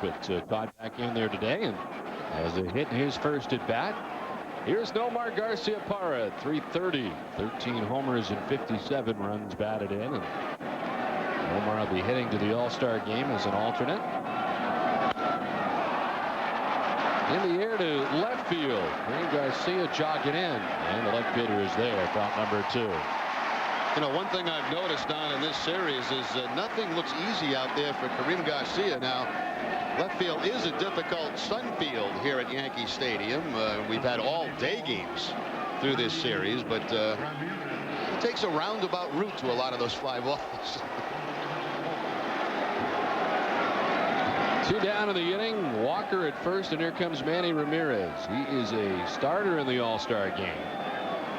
but caught back in there today and has a hit in his first at bat. Here's Nomar Garciaparra, 330, 13 homers and 57 runs batted in. And Nomar will be heading to the All-Star game as an alternate. In the air to left field. Karim Garcia jogging in, and the left fielder is there for out number 2. You know, one thing I've noticed down in this series is nothing looks easy out there for Karim Garcia. Now, left field is a difficult sun field here at Yankee Stadium. We've had all day games through this series, but it takes a roundabout route to a lot of those fly balls. 2 down in the inning. Walker at first, and here comes Manny Ramirez. He is a starter in the All-Star game.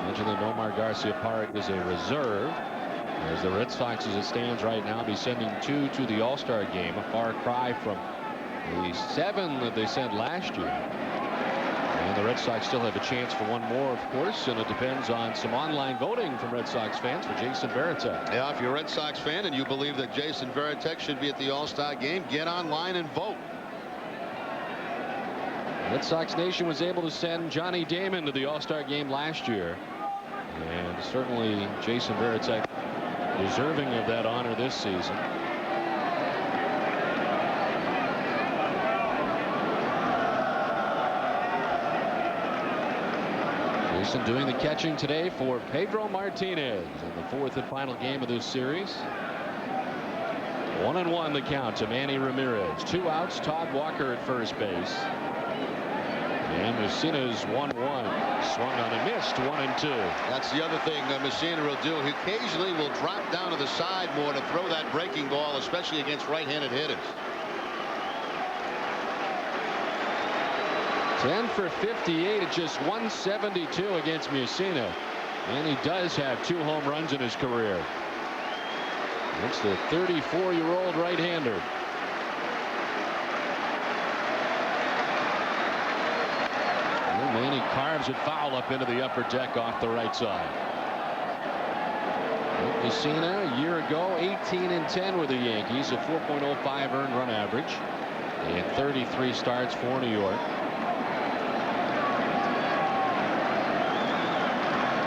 Mentioned that Nomar Garciaparra is a reserve, as the Red Sox, as it stands right now, be sending 2 to the All-Star game, a far cry from the 7 that they sent last year. And the Red Sox still have a chance for 1 more, of course, and it depends on some online voting from Red Sox fans for Jason Varitek. Yeah, if you're a Red Sox fan and you believe that Jason Varitek should be at the All-Star game, get online and vote. Red Sox Nation was able to send Johnny Damon to the All-Star game last year, and certainly Jason Varitek deserving of that honor this season. Jason doing the catching today for Pedro Martinez in the 4th and final game of this series. 1-1 the count to Manny Ramirez. 2 outs. Todd Walker at first base. And Messina's 1-1. Swung on and missed. 1-2. That's the other thing Messina will do. He occasionally will drop down to the side more to throw that breaking ball, especially against right-handed hitters. 10 for 58 at just 172 against Messina. And he does have 2 home runs in his career. It's the 34-year-old right-hander. Manny carves it foul up into the upper deck off the right side. Messina a year ago 18-10 with the Yankees, a 4.05 earned run average and 33 starts for New York.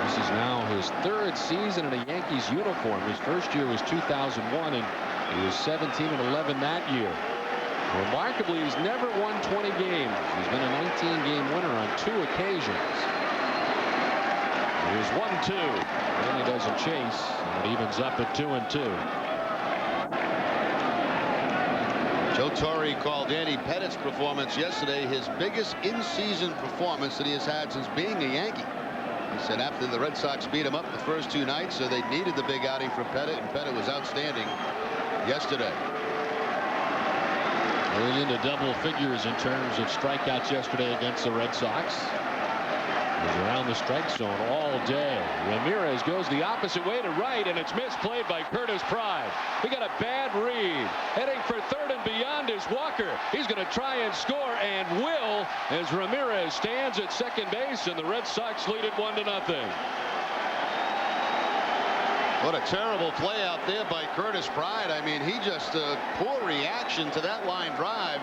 This is now his 3rd season in a Yankees uniform. His first year was 2001, and he was 17-11 that year. Remarkably, he's never won 20 games. He's been a 19-game winner on 2 occasions. Here's 1-2. And he doesn't chase. And it evens up at 2-2. Joe Torre called Andy Pettit's performance yesterday his biggest in-season performance that he has had since being a Yankee. He said after the Red Sox beat him up the first 2 nights, so they needed the big outing from Pettit, and Pettit was outstanding yesterday. Going into double figures in terms of strikeouts yesterday against the Red Sox. He's around the strike zone all day. Ramirez goes the opposite way to right, and it's misplayed by Curtis Pride. He got a bad read. Heading for 3rd and beyond is Walker. He's going to try and score, and will, as Ramirez stands at second base, and the Red Sox lead it 1-0. What a terrible play out there by Curtis Pride. I mean, he just poor reaction to that line drive.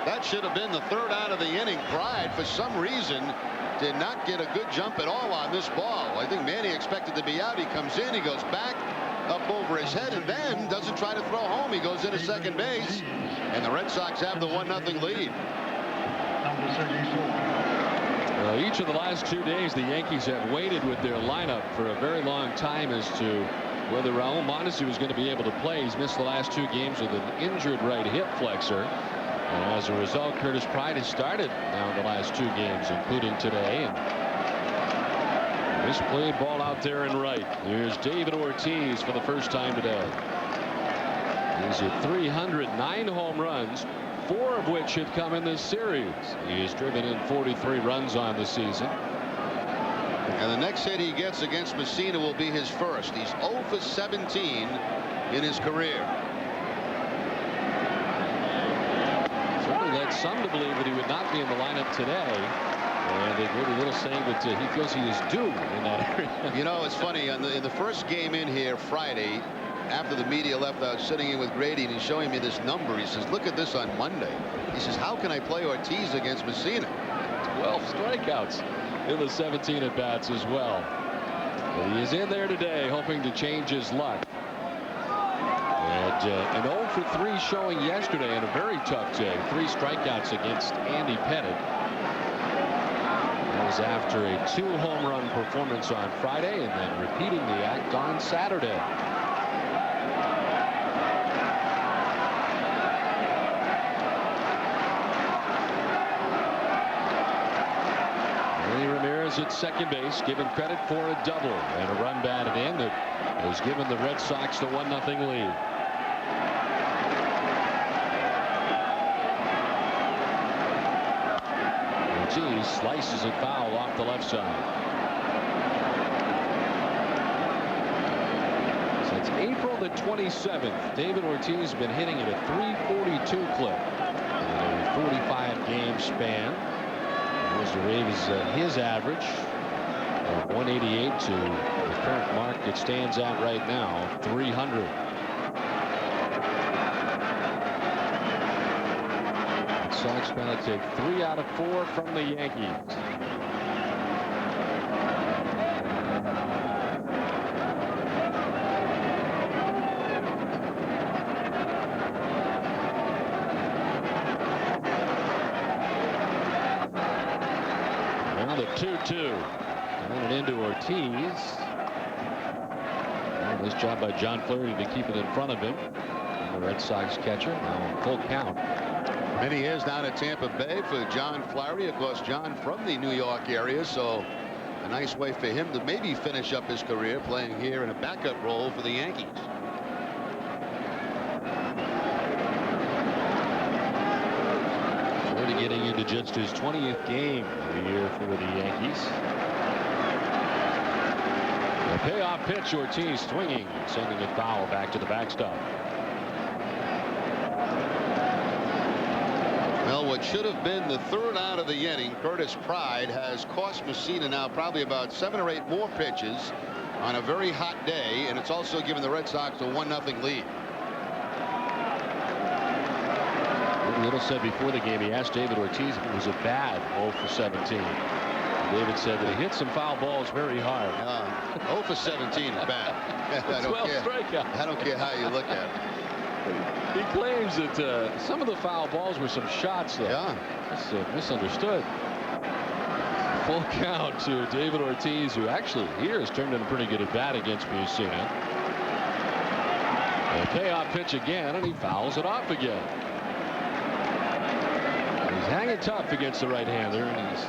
That should have been the 3rd out of the inning. Pride, for some reason, did not get a good jump at all on this ball. I think Manny expected to be out. He comes in, he goes back up over his head, and then doesn't try to throw home. He goes into second base, and the Red Sox have the 1-0 lead. Each of the last 2 days, the Yankees have waited with their lineup for a very long time as to whether Raul Mondesi was going to be able to play. He's missed the last 2 games with an injured right hip flexor. And as a result, Curtis Pride has started now in the last 2 games, including today. And misplayed ball out there in right. Here's David Ortiz for the first time today. He's at 309 home runs, 4 of which have come in this series. He has driven in 43 runs on the season. And the next hit he gets against Messina will be his first. He's 0 for 17 in his career. Certainly led some to believe that he would not be in the lineup today. And they've really little saying that he feels he is due in that area. You know, it's funny. In the first game in here Friday, after the media left, I was sitting in with Grady, and he's showing me this number. He says, look at this on Monday. He says, how can I play Ortiz against Messina? 12 strikeouts in the 17 at bats as well. But he is in there today hoping to change his luck. And an 0 for 3 showing yesterday in a very tough day. 3 strikeouts against Andy Pettit. That was after a 2 home run performance on Friday and then repeating the act on Saturday. At second base, given credit for a double and a run batted in that has given the Red Sox the 1-0 lead. Ortiz slices it foul off the left side. Since April the 27th, David Ortiz has been hitting at a .342 clip in a 45-game span. To raise his average of 188 to the current mark it stands at right now, 300. The Sox going to take 3 out of 4 from the Yankees. Now the 2-2. Running into Ortiz. Well, nice job by John Flaherty to keep it in front of him. And the Red Sox catcher now on full count. Many years down at Tampa Bay for John Flaherty. Of course, John from the New York area, so a nice way for him to maybe finish up his career playing here in a backup role for the Yankees. Getting into just his 20th game of the year for the Yankees. A payoff pitch, Ortiz swinging, sending it foul back to the backstop. Well, what should have been the 3rd out of the inning, Curtis Pride, has cost Messina now probably about 7 or 8 more pitches on a very hot day, and it's also given the Red Sox a 1-0 lead. Little said before the game, he asked David Ortiz if it was a bad 0 for 17. And David said that he hit some foul balls very hard. 0 for 17 is bad. I don't care how you look at it. He claims that some of the foul balls were some shots, though. Yeah. That's misunderstood. Full count to David Ortiz, who actually here has turned in a pretty good at bat against Messina. A payoff pitch again, and he fouls it off again. He's hanging tough against the right-hander, and he's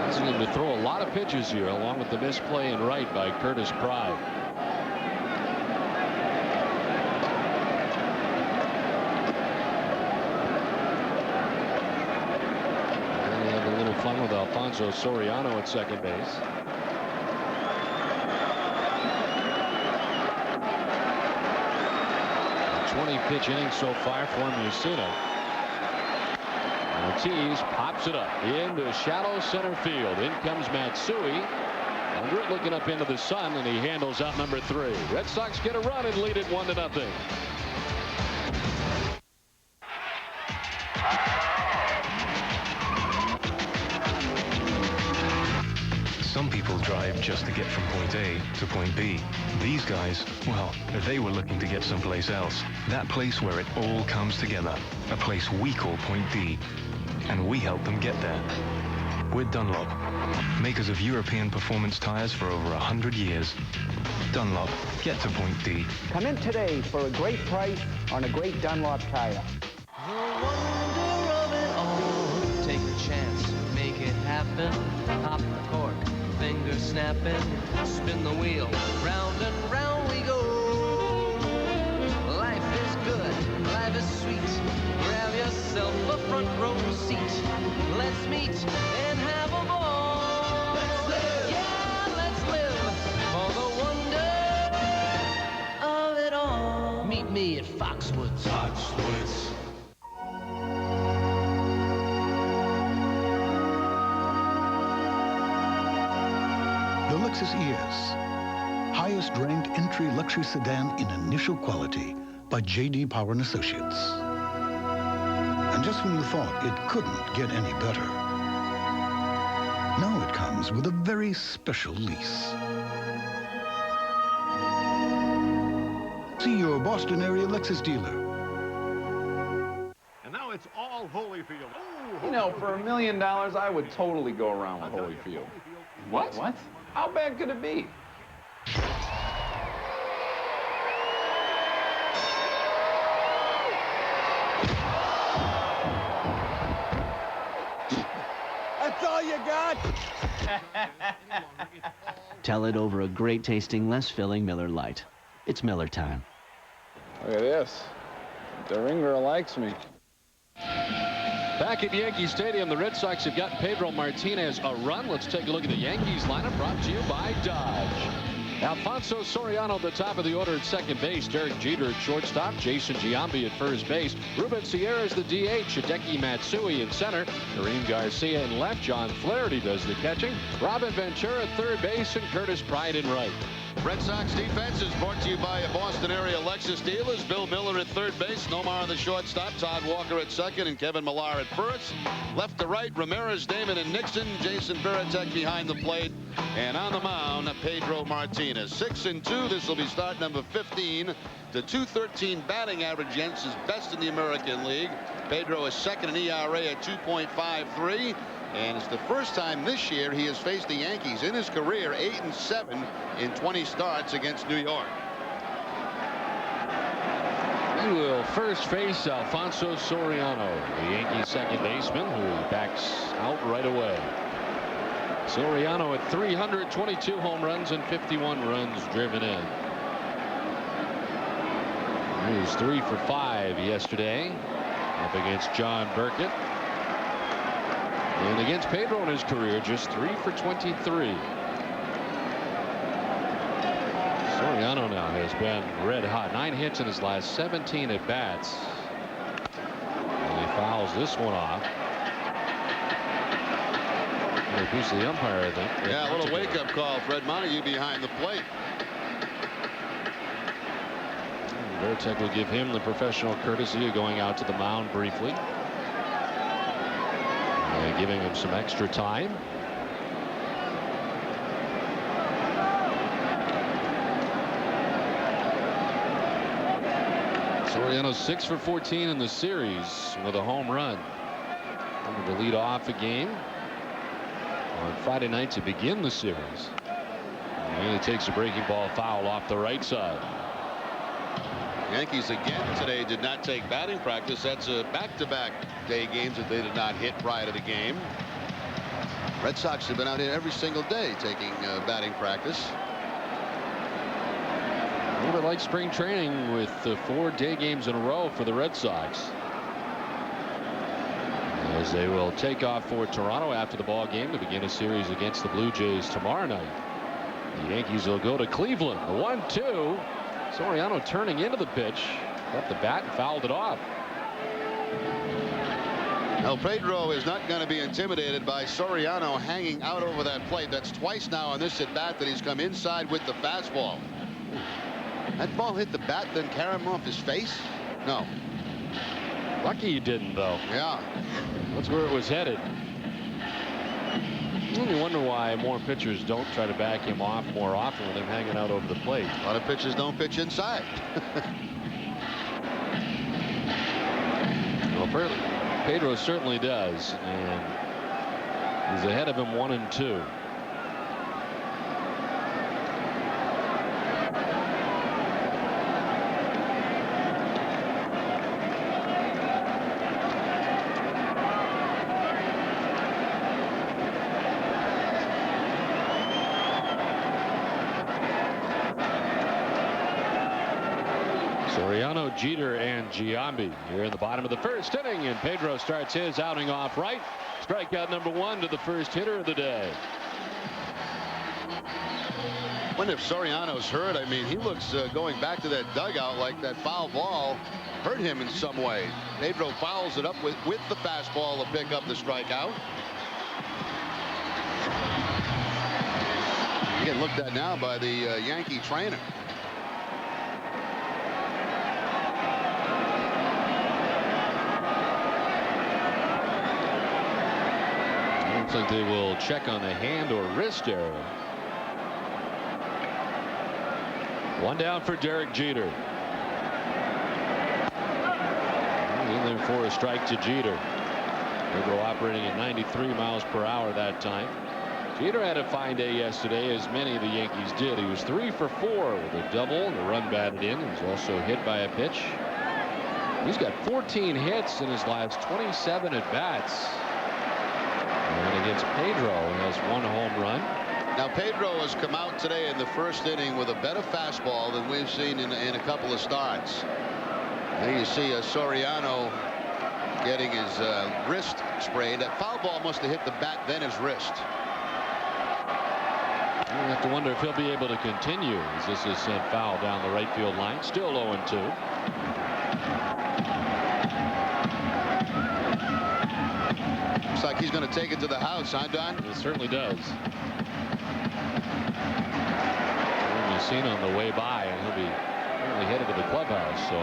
asking him to throw a lot of pitches here, along with the misplay in right by Curtis Pride. And they have a little fun with Alfonso Soriano at second base. A 20-pitch inning so far for Messina. Ortiz pops it up into shallow center field. In comes Matsui. Under it, looking up into the sun, and he handles out number 3. Red Sox get a run and lead it 1-0. Some people drive just to get from point A to point B. These guys, well, they were looking to get someplace else. That place where it all comes together. A place we call Point D. And we help them get there. We're Dunlop, makers of European performance tires for over 100 years. Dunlop, get to Point D. Come in today for a great price on a great Dunlop tire. The wonder of it all. Take a chance, make it happen. Pop the cork, finger snapping. Spin the wheel, round and round we go. Life is good, life is sweet. Grab yourself a front row seat. Let's meet and have a ball. Let's live. Yeah, let's live for the wonder of it all. Meet me at Foxwoods. Foxwoods. The Lexus ES. highest-ranked entry luxury sedan in initial quality by J.D. Power & Associates. And just when you thought it couldn't get any better, now it comes with a very special lease. See your Boston area Lexus dealer. And now it's all Holyfield. Oh, You know, for $1 million, I would totally go around with Holyfield. What? What? How bad could it be? That's all you got? Tell it over a great-tasting, less-filling Miller Lite. It's Miller time. Look at this. The ring girl likes me. Back at Yankee Stadium, the Red Sox have got Pedro Martinez a run. Let's take a look at the Yankees lineup, brought to you by Dodge. Alfonso Soriano at the top of the order at second base. Derek Jeter at shortstop. Jason Giambi at first base. Ruben Sierra is the DH. Hideki Matsui in center. Kareem Garcia in left. John Flaherty does the catching. Robin Ventura at third base and Curtis Pride in right. Red Sox defense is brought to you by a Boston area Lexus dealers. Bill Miller at third base, Nomar on the shortstop, Todd Walker at second, and Kevin Millar at first. Left to right, Ramirez, Damon, and Nixon. Jason Varitek behind the plate. And on the mound, Pedro Martinez. 6-2. This will be start number 15. The .213 batting average, Jens, is best in the American League. Pedro is second in ERA at 2.53. And it's the first time this year he has faced the Yankees in his career, 8-7 in 20 starts against New York. He will first face Alfonso Soriano, the Yankees second baseman, who backs out right away. Soriano at 322 home runs and 51 runs driven in. He was 3 for 5 yesterday up against John Burkett. And against Pedro in his career, just 3 for 23. Soriano now has been red hot. 9 hits in his last 17 at bats. And he fouls this one off. A piece of the umpire, I think. Yeah, a little wake-up call. Fred Montague behind the plate. Varitek will give him the professional courtesy of going out to the mound briefly. Giving him some extra time. Soriano's 6 for 14 in the series with a home run. Wanted to lead off a game on Friday night to begin the series. And he takes a breaking ball foul off the right side. Yankees again today did not take batting practice. That's a back-to-back day games that they did not hit prior to the game. Red Sox have been out here every single day taking batting practice. A little bit like spring training with 4 day games in a row for the Red Sox, as they will take off for Toronto after the ball game to begin a series against the Blue Jays tomorrow night. The Yankees will go to Cleveland. The 1-2. Soriano turning into the pitch, got the bat and fouled it off. Now Pedro is not going to be intimidated by Soriano hanging out over that plate. That's twice now on this at bat that he's come inside with the fastball. That ball hit the bat, then carried him off his face? No. Lucky he didn't, though. Yeah. That's where it was headed. You wonder why more pitchers don't try to back him off more often with him hanging out over the plate. A lot of pitchers don't pitch inside. Well, Pedro certainly does, and he's ahead of him 1-2. Soriano, Jeter, and Giambi here in the bottom of the first inning, and Pedro starts his outing off right. Strikeout number 1 to the first hitter of the day. Wonder if Soriano's hurt. I mean, he looks going back to that dugout like that foul ball hurt him in some way. Pedro fouls it up with the fastball to pick up the strikeout. Getting looked at now by the Yankee trainer. Looks like they will check on the hand or wrist area. One down for Derek Jeter. In there for a strike to Jeter. Pedro operating at 93 miles per hour that time. Jeter had a fine day yesterday, as many of the Yankees did. He was 3 for 4 with a double and a run batted in. He was also hit by a pitch. He's got 14 hits in his last 27 at bats. And against Pedro, he has 1 home run. Now Pedro has come out today in the first inning with a better fastball than we've seen in a couple of starts. There you see Soriano getting his wrist sprayed. That foul ball must have hit the bat, then his wrist. You have to wonder if he'll be able to continue, as this is sent foul down the right field line. Still 0-2. Looks like he's going to take it to the house, huh, Don? It certainly does. We've seen on the way by, and he'll be apparently headed to the clubhouse. So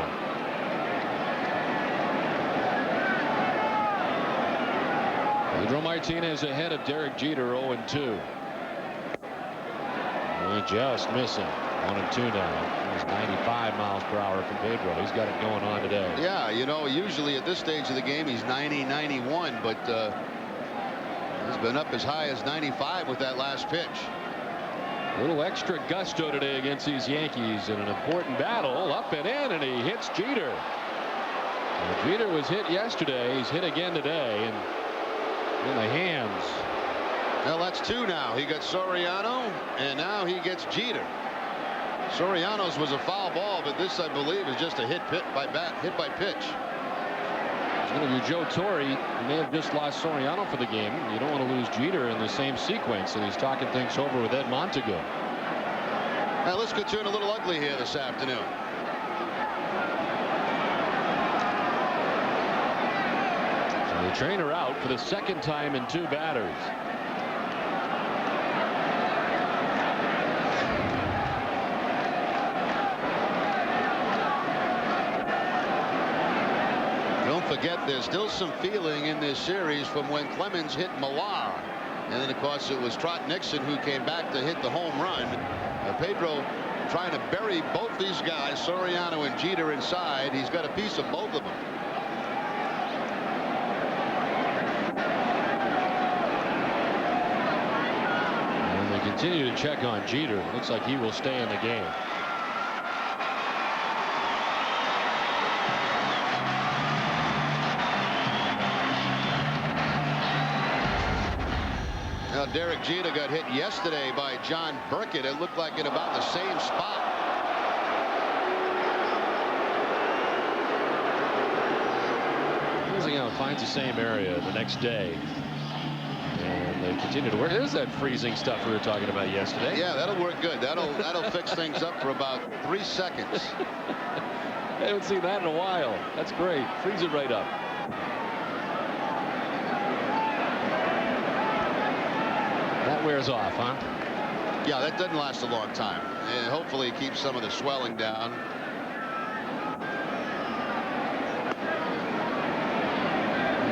Pedro Martinez ahead of Derek Jeter, 0-2. Just missing. 1-2 now. He's 95 miles per hour from Pedro. He's got it going on today. Yeah, you know, usually at this stage of the game he's 90, 91, but he's been up as high as 95 with that last pitch. A little extra gusto today against these Yankees in an important battle. Up and in, and he hits Jeter. Well, Jeter was hit yesterday. He's hit again today, and in the hands. Well, that's 2 now. He got Soriano, and now he gets Jeter. Soriano's was a foul ball, but this, I believe, is just a hit by pitch. It's going to be Joe Torre. He may have just lost Soriano for the game. You don't want to lose Jeter in the same sequence, and he's talking things over with Ed Montego. Now let's go turn a little ugly here this afternoon. So the trainer out for the second time in 2 batters. Forget there's still some feeling in this series from when Clemens hit Millar, and then of course it was Trot Nixon who came back to hit the home run. Pedro trying to bury both these guys, Soriano and Jeter, inside. He's got a piece of both of them. And they continue to check on Jeter. Looks like he will stay in the game. Derek Jeter got hit yesterday by John Burkett. It looked like in about the same spot. Losing out finds the same area the next day. And they continue to work. There's that freezing stuff we were talking about yesterday. Yeah, that'll work good. That'll fix things up for about 3 seconds. I haven't seen that in a while. That's great. Freeze it right up. That wears off, huh? Yeah, that doesn't last a long time. And hopefully it keeps some of the swelling down.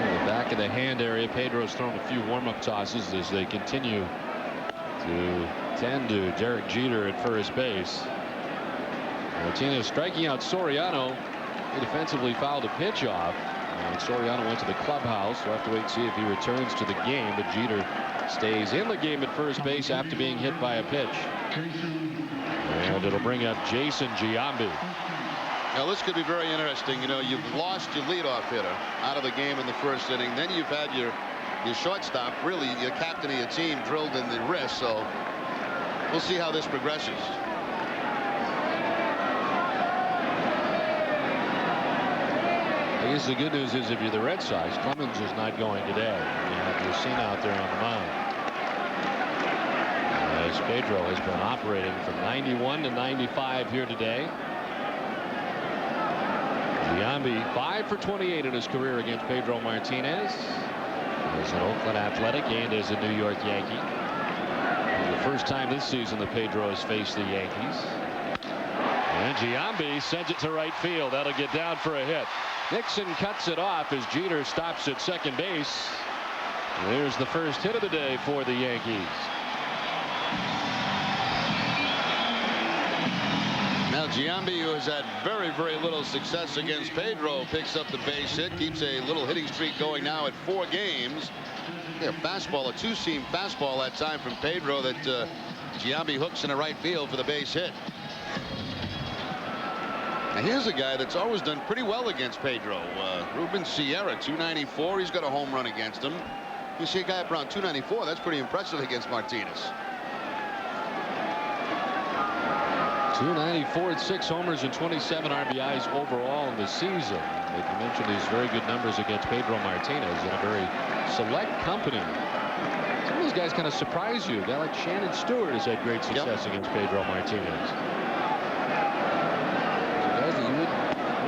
The back of the hand area. Pedro's thrown a few warm-up tosses as they continue to tend to Derek Jeter at first base. Martinez striking out Soriano. He defensively fouled a pitch off. And Soriano went to the clubhouse. We'll have to wait and see if he returns to the game. But Jeter stays in the game at first base after being hit by a pitch. And it'll bring up Jason Giambi. Now this could be very interesting. You know, you've lost your leadoff hitter out of the game in the first inning. Then you've had your shortstop, really your captain of your team, drilled in the wrist. So we'll see how this progresses. I guess the good news is if you're the Red Sox, Clemens is not going today. You have Yacine out there on the mound. As Pedro has been operating from 91 to 95 here today. Giambi 5 for 28 in his career against Pedro Martinez. As an Oakland Athletic and as a New York Yankee. He's a First time this season that Pedro has faced the Yankees. And Giambi sends it to right field. That'll get down for a hit. Nixon cuts it off as Jeter stops at second base. There's the first hit of the day for the Yankees. Now Giambi, who has had very little success against Pedro, picks up the base hit, keeps a little hitting streak going now at 4 games. A fastball, a 2-seam fastball that time from Pedro that Giambi hooks in the right field for the base hit. And here's a guy that's always done pretty well against Pedro. Ruben Sierra, 294. He's got a home run against him. You see a guy up around 294. That's pretty impressive against Martinez. 294 at 6 homers and 27 RBIs overall in the season. Like you mentioned, these very good numbers against Pedro Martinez in a very select company. Some of those guys kind of surprise you. A guy like Shannon Stewart has had great success against Pedro Martinez. Guys that you would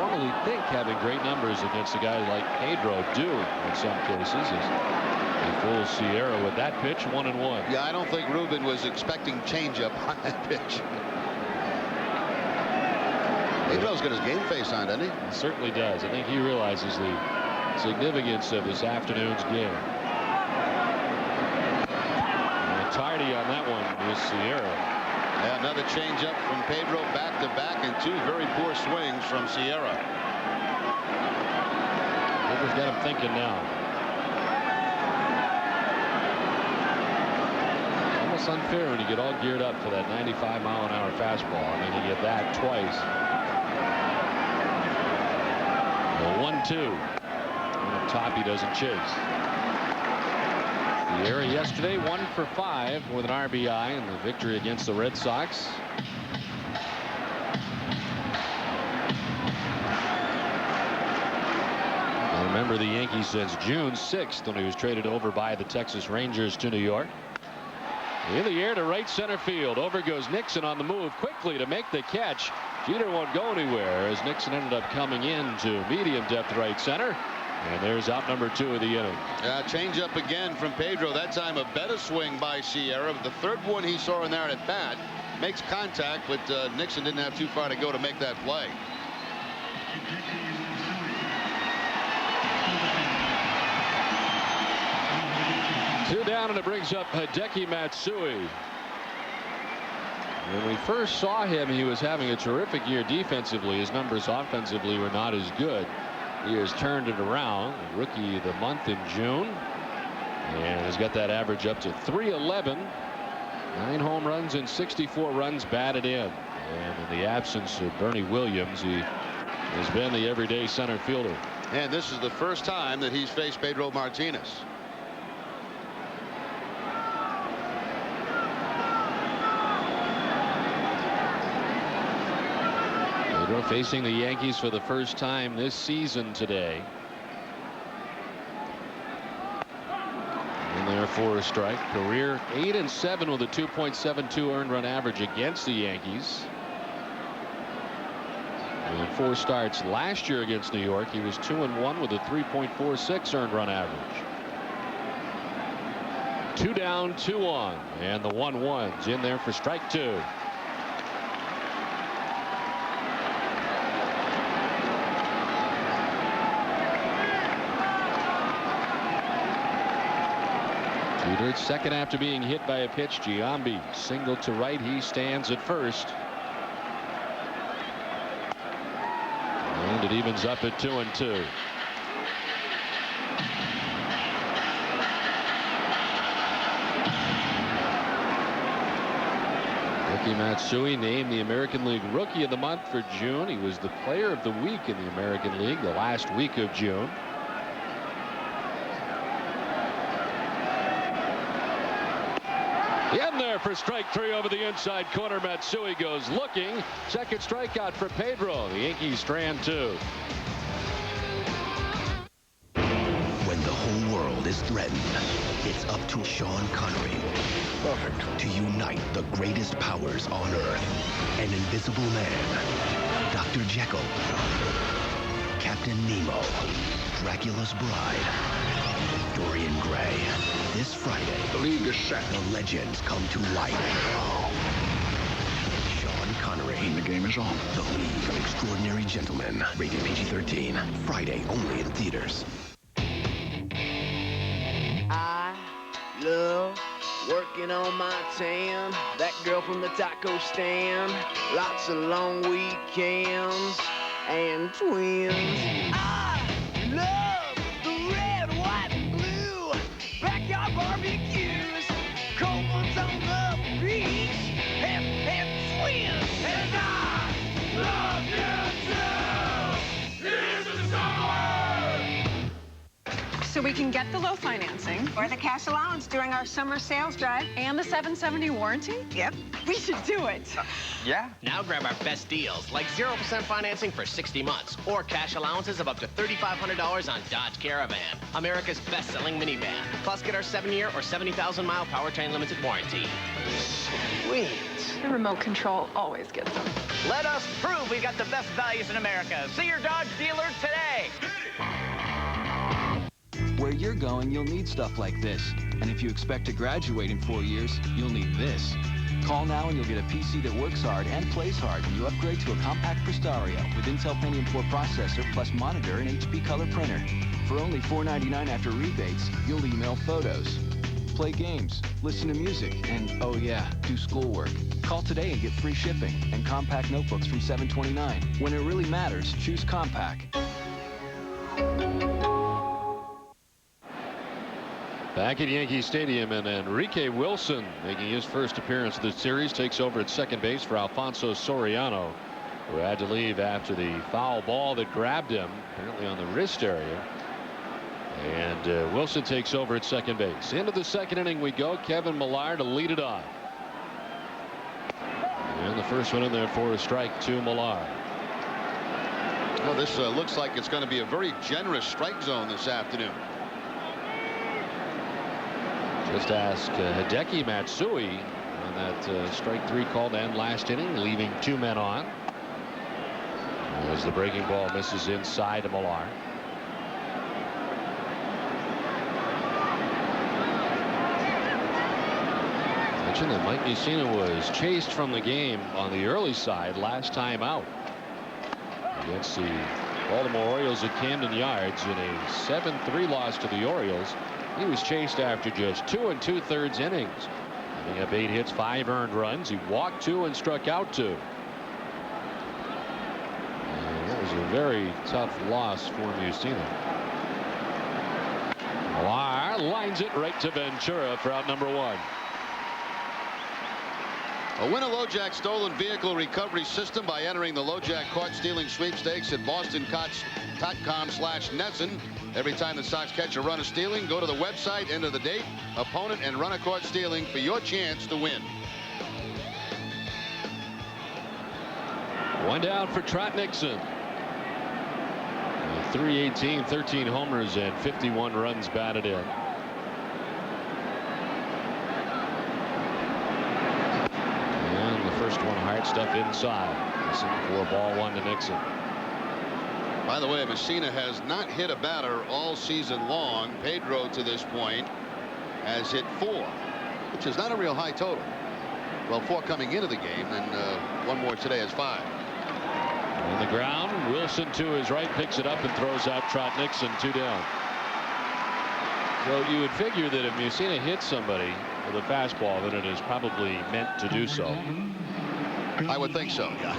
normally think having great numbers against a guy like Pedro do in some cases. He fools Sierra with that pitch, 1-1. Yeah, I don't think Ruben was expecting changeup on that pitch. Pedro's got his game face on, doesn't he? He certainly does. I think he realizes the significance of this afternoon's game. Tardy on that one with Sierra. Yeah, another changeup from Pedro, back-to-back, and 2 very poor swings from Sierra. Pedro's got him thinking now. Almost unfair when you get all geared up for that 95-mile-an-hour fastball. I mean, you get that twice. 1-2. Up top, he doesn't chase. Sierra yesterday 1 for 5 with an RBI in the victory against the Red Sox. I remember the Yankees since June 6th when he was traded over by the Texas Rangers to New York. In the air to right center field. Over goes Nixon on the move quickly to make the catch. Jeter won't go anywhere as Nixon ended up coming in to medium depth right center. And there's out number 2 of the inning. Change up again from Pedro. That time a better swing by Sierra. The third one he saw in there at bat makes contact, but Nixon didn't have too far to go to make that play. Two down, and it brings up Hideki Matsui. When we first saw him, he was having a terrific year defensively. His numbers offensively were not as good. He has turned it around. Rookie of the month in June, and has got that average up to .311. 9 home runs and 64 runs batted in. And in the absence of Bernie Williams, he has been the everyday center fielder. And this is the first time that he's faced Pedro Martinez. Pedro facing the Yankees for the first time this season today. In there for a strike. Career 8-7 with a 2.72 earned run average against the Yankees. In 4 starts last year against New York, he was 2-1 with a 3.46 earned run average. 2 down, 2 on, and the 1-1's in there for strike 2. Jeter second after being hit by a pitch. Giambi single to right. He stands at first. And it evens up at 2-2. Hideki Matsui named the American League Rookie of the Month for June. He was the Player of the Week in the American League the last week of June. In there for strike 3 over the inside corner. Matsui goes looking. Second strikeout for Pedro. The Yankees strand 2. When the whole world is threatened, it's up to Sean Connery to unite the greatest powers on Earth. An Invisible Man, Dr. Jekyll, Captain Nemo, Dracula's Bride, Dorian Gray. This Friday, The league is set. the legends come to life. Sean Connery. And the game is on. The League of Extraordinary Gentlemen. Rated PG-13. Friday only in theaters. I love working on my tan. That girl from the taco stand. Lots of long weekends and twins. I love the red, white, and blue. Backyard barbecues. Cold ones on the beach. And twins. And I love you too. Here's the summer. So we can get the low financing. Or the cash allowance during our summer sales drive. And the 770 warranty? Yep. We should do it. Yeah? Now grab our best deals, like 0% financing for 60 months, or cash allowances of up to $3,500 on Dodge Caravan, America's best-selling minivan. Plus, get our 7-year or 70,000-mile powertrain limited warranty. Sweet. The remote control always gets them. Let us prove we've got the best values in America. See your Dodge dealer today. Where you're going, you'll need stuff like this. And if you expect to graduate in 4 years, you'll need this. Call now and you'll get a PC that works hard and plays hard when you upgrade to a compact Prestorio with Intel Pentium 4 processor plus monitor and HP color printer. For only $499 after rebates, you'll email photos, play games, listen to music, and, oh yeah, do schoolwork. Call today and get free shipping and compact notebooks from $729. When it really matters, choose compact. Back at Yankee Stadium, and Enrique Wilson, making his first appearance of the series, takes over at second base for Alfonso Soriano, who had to leave after the foul ball that grabbed him, apparently on the wrist area. And Wilson takes over at second base. Into the second inning we go. Kevin Millar to lead it off. And the first one in there for a strike to Millar. Well, this looks like it's going to be a very generous strike zone this afternoon. Just ask Hideki Matsui on that strike 3 call to end last inning, leaving 2 men on. As the breaking ball misses inside to Millar. Mentioned that Mike Mussina was chased from the game on the early side last time out against the Baltimore Orioles at Camden Yards in a 7-3 loss to the Orioles. He was chased after just 2 2/3 innings. Giving up 8 hits, 5 earned runs. He walked 2 and struck out 2. And that was a very tough loss for Mussina. Millar lines it right to Ventura for out number 1. Win a LoJack stolen vehicle recovery system by entering the LoJack caught stealing sweepstakes at bostoncots.com/Nesson. Every time the Sox catch a run of stealing, go to the website, enter the date, opponent, and run a caught stealing for your chance to win. 1 down for Trot Nixon. 318, 13 homers, and 51 runs batted in. And the first one, hard stuff inside. Listen for ball 1 to Nixon. By the way, Mussina has not hit a batter all season long. Pedro, to this point, has hit 4, which is not a real high total. Well, 4 coming into the game, and 1 more today is 5. On the ground, Wilson to his right picks it up and throws out Trot Nixon, 2 down. So you would figure that if Mussina hits somebody with a fastball, then it is probably meant to do so. I would think so, yeah.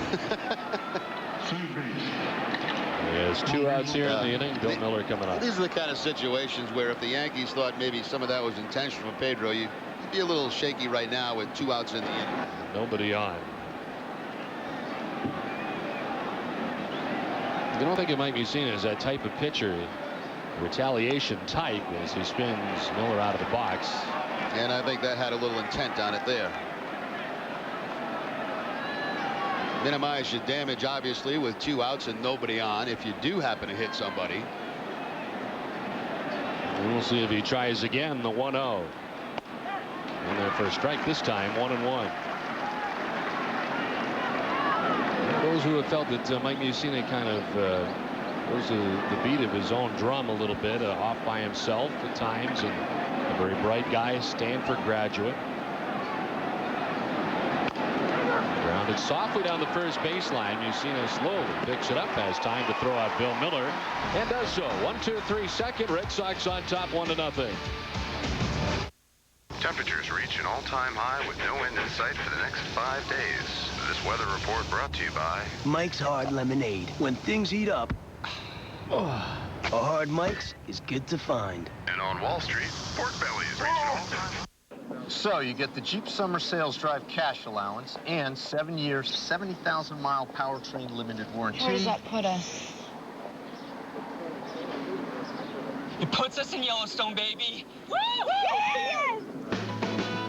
There's 2 outs here in the inning. Bill Miller coming up. These are the kind of situations where if the Yankees thought maybe some of that was intentional from Pedro, you'd be a little shaky right now with 2 outs in the inning. Nobody on. I don't think it might be seen as that type of pitcher, retaliation type, as he spins Miller out of the box. And I think that had a little intent on it there. Minimize your damage, obviously, with 2 outs and nobody on if you do happen to hit somebody. We'll see if he tries again, the 1-0. And their first strike this time, 1-1. Those who have felt that Mike Mussina kind of Goes to the beat of his own drum a little bit, off by himself at times, and a very bright guy, Stanford graduate. Grounded softly down the first baseline. Mussina slowly picks it up, has time to throw out Bill Miller, and does so. 1-2-3 second. Red Sox on top 1-0. Temperatures reach an all-time high with no end in sight for the next 5 days. This weather report brought to you by Mike's Hard Lemonade. When things heat up, a Hard Mike's is good to find. And on Wall Street, Pork Belly is reaching all-time. So you get the Jeep Summer Sales Drive cash allowance and 7-year, 70,000-mile powertrain limited warranty. Where does that put us? It puts us in Yellowstone, baby. Yes!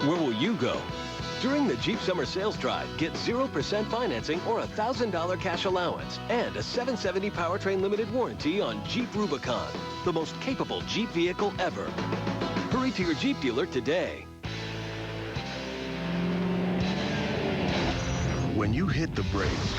Where will you go? During the Jeep Summer Sales Drive, get 0% financing or a $1,000 cash allowance and a 770 powertrain limited warranty on Jeep Rubicon, the most capable Jeep vehicle ever. Hurry to your Jeep dealer today. When you hit the brakes,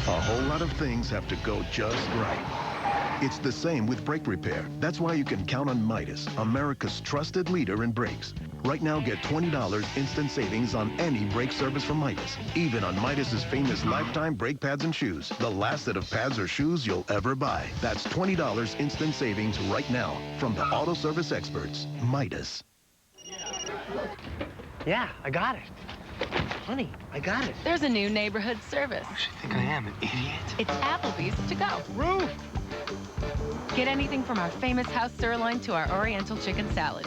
a whole lot of things have to go just right. It's the same with brake repair. That's why you can count on Midas, America's trusted leader in brakes. Right now, get $20 instant savings on any brake service from Midas. Even on Midas's famous lifetime brake pads and shoes. The last set of pads or shoes you'll ever buy. That's $20 instant savings right now from the auto service experts, Midas. Yeah, I got it. Honey, I got it. There's a new neighborhood service. Who should think I am, an idiot? It's Applebee's to go. Ruth! Get anything from our famous house sirloin to our oriental chicken salad.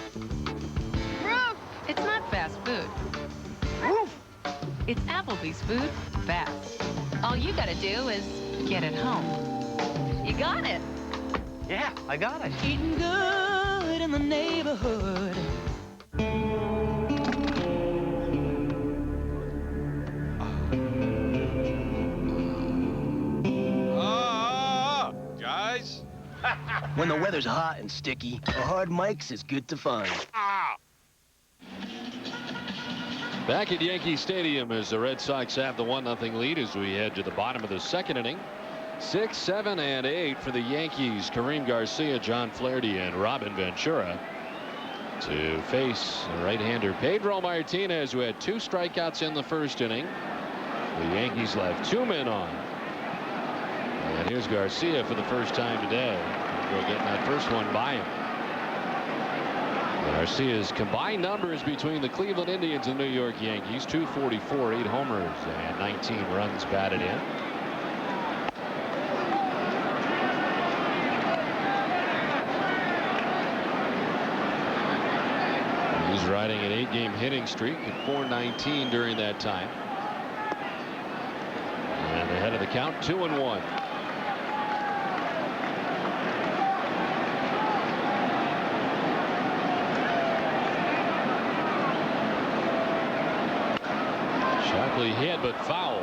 Ruth! It's not fast food. Ruth! It's Applebee's food fast. All you gotta do is get it home. You got it. Yeah, I got it. Eating good in the neighborhood. Guys? When the weather's hot and sticky, a Hard Mike's is good to find. Back at Yankee Stadium as the Red Sox have the 1-0 lead as we head to the bottom of the second inning. 6, 7, and 8 for the Yankees. Kareem Garcia, John Flaherty, and Robin Ventura to face right-hander Pedro Martinez, who had 2 strikeouts in the first inning. The Yankees left 2 men on. And here's Garcia for the first time today. We'll get that first one by him. Garcia's combined numbers between the Cleveland Indians and New York Yankees: 244, 8 homers, and 19 runs batted in. He's riding an 8-game hitting streak at .419 during that time. And ahead of the count, 2-1. Sharply hit, but foul.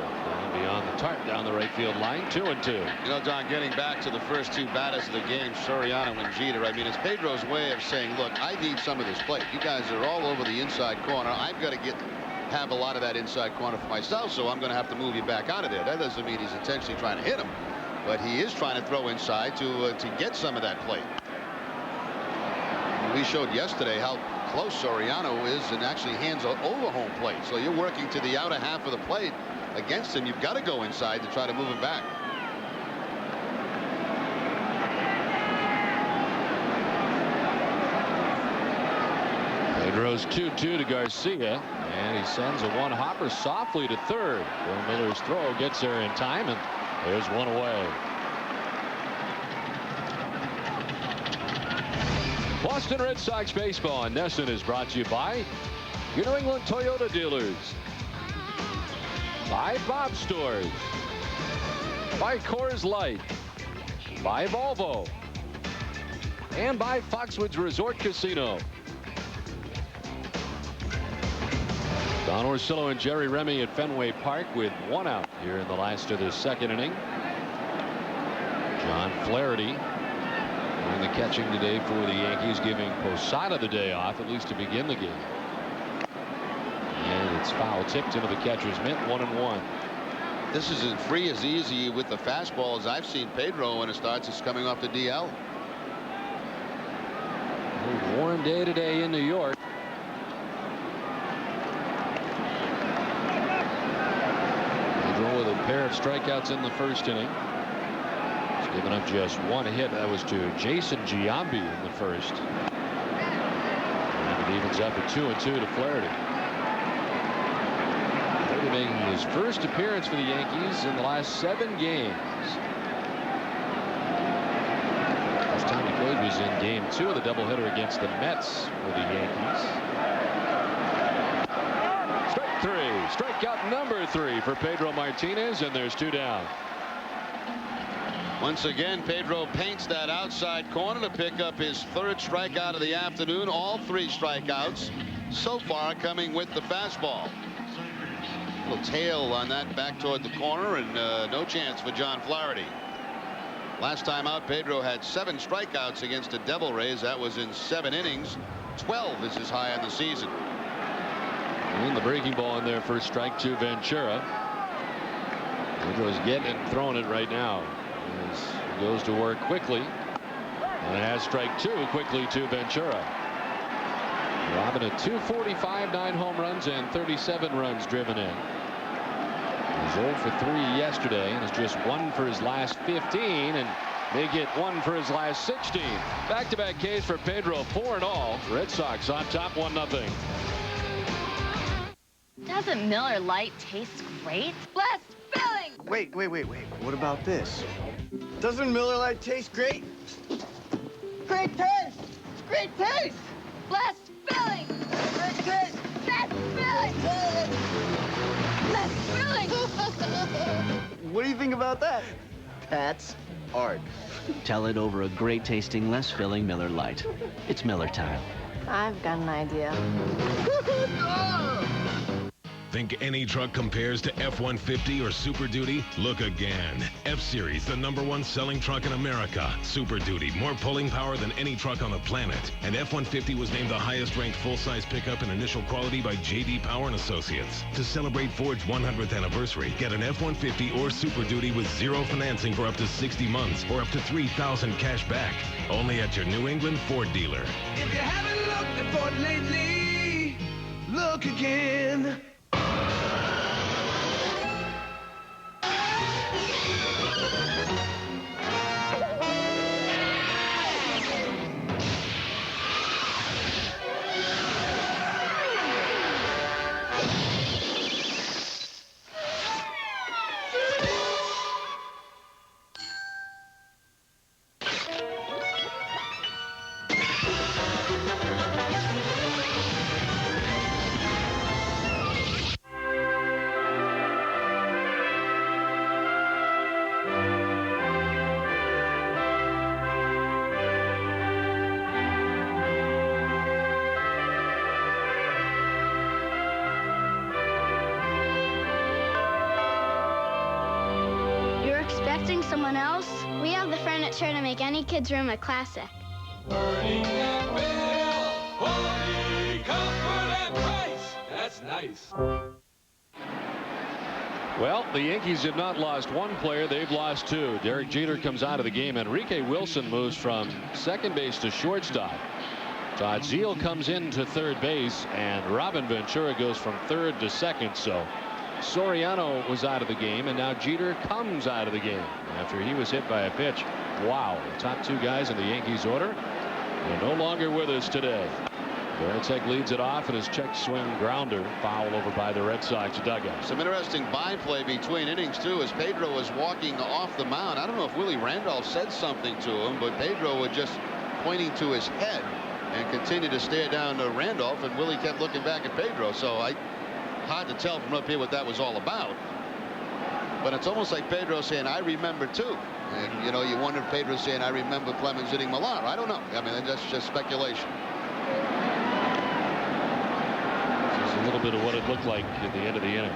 Beyond the tarp down the right field line. 2-2. You know, Don, getting back to the first 2 batters of the game, Soriano and Jeter, I mean, it's Pedro's way of saying, look, I need some of this plate. You guys are all over the inside corner. I've got to have a lot of that inside corner for myself, so I'm going to have to move you back out of there. That doesn't mean he's intentionally trying to hit him, but he is trying to throw inside to get some of that plate. We showed yesterday how close Soriano is and actually hands over home plate. So you're working to the outer half of the plate against him. You've got to go inside to try to move him back. Pedro's 2-2 to Garcia, and he sends a one-hopper softly to third. Bill Miller's throw gets there in time, and there's one away. Boston Red Sox baseball on NESN is brought to you by your New England Toyota dealers, by Bob Stores, by Coors Light, by Volvo, and by Foxwoods Resort Casino. Don Orsillo and Jerry Remy at Fenway Park with 1 out here in the last of the second inning. John Flaherty doing the catching today for the Yankees, giving Posada the day off, at least to begin the game. And it's foul tipped into the catcher's mitt. 1-1. This is as free as easy with the fastball as I've seen Pedro when it starts. It's coming off the DL. A warm day today in New York. Pedro with a pair of strikeouts in the first inning. He's given up just one hit. That was to Jason Giambi in the first. And it evens up at 2-2 to Flaherty. Flaherty making his first appearance for the Yankees in the last 7 games. Last time he played was in Game 2 of the doubleheader against the Mets with the Yankees. Strike 3. Strikeout number 3 for Pedro Martinez, and there's 2 down. Once again, Pedro paints that outside corner to pick up his 3rd strikeout of the afternoon. All 3 strikeouts so far coming with the fastball. Little tail on that back toward the corner, and no chance for John Flaherty. Last time out, Pedro had 7 strikeouts against the Devil Rays. That was in 7 innings. 12 is his high on the season. And the breaking ball in there, first strike to Ventura. Pedro's getting it and throwing it right now. He goes to work quickly, and it has strike 2 quickly to Ventura. Robin at 245, 9 home runs and 37 runs driven in. He's 0 for 3 yesterday, and it's just 1 for his last 15, and they get 1 for his last 16. Back-to-back Ks for Pedro, 4 in all. Red Sox on top 1-0. Doesn't Miller Lite taste great? Blessed filling! Wait. What about this? Doesn't Miller Lite taste great? Great taste! Great taste! Blessed filling! Great taste! Blessed filling! Blessed filling! What do you think about that? That's art. Tell it over a great tasting, less filling Miller Lite. It's Miller time. I've got an idea. Think any truck compares to F-150 or Super Duty? Look again. F-Series, the #1 selling truck in America. Super Duty, more pulling power than any truck on the planet. And F-150 was named the highest-ranked full-size pickup in initial quality by J.D. Power and Associates. To celebrate Ford's 100th anniversary, get an F-150 or Super Duty with 0 financing for up to 60 months or up to $3,000 cash back. Only at your New England Ford dealer. If you haven't looked at Ford lately, look again. Someone else? We have the furniture to make any kid's room a classic. Quality, comfort, and price. That's nice. Well, the Yankees have not lost 1 player. They've lost 2. Derek Jeter comes out of the game. Enrique Wilson moves from second base to shortstop. Todd Zeile comes in to third base, and Robin Ventura goes from third to second. So Soriano was out of the game, and now Jeter comes out of the game after he was hit by a pitch. Wow, the top 2 guys in the Yankees order are no longer with us today. Varitek leads it off, and his check swing grounder foul over by the Red Sox dugout. Some interesting byplay between innings too, as Pedro was walking off the mound. I don't know if Willie Randolph said something to him, but Pedro was just pointing to his head and continued to stare down to Randolph, and Willie kept looking back at Pedro. So hard to tell from up here what that was all about. But it's almost like Pedro saying, I remember too. And, you know, you wonder if Pedro's saying, I remember Clemens hitting Millar. I don't know. I mean, that's just speculation. This is a little bit of what it looked like at the end of the inning.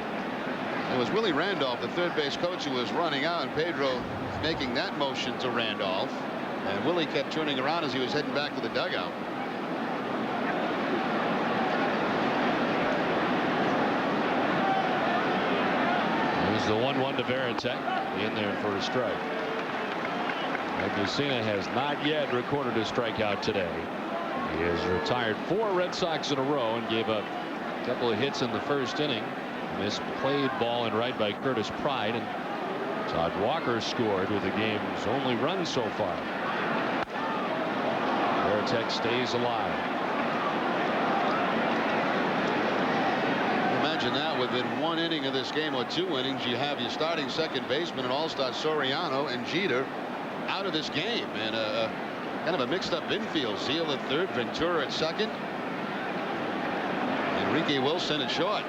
It was Willie Randolph, the third base coach, who was running out, and Pedro making that motion to Randolph. And Willie kept turning around as he was heading back to the dugout. There's the 1-1 to Varitek. In there for a strike. Mussina has not yet recorded a strikeout today. He has retired 4 Red Sox in a row and gave up a couple of hits in the first inning. Misplayed ball and right by Curtis Pride, and Todd Walker scored with the game's only run so far. Varitek stays alive. Imagine that within 1 inning of this game, or 2 innings, you have your starting second baseman and all-star Soriano and Jeter out of this game, and kind of a mixed-up infield. Zeal at third, Ventura at second, Enrique Wilson at short.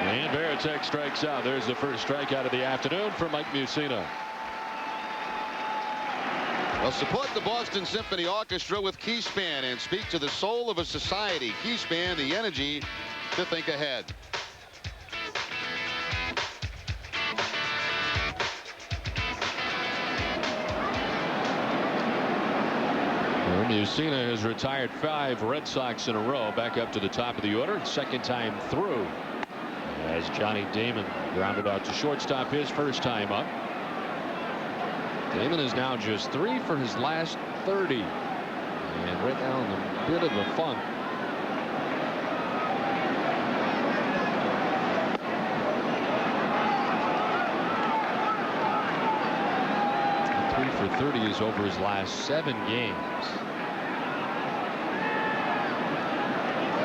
And Varitek strikes out. There's the first strikeout of the afternoon for Mike Mussina. Well, support the Boston Symphony Orchestra with Keyspan and speak to the soul of a society. Keyspan, the energy to think ahead. Mussina has retired 5 Red Sox in a row, back up to the top of the order, second time through, as Johnny Damon grounded out to shortstop his first time up. Damon is now just 3 for his last 30, and right now in a bit of a funk. For 30 is over his last 7 games.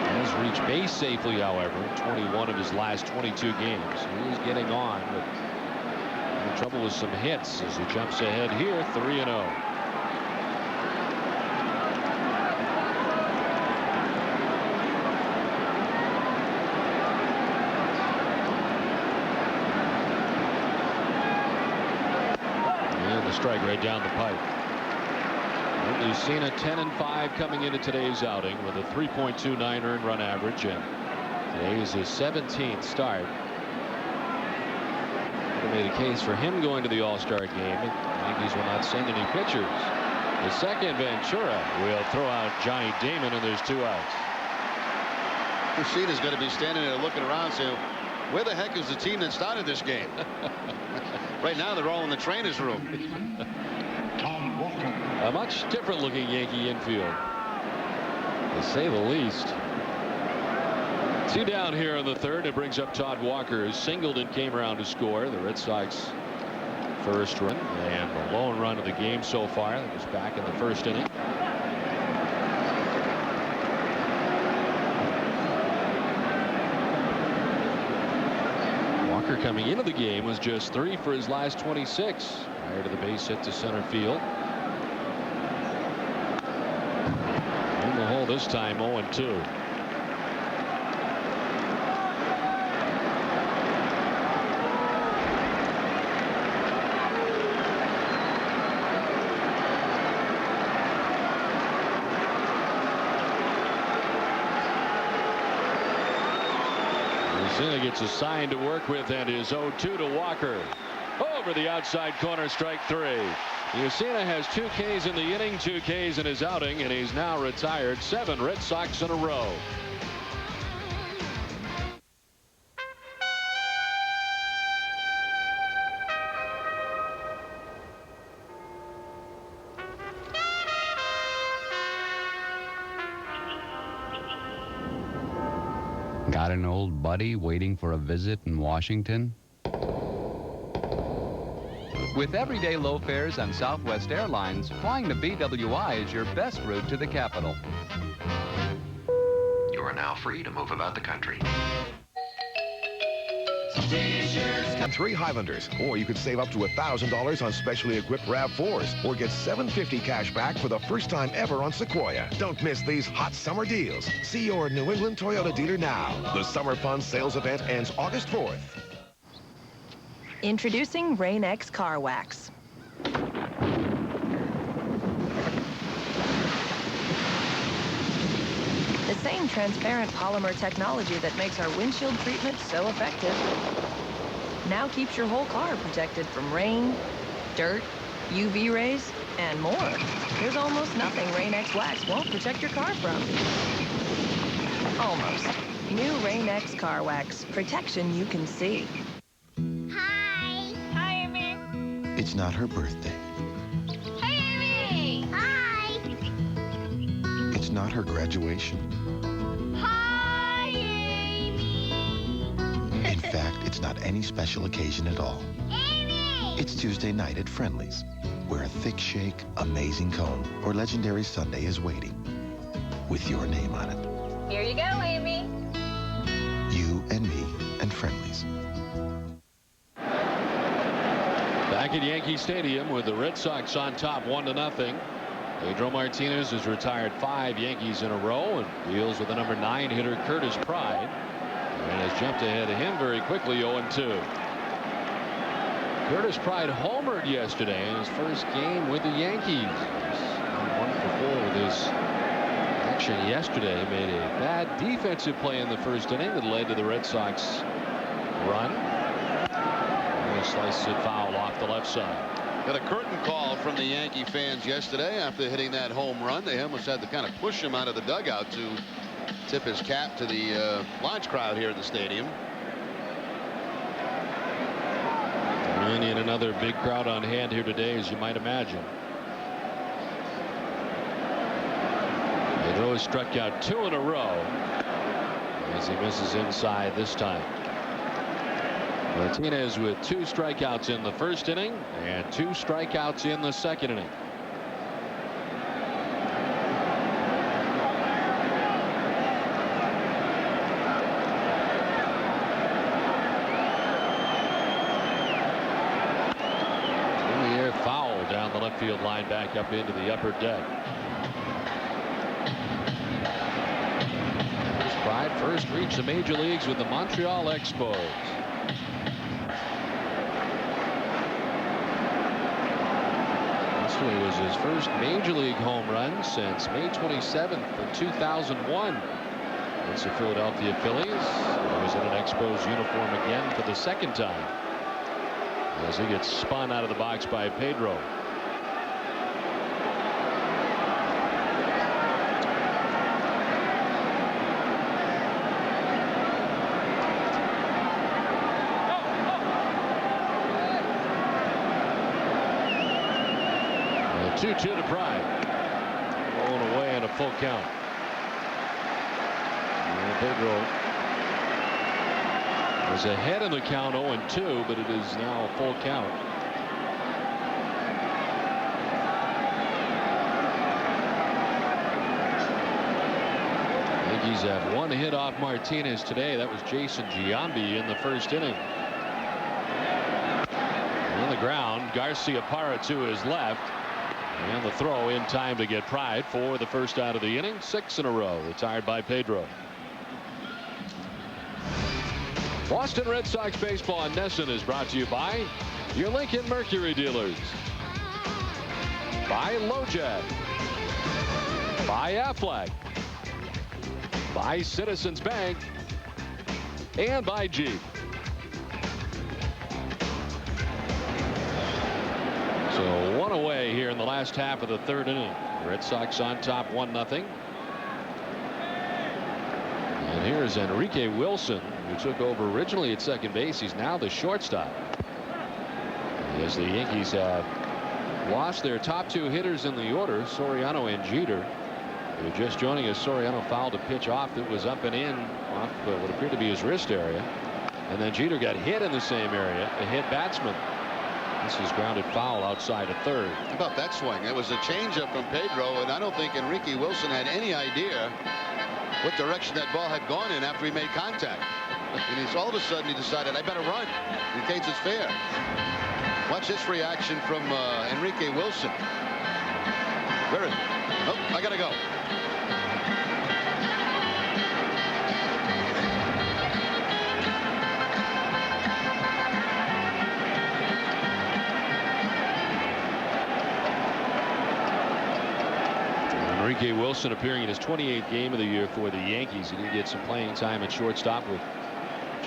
He has reached base safely, however, in 21 of his last 22 games. He is getting on, but having trouble with some hits as he jumps ahead here, 3-0. Strike right down the pipe. Mussina 10-5 coming into today's outing with a 3.29 earned run average, and today is his 17th start. They made a case for him going to the All-Star game. The Yankees will not send any pitchers. The second, Ventura will throw out Johnny Damon, and there's 2 outs. Mussina's going to be standing there looking around, saying, where the heck is the team that started this game? Right now they're all in the trainer's room. A much different looking Yankee infield, to say the least. 2 down here in the third. It brings up Todd Walker, who singled and came around to score. The Red Sox first run and the lone run of the game so far. That was back in the first inning. Walker coming into the game was just 3 for his last 26 prior to the base hit to center field. In the hole this time, 0-2. Mussina gets a sign to work with and is 0-2 to Walker. Over the outside corner, strike 3. Mussina has 2 Ks in the inning, 2 Ks in his outing, and he's now retired 7 Red Sox in a row. Got an old buddy waiting for a visit in Washington? With everyday low fares on Southwest Airlines, flying to BWI is your best route to the capital. You are now free to move about the country. 3 Highlanders, or you could save up to $1,000 on specially equipped RAV4s, or get $750 cash back for the first time ever on Sequoia. Don't miss these hot summer deals. See your New England Toyota dealer now. The Summer Fun sales event ends August 4th. Introducing Rain-X Car Wax. The same transparent polymer technology that makes our windshield treatment so effective now keeps your whole car protected from rain, dirt, UV rays, and more. There's almost nothing Rain-X Wax won't protect your car from. Almost. New Rain X Car Wax. Protection you can see. Hi. Hi, Amy. It's not her birthday. Hey, Amy. Hi. It's not her graduation. Hi, Amy. In fact, it's not any special occasion at all. Amy. It's Tuesday night at Friendly's, where a thick shake, amazing cone, or legendary sundae is waiting with your name on it. Here you go, Amy. You and me and Friendly's. Back at Yankee Stadium with the Red Sox on top 1-0. Pedro Martinez has retired 5 Yankees in a row and deals with the number 9 hitter Curtis Pride, and has jumped ahead of him very quickly 0-2. Curtis Pride homered yesterday in his first game with the Yankees. 1-for-4 with his action yesterday. Made a bad defensive play in the first inning that led to the Red Sox run. And he sliced it foul off the left side. Got a curtain call from the Yankee fans yesterday after hitting that home run. They almost had to kind of push him out of the dugout to tip his cap to the large crowd here at the stadium. And yet another big crowd on hand here today, as you might imagine. Pedro has struck out 2 in a row as he misses inside this time. Martinez with 2 strikeouts in the first inning and 2 strikeouts in the second inning. In the air foul down the left field line back up into the upper deck. Pride first reached the major leagues with the Montreal Expos. This one was his first major league home run since May 27th of 2001. It's the Philadelphia Phillies. He was in an Expos uniform again for the second time as he gets spun out of the box by Pedro. A 2-2 to Pride. Rolling away in a full count. And Pedro was ahead in the count 0-2, but it is now a full count. Yankees have 1 hit off Martinez today. That was Jason Giambi in the first inning. On the ground, Garcia-Parra to his left. And the throw in time to get Pride for the first out of the inning. 6 in a row retired by Pedro. Boston Red Sox baseball on NESN is brought to you by your Lincoln Mercury dealers, by LoJack, by Aflac, by Citizens Bank, and by Jeep. So 1 away here in the last half of the third inning. Red Sox on top 1-0. And here's Enrique Wilson, who took over originally at second base. He's now the shortstop, as the Yankees have lost their top 2 hitters in the order, Soriano and Jeter. Who just joining us. Soriano fouled a pitch off that was up and in off what appeared to be his wrist area, and then Jeter got hit in the same area, a hit batsman. This is grounded foul outside of third. How about that swing? It was a changeup from Pedro, and I don't think Enrique Wilson had any idea what direction that ball had gone in after he made contact. And he's all of a sudden he decided, I better run in case it's fair. Watch this reaction from Enrique Wilson. Where is it? Oh, I gotta go. Enrique Wilson appearing in his 28th game of the year for the Yankees. He did get some playing time at shortstop with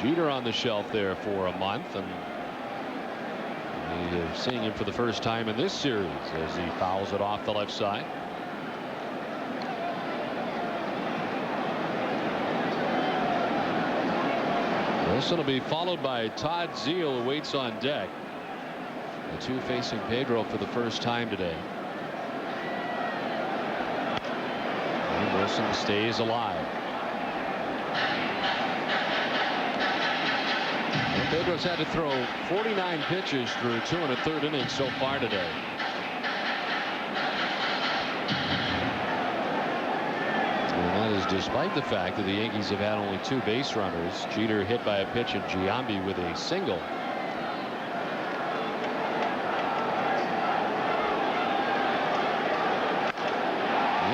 Jeter on the shelf there for a month, and we are seeing him for the first time in this series as he fouls it off the left side. Wilson will be followed by Todd Zeile, who waits on deck. The two facing Pedro for the first time today. And Wilson stays alive. And Pedro's had to throw 49 pitches through 2 1/3 innings so far today. And that is despite the fact that the Yankees have had only 2 base runners. Jeter hit by a pitch and Giambi with a single.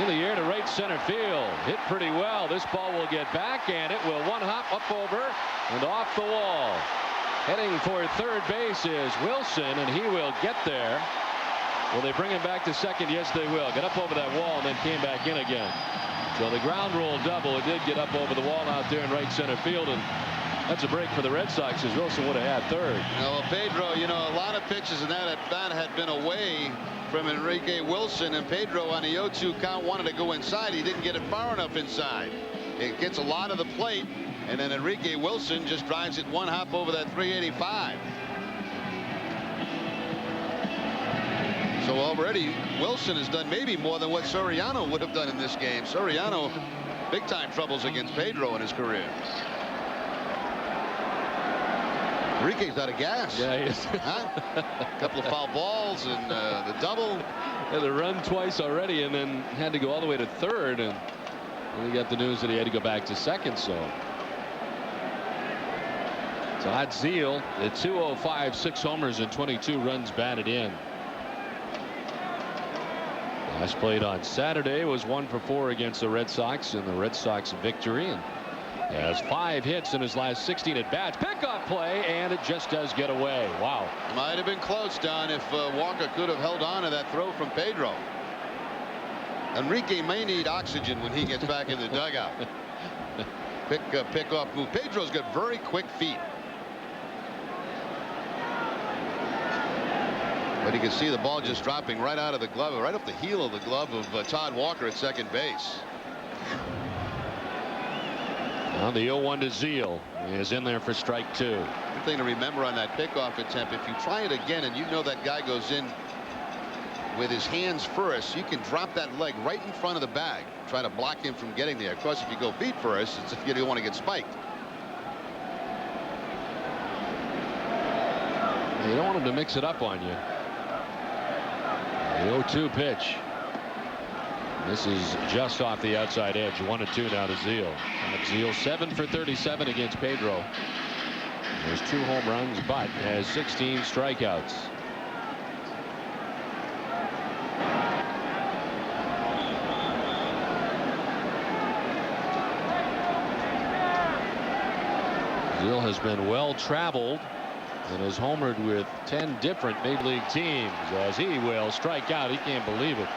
In the air to right center field. Hit pretty well. This ball will get back, and it will one hop up over and off the wall. Heading for third base is Wilson, and he will get there. Will they bring him back to second? Yes, they will. Get up over that wall and then came back in again. So the ground rule double. It did get up over the wall out there in right center field, and that's a break for the Red Sox, as Wilson would have had third. Pedro, a lot of pitches in that at bat had been away from Enrique Wilson, and Pedro on the 0-2 count wanted to go inside. He didn't get it far enough inside. It gets a lot of the plate, and then Enrique Wilson just drives it one hop over that 385. So already Wilson has done maybe more than what Soriano would have done in this game. Soriano, big time troubles against Pedro in his career. Enrique's out of gas. Yeah, he is. Huh? A couple of foul balls and the double. Had to run twice already and then had to go all the way to third, and we got the news that he had to go back to second. So Todd Zeile at 205, 6 homers and 22 runs batted in. Last played on Saturday was 1 for 4 against the Red Sox in the Red Sox victory, and has 5 hits in his last 16 at bats. Pickoff play, and it just does get away. Wow. Might have been close, Don, if Walker could have held on to that throw from Pedro. Enrique may need oxygen when he gets back in the dugout. Pick off move. Pedro's got very quick feet. But you can see the ball just dropping right out of the glove, right off the heel of the glove of Todd Walker at second base. Now the 0-1 to Zeile is in there for strike 2. One thing to remember on that pickoff attempt, if you try it again and you know that guy goes in with his hands first, you can drop that leg right in front of the bag, try to block him from getting there. Of course, if you go feet first, it's if you don't want to get spiked. You don't want him to mix it up on you. The 0-2 pitch. This is just off the outside edge. 1-2 now to Zeile. Zeile 7 for 37 against Pedro. There's 2 home runs, but has 16 strikeouts. Zeile has been well traveled and has homered with 10 different Major League teams, as he will strike out. He can't believe it.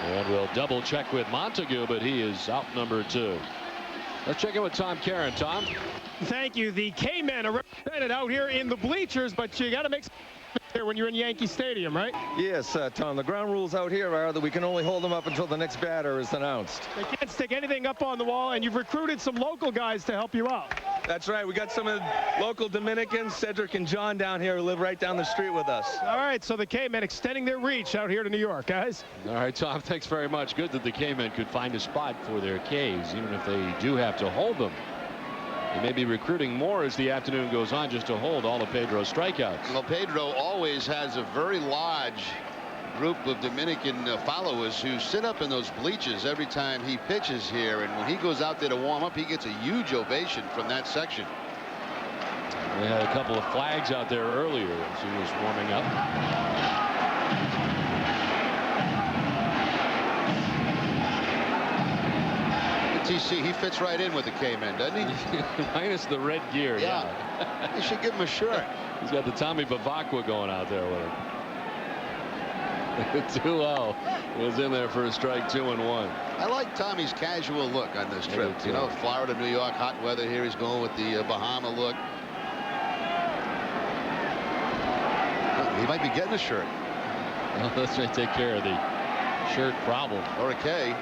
And we'll double check with Montague, but he is out number 2. Let's check in with Tom Caron. Tom. Thank you. The K-Men are represented out here in the bleachers, but you got to make some here when you're in Yankee Stadium, right? Yes, Tom. The ground rules out here are that we can only hold them up until the next batter is announced. They can't stick anything up on the wall, and you've recruited some local guys to help you out. That's right. We got some of the local Dominicans, Cedric and John down here, who live right down the street with us. All right, so the K-Men extending their reach out here to New York, guys. All right, Tom, thanks very much. Good that the K-Men could find a spot for their Ks, even if they do have to hold them. They may be recruiting more as the afternoon goes on just to hold all of Pedro's strikeouts. Well, Pedro always has a very large group of Dominican followers who sit up in those bleachers every time he pitches here, and when he goes out there to warm up, he gets a huge ovation from that section. They had a couple of flags out there earlier as he was warming up. TC, he fits right in with the K-Men, doesn't he? Minus the red gear. Yeah. You should give him a shirt. He's got the Tommy Bavacqua going out there with him. 2-0 was in there for a strike, 2-1. I like Tommy's casual look on this trip. You know, Florida, New York, hot weather here. He's going with the Bahama look. He might be getting a shirt. Well, let's take care of the shirt problem. Or a K.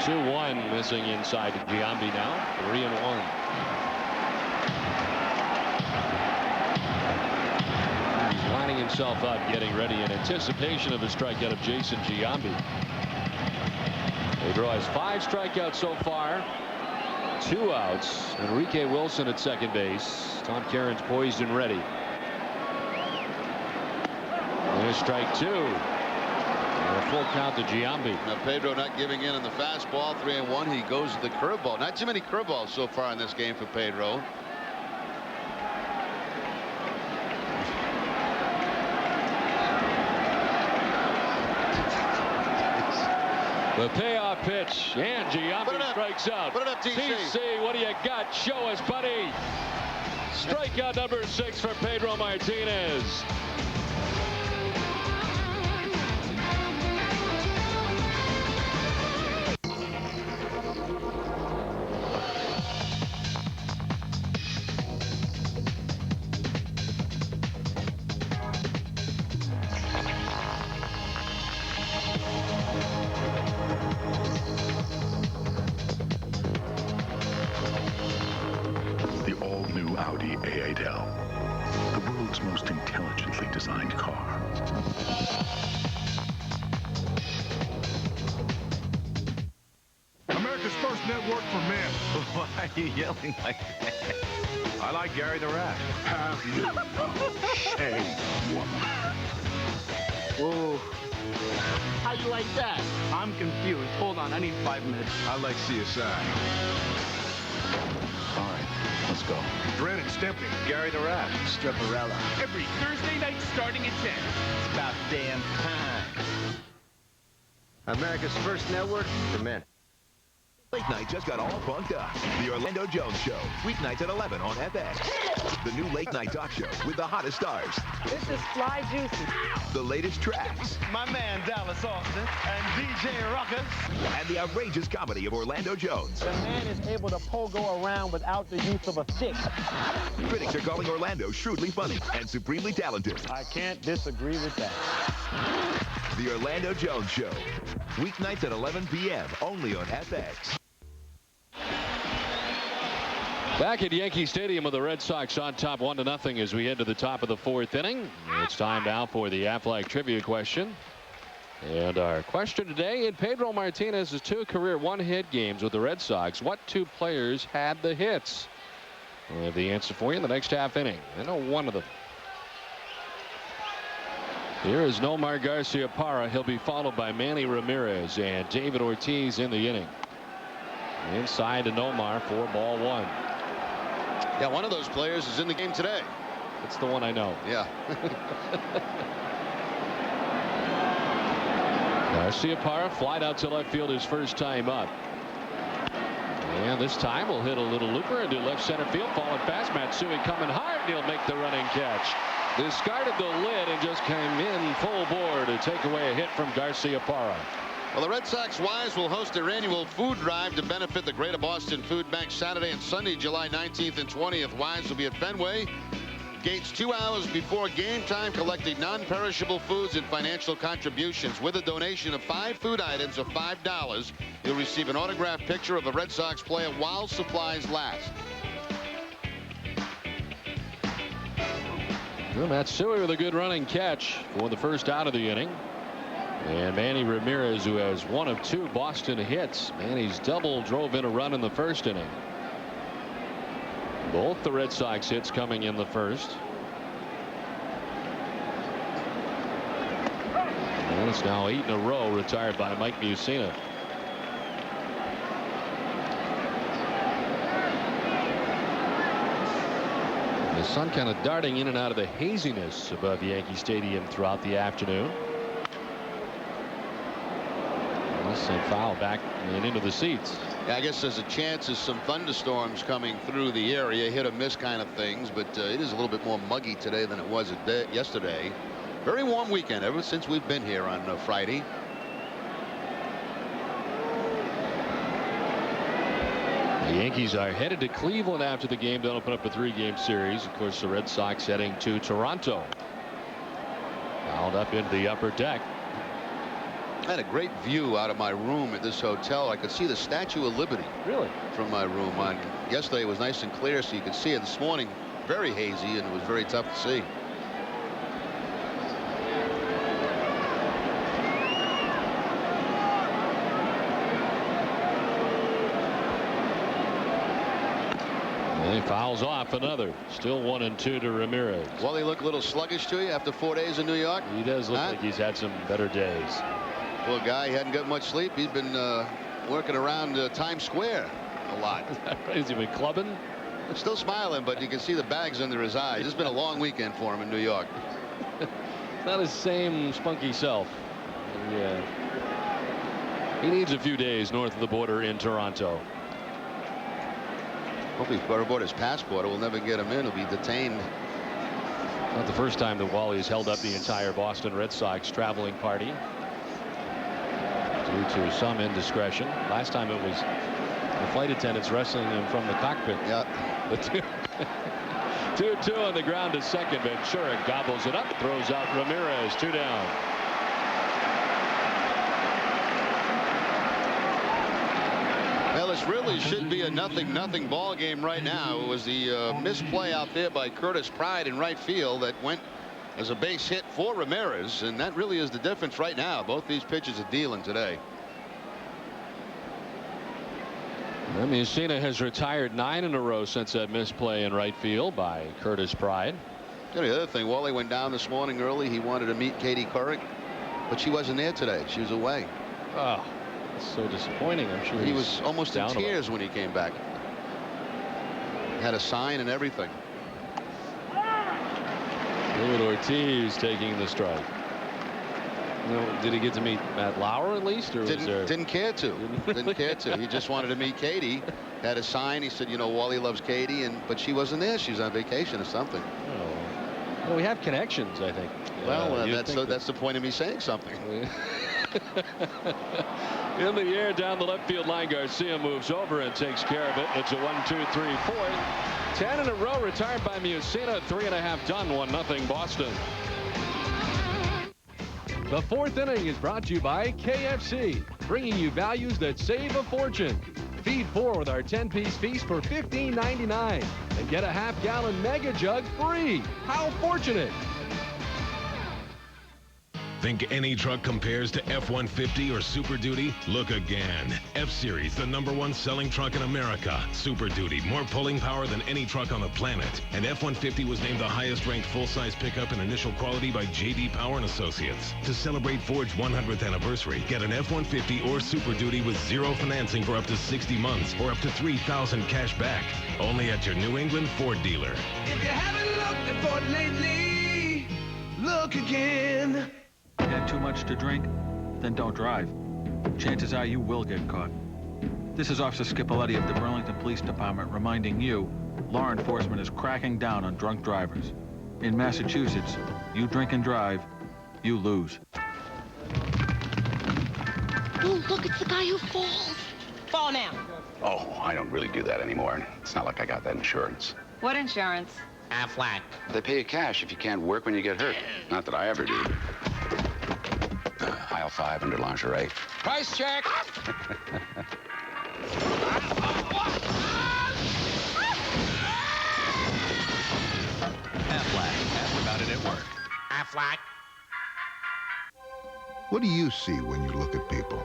2-1 missing inside to Giambi now. 3-1. He's lining himself up, getting ready in anticipation of the strikeout of Jason Giambi. Pedro has 5 strikeouts so far. 2 outs. Enrique Wilson at second base. Tom Caron's poised and ready. There's strike 2. A full count to Giambi. Now Pedro not giving in on the fastball. 3-1. He goes to the curveball. Not too many curveballs so far in this game for Pedro. The payoff pitch, and Giambi strikes out. Put it up, TC. TC, what do you got? Show us, buddy. Strikeout number 6 for Pedro Martinez. Audi A8L, the world's most intelligently designed car. America's first network for men. Why are you yelling like that? I like Gary the Rat. Have you no shame, woman? Whoa. How you like that? I'm confused. Hold on, I need 5 minutes. I like CSI. All right, let's go. Dren and Stimpy. Gary the Rat. Stripperella. Every Thursday night starting at 10. It's about damn time. America's first network for men. Late night just got all bunked up. The Orlando Jones Show, weeknights at 11 on FX. The new late night talk show with the hottest stars. This is Fly Juicy. The latest tracks. My man Dallas Austin and DJ Ruckus. And the outrageous comedy of Orlando Jones. The man is able to pogo around without the use of a stick. Critics are calling Orlando shrewdly funny and supremely talented. I can't disagree with that. The Orlando Jones Show, weeknights at 11 p.m. only on FX. Back at Yankee Stadium with the Red Sox on top 1-0 as we head to the top of the 4th inning. It's time now for the Aflac trivia question. And our question today, in Pedro Martinez's 2 career 1-hit games with the Red Sox, what 2 players had the hits? We'll have the answer for you in the next half inning. I know one of them. Here is Nomar Garciaparra. He'll be followed by Manny Ramirez and David Ortiz in the inning. Inside to Nomar for ball 1. Yeah, one of those players is in the game today. That's the one I know. Yeah. Garciaparra flied out to left field his first time up. And this time we'll hit a little looper into left center field. Falling fast. Matsui coming hard. And he'll make the running catch. Discarded the lid and just came in full bore to take away a hit from Garciaparra. Well, the Red Sox Wise will host their annual food drive to benefit the Greater Boston Food Bank Saturday and Sunday, July 19th and 20th. Wise will be at Fenway. Gates 2 hours before game time, collecting non-perishable foods and financial contributions. With a donation of 5 food items of $5, you'll receive an autographed picture of a Red Sox player while supplies last. Well, Matsui with a good running catch for the first out of the inning. And Manny Ramirez, who has 1 of 2 Boston hits. Manny's double drove in a run in the first inning. Both the Red Sox hits coming in the first. And it's now 8 in a row retired by Mike Mussina. The sun kind of darting in and out of the haziness above Yankee Stadium throughout the afternoon. And foul back and into the seats. Yeah, I guess there's a chance of some thunderstorms coming through the area, hit or miss kind of things, but it is a little bit more muggy today than it was yesterday. Very warm weekend ever since we've been here on Friday. The Yankees are headed to Cleveland after the game. They'll open up a 3-game series. Of course, the Red Sox heading to Toronto. Fouled up into the upper deck. I had a great view out of my room at this hotel. I could see the Statue of Liberty. Really? From my room. Yesterday it was nice and clear, so you could see it. This morning, very hazy, and it was very tough to see. He fouls off another. Still 1-2 to Ramirez. Well, he looked a little sluggish to you after 4 days in New York. He does look like he's had some better days. Poor guy, he hadn't got much sleep. He's been working around Times Square a lot. Has he been clubbing? Still smiling, but you can see the bags under his eyes. It's been a long weekend for him in New York. Not his same spunky self. Yeah. He needs a few days north of the border in Toronto. Hope he's bought his passport. It will never get him in. He'll be detained. Not the first time that Wally has held up the entire Boston Red Sox traveling party due to some indiscretion. Last time it was the flight attendants wrestling him from the cockpit. Yeah. The 2-2 on the ground to second. Ventura gobbles it up, throws out Ramirez. 2 down. Well, this really should be a nothing ball game right now. It was the misplay out there by Curtis Pride in right field that went as a base hit for Ramirez, and that really is the difference right now. Both these pitchers are dealing today. Mussina has retired 9 in a row since that misplay in right field by Curtis Pride. The other thing, Wally went down this morning early. He wanted to meet Katie Couric, but she wasn't there today. She was away. Oh, that's so disappointing. I'm sure he was almost in tears when he came back. Had a sign and everything. David Ortiz taking the strike. Did he get to meet Matt Lauer at least, or didn't care to? Didn't care to. He just wanted to meet Katie. Had a sign. He said, Wally loves Katie, but she wasn't there. She was on vacation or something. Oh. Well, we have connections, I think. Well, that's the point of me saying something. In the air down the left field line, Garcia moves over and takes care of it. It's a 1-2-3-4. 10 in a row retired by Mussina. 3.5 done. 1-0 Boston. The 4th inning is brought to you by KFC, bringing you values that save a fortune. Feed 4 with our 10-piece feast for $15.99 and get a half-gallon mega jug free. How fortunate! Think any truck compares to F-150 or Super Duty? Look again. F-Series, the #1 selling truck in America. Super Duty, more pulling power than any truck on the planet. And F-150 was named the highest-ranked full-size pickup in initial quality by J.D. Power & Associates. To celebrate Ford's 100th anniversary, get an F-150 or Super Duty with 0 financing for up to 60 months or up to $3,000 cash back. Only at your New England Ford dealer. If you haven't looked at Ford lately, look again. Had too much to drink? Then don't drive. Chances are you will get caught. This is Officer Scipoletti of the Burlington Police Department reminding you, law enforcement is cracking down on drunk drivers. In Massachusetts, you drink and drive, you lose. Oh, look, it's the guy who falls. Fall now. Oh, I don't really do that anymore. It's not like I got that insurance. What insurance? Aflac. They pay you cash if you can't work when you get hurt. Not that I ever do. Aisle 5 under lingerie. Price check. Aflac. Ask about it at work. Aflac. What do you see when you look at people?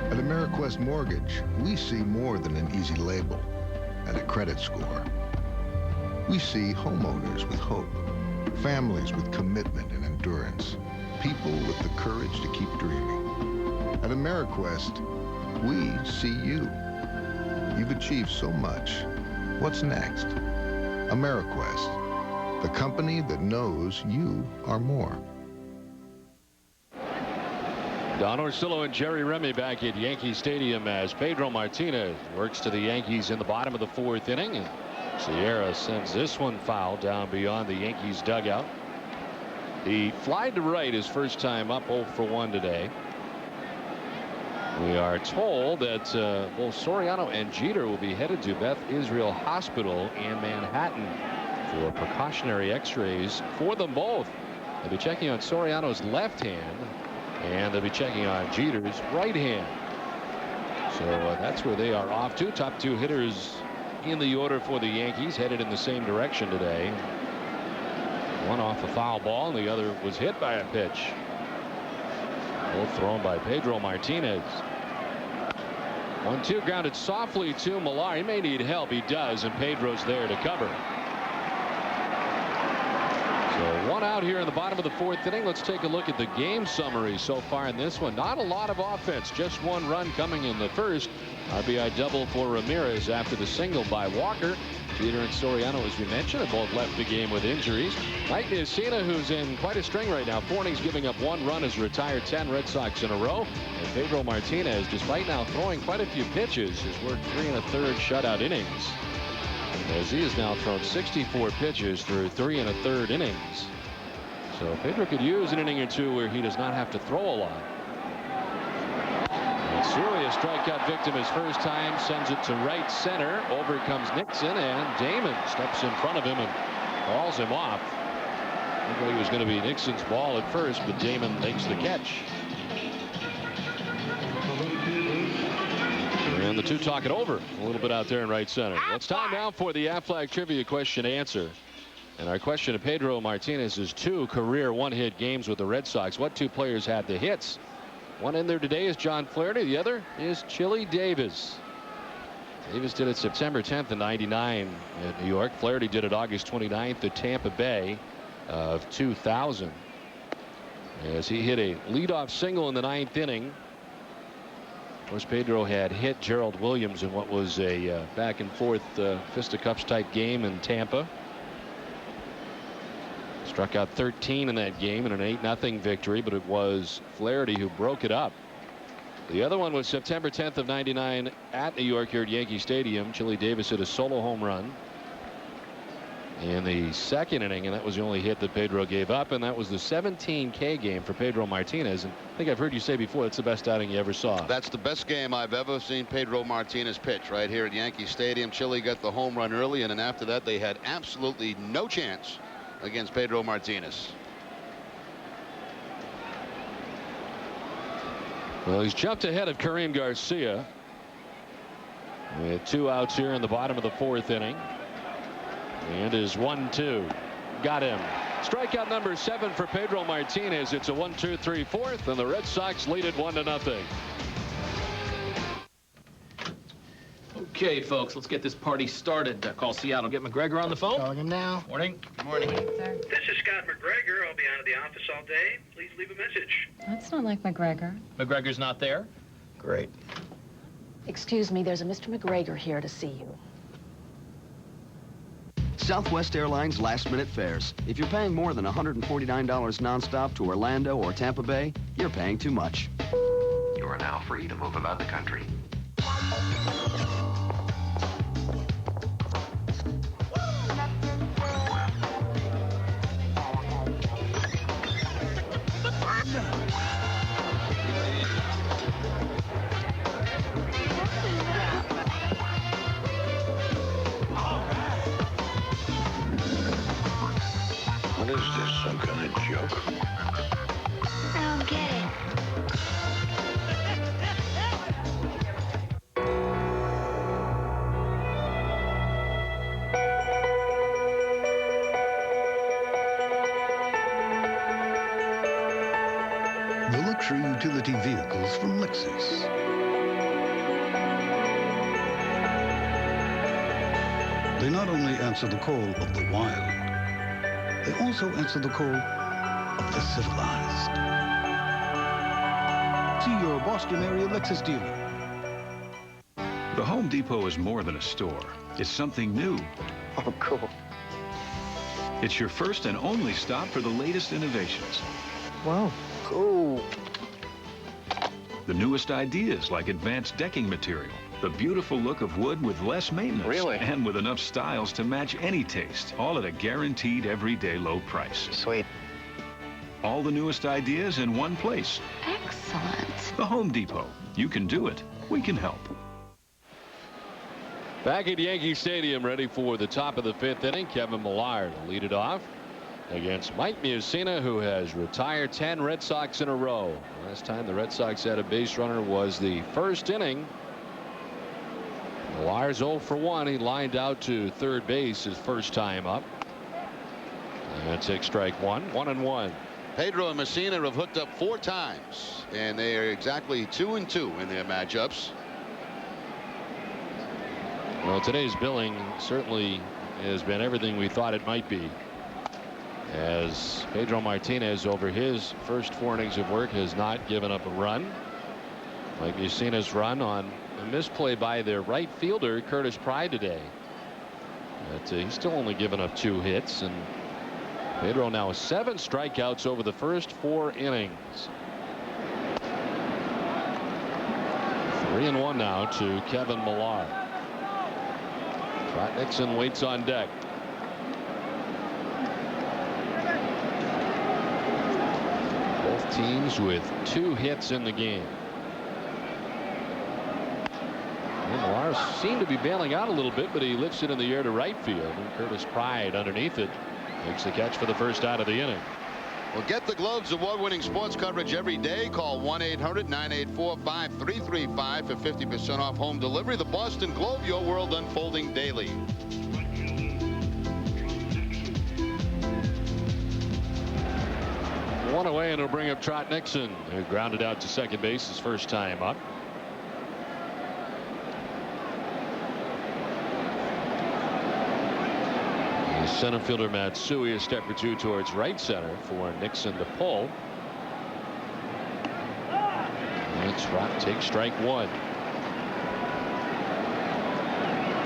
At AmeriQuest Mortgage, we see more than an easy label and a credit score. We see homeowners with hope, families with commitment and endurance, people with the courage to keep dreaming. At AmeriQuest, we see you. You've achieved so much. What's next? AmeriQuest, the company that knows you are more. Don Orsillo and Jerry Remy back at Yankee Stadium as Pedro Martinez works to the Yankees in the bottom of the 4th inning. And Sierra sends this one foul down beyond the Yankees dugout. He flied to right his first time up 0 for 1 today. We are told that both Soriano and Jeter will be headed to Beth Israel Hospital in Manhattan for precautionary x-rays for them both. They'll be checking on Soriano's left hand. And they'll be checking on Jeter's right hand. So that's where they are off to. Top two hitters in the order for the Yankees, headed in the same direction today. One off a foul ball, and the other was hit by a pitch. Both thrown by Pedro Martinez. 1-2 grounded softly to Millar. He may need help. He does, and Pedro's there to cover. So one out here in the bottom of the fourth inning. Let's take a look at the game summary so far in this one. Not a lot of offense. Just one run coming in the first. RBI double for Ramirez after the single by Walker. Jeter and Soriano, as we mentioned, have both left the game with injuries. Mike Mussina, who's in quite a string right now. 4 innings, giving up 1 run, has retired 10 Red Sox in a row. And Pedro Martinez, despite now throwing quite a few pitches, has worked 3 1/3 shutout innings, as he has now thrown 64 pitches through 3 1/3 innings. So Pedro could use an inning or two where he does not have to throw a lot. Suri, a strikeout victim his first time, sends it to right center. Over comes Nixon, and Damon steps in front of him and calls him off. I thought it was going to be Nixon's ball at first, but Damon makes the catch. And the two talk it over a little bit out there in right center. Well, it's time now for the Aflac Trivia question answer. And our question to Pedro Martinez is 2 career 1-hit games with the Red Sox. What 2 players had the hits? One in there today is John Flaherty. The other is Chili Davis. Davis did it September 10th in '99 in New York. Flaherty did it August 29th at Tampa Bay of 2000. As he hit a leadoff single in the 9th inning. Of course, Pedro had hit Gerald Williams in what was a back and forth fisticuffs type game in Tampa. Struck out 13 in that game in an 8-0 victory, but it was Flaherty who broke it up. The other one was September 10th of '99 at New York here at Yankee Stadium. Chili Davis hit a solo home run in the 2nd inning, and that was the only hit that Pedro gave up, and that was the 17K game for Pedro Martinez. And I think I've heard you say before, it's the best outing you ever saw. That's the best game I've ever seen Pedro Martinez pitch right here at Yankee Stadium. Chili got the home run early, and then after that they had absolutely no chance against Pedro Martinez. Well, he's jumped ahead of Kareem Garcia with 2 outs here in the bottom of the 4th inning. And his 1-2 got him. Strikeout number 7 for Pedro Martinez. It's a 1-2, 3, 4th, and the Red Sox lead it 1-0. Okay, folks, let's get this party started. Call Seattle. Get McGregor on the phone. Calling him now. Morning. Morning. Sir. This is Scott McGregor. I'll be out of the office all day. Please leave a message. That's not like McGregor. McGregor's not there? Great. Excuse me, there's a Mr. McGregor here to see you. Southwest Airlines last-minute fares. If you're paying more than $149 nonstop to Orlando or Tampa Bay, you're paying too much. You are now free to move about the country. What is this, some kind of joke? I don't get it. The luxury utility vehicles from Lexus. They not only answer the call of the wild, they also answer the call of the civilized. See your Boston area Lexus dealer. The Home Depot is more than a store. It's something new. Oh, cool. It's your first and only stop for the latest innovations. Wow, cool. The newest ideas like advanced decking material, the beautiful look of wood with less maintenance. Really? And with enough styles to match any taste, all at a guaranteed everyday low price. Sweet. All the newest ideas in one place. Excellent. The Home Depot. You can do it. We can help. Back at Yankee Stadium, ready for the top of the 5th inning. Kevin Millar to lead it off. against Mike Mussina, who has retired 10 Red Sox in a row. Last time the Red Sox had a base runner was the first inning. Millar's 0 for 1. He lined out to third base his first time up. And takes strike one. 1-1. Pedro and Mussina have hooked up 4 times, and they are exactly 2-2 in their matchups. Well, today's billing certainly has been everything we thought it might be, as Pedro Martinez, over his first 4 innings of work, has not given up a run. Mike Mussina's run on a misplay by their right fielder Curtis Pride today. But he's still only given up 2 hits, and Pedro now 7 strikeouts over the first 4 innings. 3-1 now to Kevin Millar. Trot Nixon waits on deck. Both teams with 2 hits in the game. Millar seemed to be bailing out a little bit, but he lifts it in the air to right field, and Curtis Pride underneath it makes the catch for the first out of the inning. Well, get the Globe's award-winning sports coverage every day. Call 1-800-984-5335 for 50% off home delivery. The Boston Globe, your world unfolding daily. One away, and it'll bring up Trot Nixon, who grounded out to second base his first time up. Center fielder Matsui a step or 2 towards right center for Nixon to pull. And Trot takes strike 1.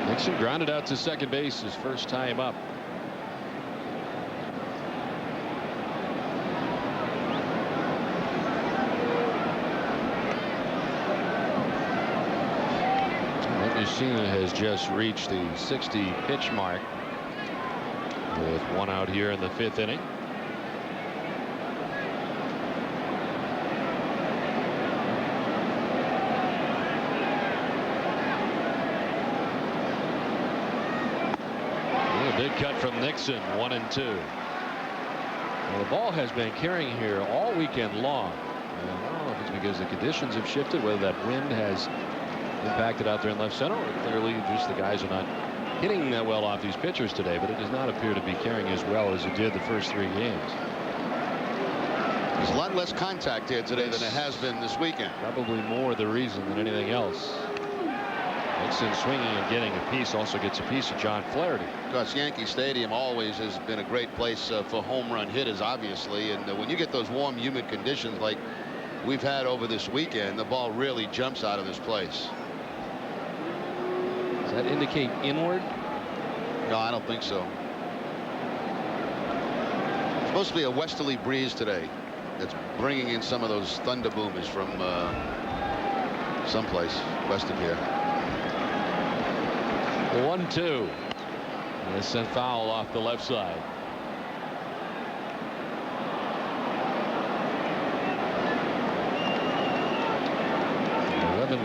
Nixon grounded out to second base his first time up. Mussina has just reached the 60 pitch mark, with 1 out here in the 5th inning. A big cut from Nixon. 1-2. Well, the ball has been carrying here all weekend long. I don't know if it's because the conditions have shifted, whether that wind has impacted out there in left center, or clearly just the guys are not hitting that well off these pitchers today, but it does not appear to be carrying as well as it did the first 3 games. There's a lot less contact here today than it has been this weekend. Probably more the reason than anything else. Nixon swinging and getting a piece, also gets a piece of John Flaherty. Because Yankee Stadium always has been a great place for home run hitters, obviously, and when you get those warm, humid conditions like we've had over this weekend, the ball really jumps out of this place. Does that indicate inward? No, I don't think so. It's supposed to be a westerly breeze today that's bringing in some of those thunder boomers from someplace west of here. 1-2. And a sent foul off the left side.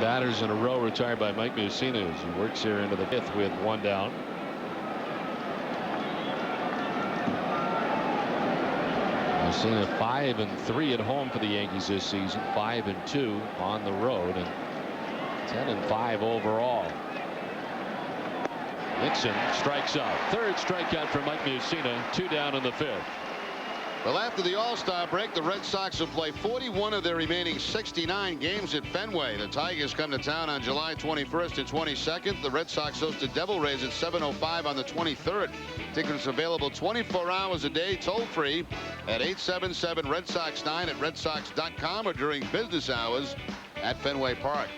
Batters in a row retired by Mike Mussina as he works here into the 5th with 1 down. Mussina 5-3 at home for the Yankees this season, 5-2 on the road, and 10-5 overall. Nixon strikes out. 3rd strikeout for Mike Mussina. 2 down in the 5th. Well, after the All-Star break, the Red Sox will play 41 of their remaining 69 games at Fenway. The Tigers come to town on July 21st and 22nd. The Red Sox host the Devil Rays at 7:05 on the 23rd. Tickets available 24 hours a day, toll-free at 877-RED SOX 9 at redsox.com or during business hours at Fenway Park.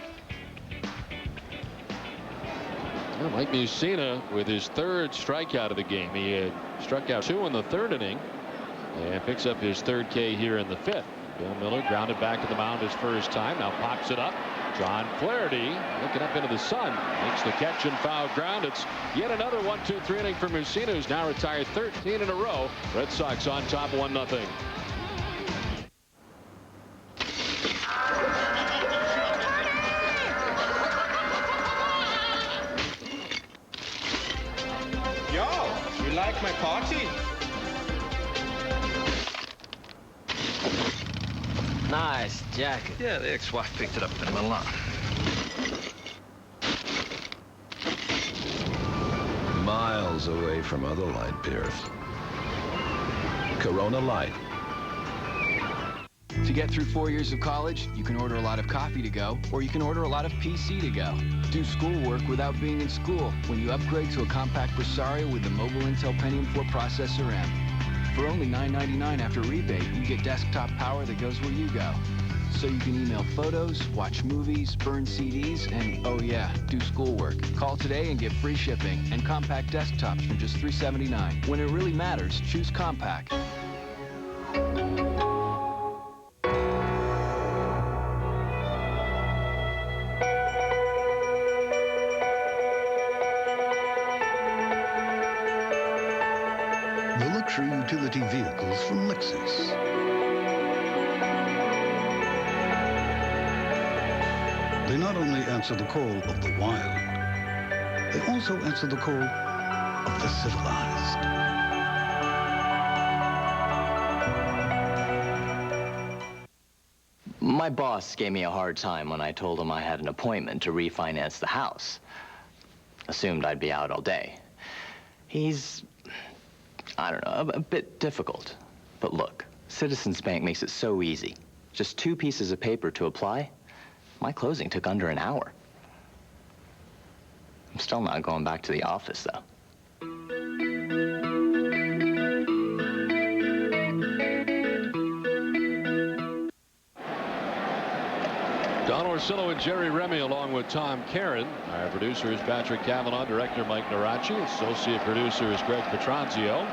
Well, Mike Mussina with his 3rd strikeout of the game. He had struck out 2 in the 3rd inning. And picks up his 3rd K here in the 5th. Bill Miller grounded back to the mound his first time. Now pops it up. John Flaherty looking up into the sun. Makes the catch and foul ground. It's yet another 1-2-3 inning for Mussina, who's now retired 13 in a row. Red Sox on top 1-0. Yo, you like my party? Nice jacket. Yeah, the ex-wife picked it up in Milan. Miles away from other light beers. Corona Light. To get through 4 years of college, you can order a lot of coffee to go, or you can order a lot of PC to go. Do schoolwork without being in school when you upgrade to a compact Presario with the mobile Intel Pentium 4 processor M. For only $9.99 after rebate, you get desktop power that goes where you go. So you can email photos, watch movies, burn CDs, and, oh yeah, do schoolwork. Call today and get free shipping and compact desktops from just $379. When it really matters, choose compact. The luxury utility vehicles from Lexus. They not only answer the call of the wild, they also answer the call of the civilized. My boss gave me a hard time when I told him I had an appointment to refinance the house. Assumed I'd be out all day. He's, I don't know, a bit difficult. But look, Citizens Bank makes it so easy. Just 2 pieces of paper to apply. My closing took under an hour. I'm still not going back to the office, though. Don Orsillo and Jerry Remy along with Tom Caron. Our producer is Patrick Cavanaugh, director Mike Naracci, associate producer is Greg Petranzio.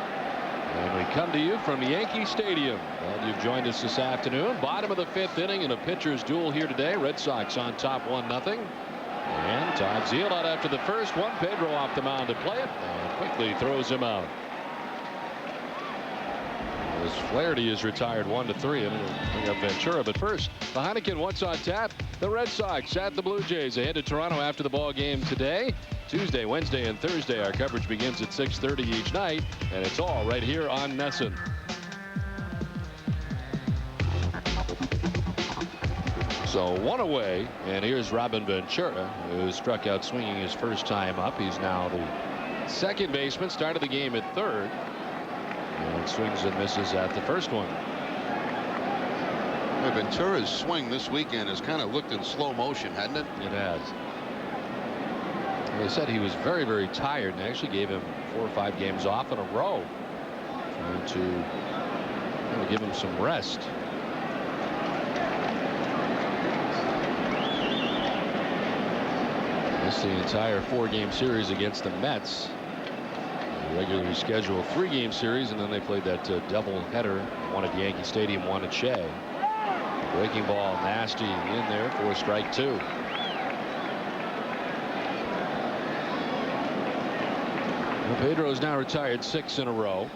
And we come to you from Yankee Stadium. Well, you've joined us this afternoon. Bottom of the 5th inning in a pitcher's duel here today. Red Sox on top 1-0. And Todd Zeile out after the first one. Pedro off the mound to play it and quickly throws him out. As Flaherty is retired 1-3, and it'll bring up Ventura. But first, the Heineken What's on Tap. The Red Sox at the Blue Jays. They head to Toronto after the ball game today. Tuesday, Wednesday, and Thursday. Our coverage begins at 6:30 each night, and it's all right here on NESN. So 1 away, and here's Robin Ventura, who struck out swinging his first time up. He's now the second baseman. Started the game at third. And swings and misses at the first one. Ventura's swing this weekend has kind of looked in slow motion, hasn't it? It has. They said he was very, very tired, and they actually gave him 4 or 5 games off in a row, trying to give him some rest. Missed the entire 4-game series against the Mets. Regularly scheduled 3-game series, and then they played that double header, one at Yankee Stadium, one at Shea. Breaking ball nasty in there for strike 2. Well, Pedro is now retired 6 in a row.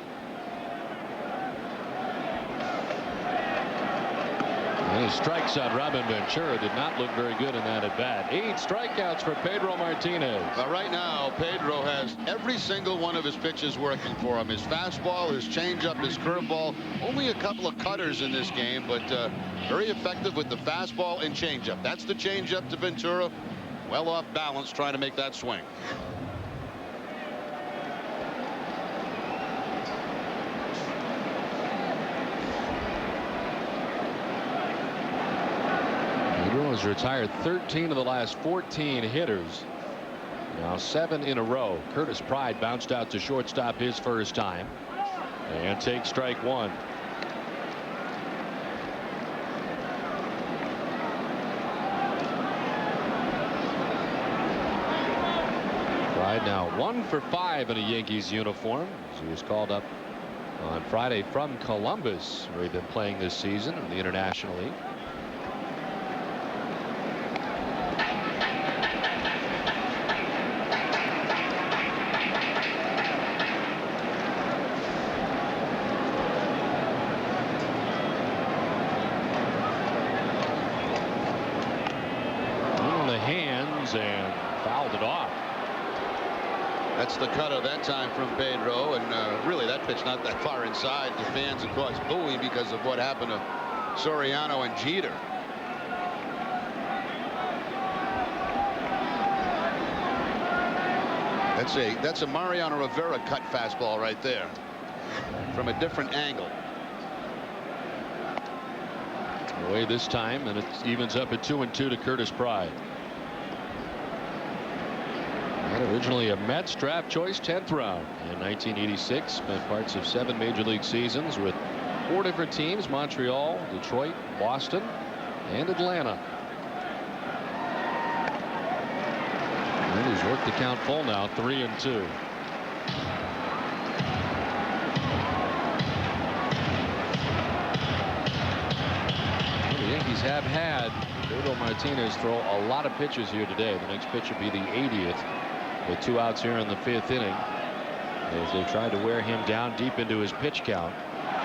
And he strikes out Robin Ventura. Did not look very good in that at bat. 8 strikeouts for Pedro Martinez. But right now, Pedro has every single one of his pitches working for him. His fastball, his changeup, his curveball. Only a couple of cutters in this game, but very effective with the fastball and changeup. That's the changeup to Ventura. Well off balance, trying to make that swing. Has retired 13 of the last 14 hitters. Now 7 in a row. Curtis Pride bounced out to shortstop his first time and takes strike 1. Pride now 1 for 5 in a Yankees uniform. He was called up on Friday from Columbus, where he'd been playing this season in the International League. And fouled it off. That's the cutter that time from Pedro, and really that pitch not that far inside. The fans, of course, booing because of what happened to Soriano and Jeter. That's a Mariano Rivera cut fastball right there from a different angle. Away this time, and it evens up at 2-2 to Curtis Pride. And originally a Mets draft choice, 10th round in 1986. Spent parts of 7 major league seasons with 4 different teams: Montreal, Detroit, Boston, and Atlanta. And he's worked the count full now, 3-2. The Yankees have had Pedro Martinez throw a lot of pitches here today. The next pitch will be the 80th with 2 outs here in the 5th inning as they tried to wear him down deep into his pitch count.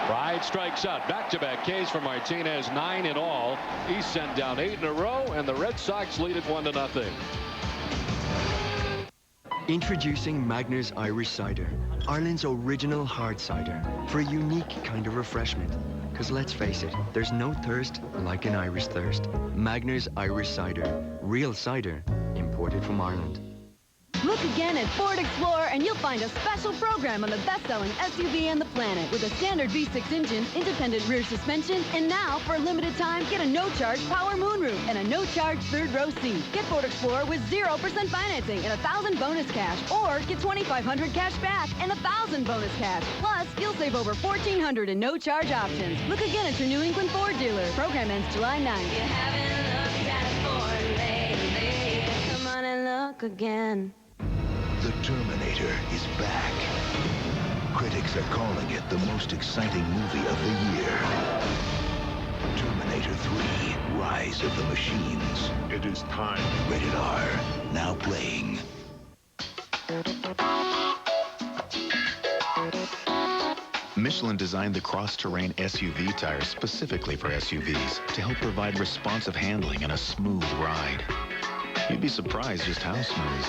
Pride strikes out. Back-to-back Ks for Martinez, 9 in all. He's sent down 8 in a row, and the Red Sox lead it 1-0. Introducing Magners Irish Cider, Ireland's original hard cider, for a unique kind of refreshment. Because let's face it, there's no thirst like an Irish thirst. Magners Irish Cider, real cider, imported from Ireland. Look again at Ford Explorer and you'll find a special program on the best-selling SUV on the planet with a standard V6 engine, independent rear suspension, and now, for a limited time, get a no-charge power moonroof and a no-charge third-row seat. Get Ford Explorer with 0% financing and 1,000 bonus cash, or get $2,500 cash back and 1,000 bonus cash. Plus, you'll save over $1,400 in no-charge options. Look again at your New England Ford dealer. Program ends July 9th. You haven't looked at Ford lately. Come on and look again. The Terminator is back. Critics are calling it the most exciting movie of the year. Terminator 3, Rise of the Machines. It is time. Rated R, now playing. Michelin designed the cross-terrain SUV tires specifically for SUVs to help provide responsive handling and a smooth ride. You'd be surprised just how smooth.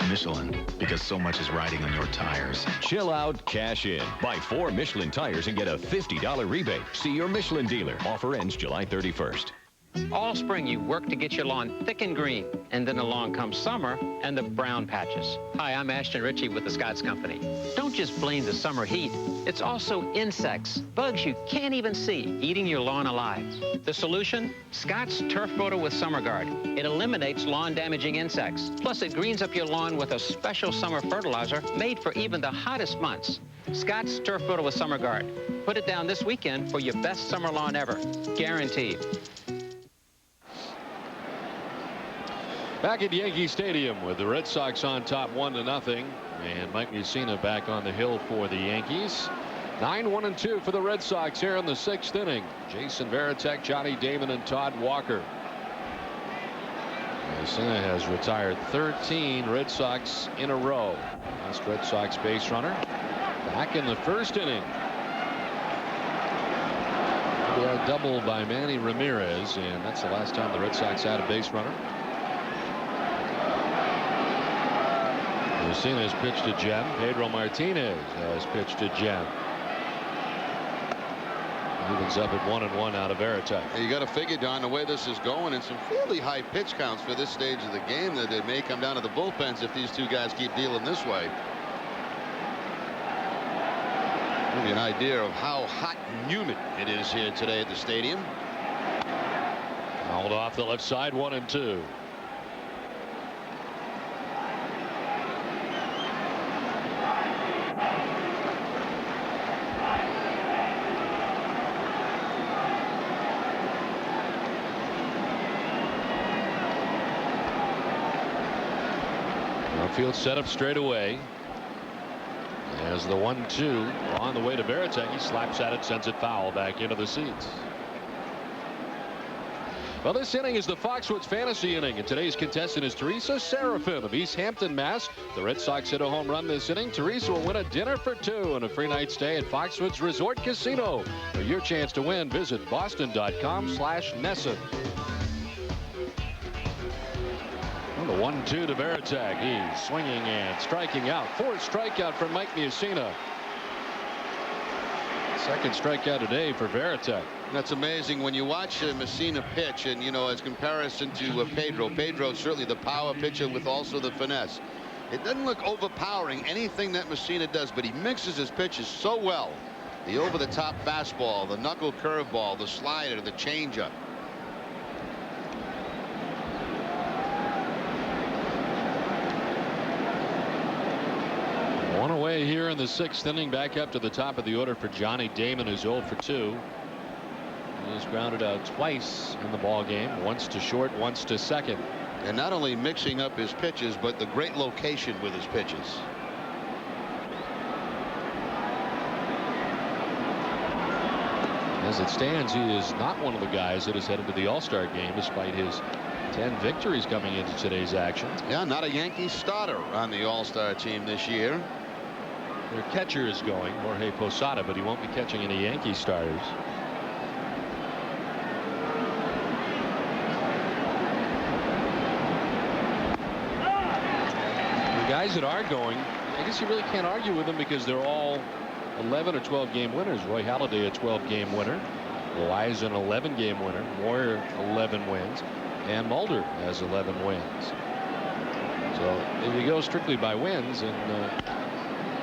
Michelin, because so much is riding on your tires. Chill out, cash in. Buy 4 Michelin tires and get a $50 rebate. See your Michelin dealer. Offer ends July 31st. All spring you work to get your lawn thick and green, and then along comes summer and the brown patches. Hi, I'm Ashton Ritchie with the Scotts Company. Don't just blame the summer heat. It's also insects, bugs you can't even see, eating your lawn alive. The solution? Scotts Turf Builder with Summer Guard. It eliminates lawn-damaging insects. Plus, it greens up your lawn with a special summer fertilizer made for even the hottest months. Scotts Turf Builder with Summer Guard. Put it down this weekend for your best summer lawn ever. Guaranteed. Back at Yankee Stadium with the Red Sox on top 1-0, and Mike Mussina back on the hill for the Yankees. 9-1-2 for the Red Sox here in the 6th inning. Jason Varitek, Johnny Damon, and Todd Walker. Mussina has retired 13 Red Sox in a row. Last Red Sox base runner back in the 1st inning. They are doubled by Manny Ramirez, and that's the last time the Red Sox had a base runner. Mussina has pitched to Jem. Pedro Martinez has pitched to Jem. Evens up at 1-1 out of Varitek. You got to figure, Don, the way this is going, and some fairly high pitch counts for this stage of the game, that it may come down to the bullpens if these two guys keep dealing this way. Give you an idea of how hot and humid it is here today at the stadium. Fouled off the left side, 1-2. Field set up straight away. As the 1-2 on the way to Varitek, he slaps at it, sends it foul back into the seats. Well, this inning is the Foxwoods fantasy inning, and today's contestant is Teresa Serafin of East Hampton, Mass. The Red Sox hit a home run this inning. Teresa will win a dinner for 2 and a free night stay at Foxwoods Resort Casino. For your chance to win, visit boston.com/Nesson. The 1-2 to Veritek. He's swinging and striking out. Fourth strikeout for Mike Mussina. Second strikeout today for Veritek. That's amazing when you watch Mussina pitch, and you know, as comparison to Pedro. Pedro's certainly the power pitcher with also the finesse. It doesn't look overpowering, anything that Mussina does, but he mixes his pitches so well. The over-the-top fastball, the knuckle curveball, the slider, the changeup. One away here in the 6th inning. Back up to the top of the order for Johnny Damon, who's 0 for 2. He's grounded out twice in the ball game, once to short, once to second. And not only mixing up his pitches, but the great location with his pitches. As it stands, he is not one of the guys that is headed to the All-Star game, despite his 10 victories coming into today's action. Yeah, not a Yankees starter on the All-Star team this year. Their catcher is going, Jorge Posada, but he won't be catching any Yankee starters. The guys that are going, I guess you really can't argue with them because they're all 11 or 12 game winners. Roy Halladay, a 12 game winner. Wise, an 11 game winner. Moyer, 11 wins. And Mulder has 11 wins. So if you go strictly by wins, and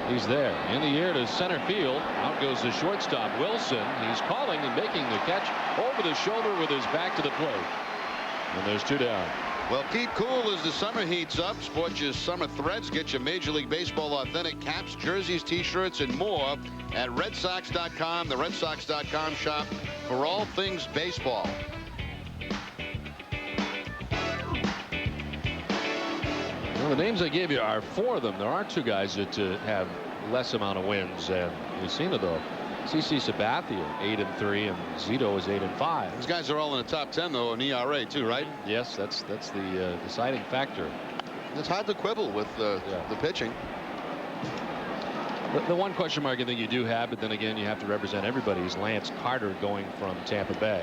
he's there. In the air to center field. Out goes the shortstop, Wilson. He's calling and making the catch over the shoulder with his back to the plate. And there's 2 down. Well, keep cool as the summer heats up. Sport your summer threads. Get your Major League Baseball authentic caps, jerseys, T-shirts, and more at RedSox.com, the RedSox.com shop for all things baseball. Well, the names I gave you are 4 of them. There are 2 guys that have less amount of wins than Mussina, though. CC Sabathia, 8-3, and Zito is 8-5. These guys are all in the top 10, though, in ERA, too, right? Yes, that's the deciding factor. It's hard to quibble with the pitching. The one question mark I think you do have, but then again, you have to represent everybody, is Lance Carter going from Tampa Bay.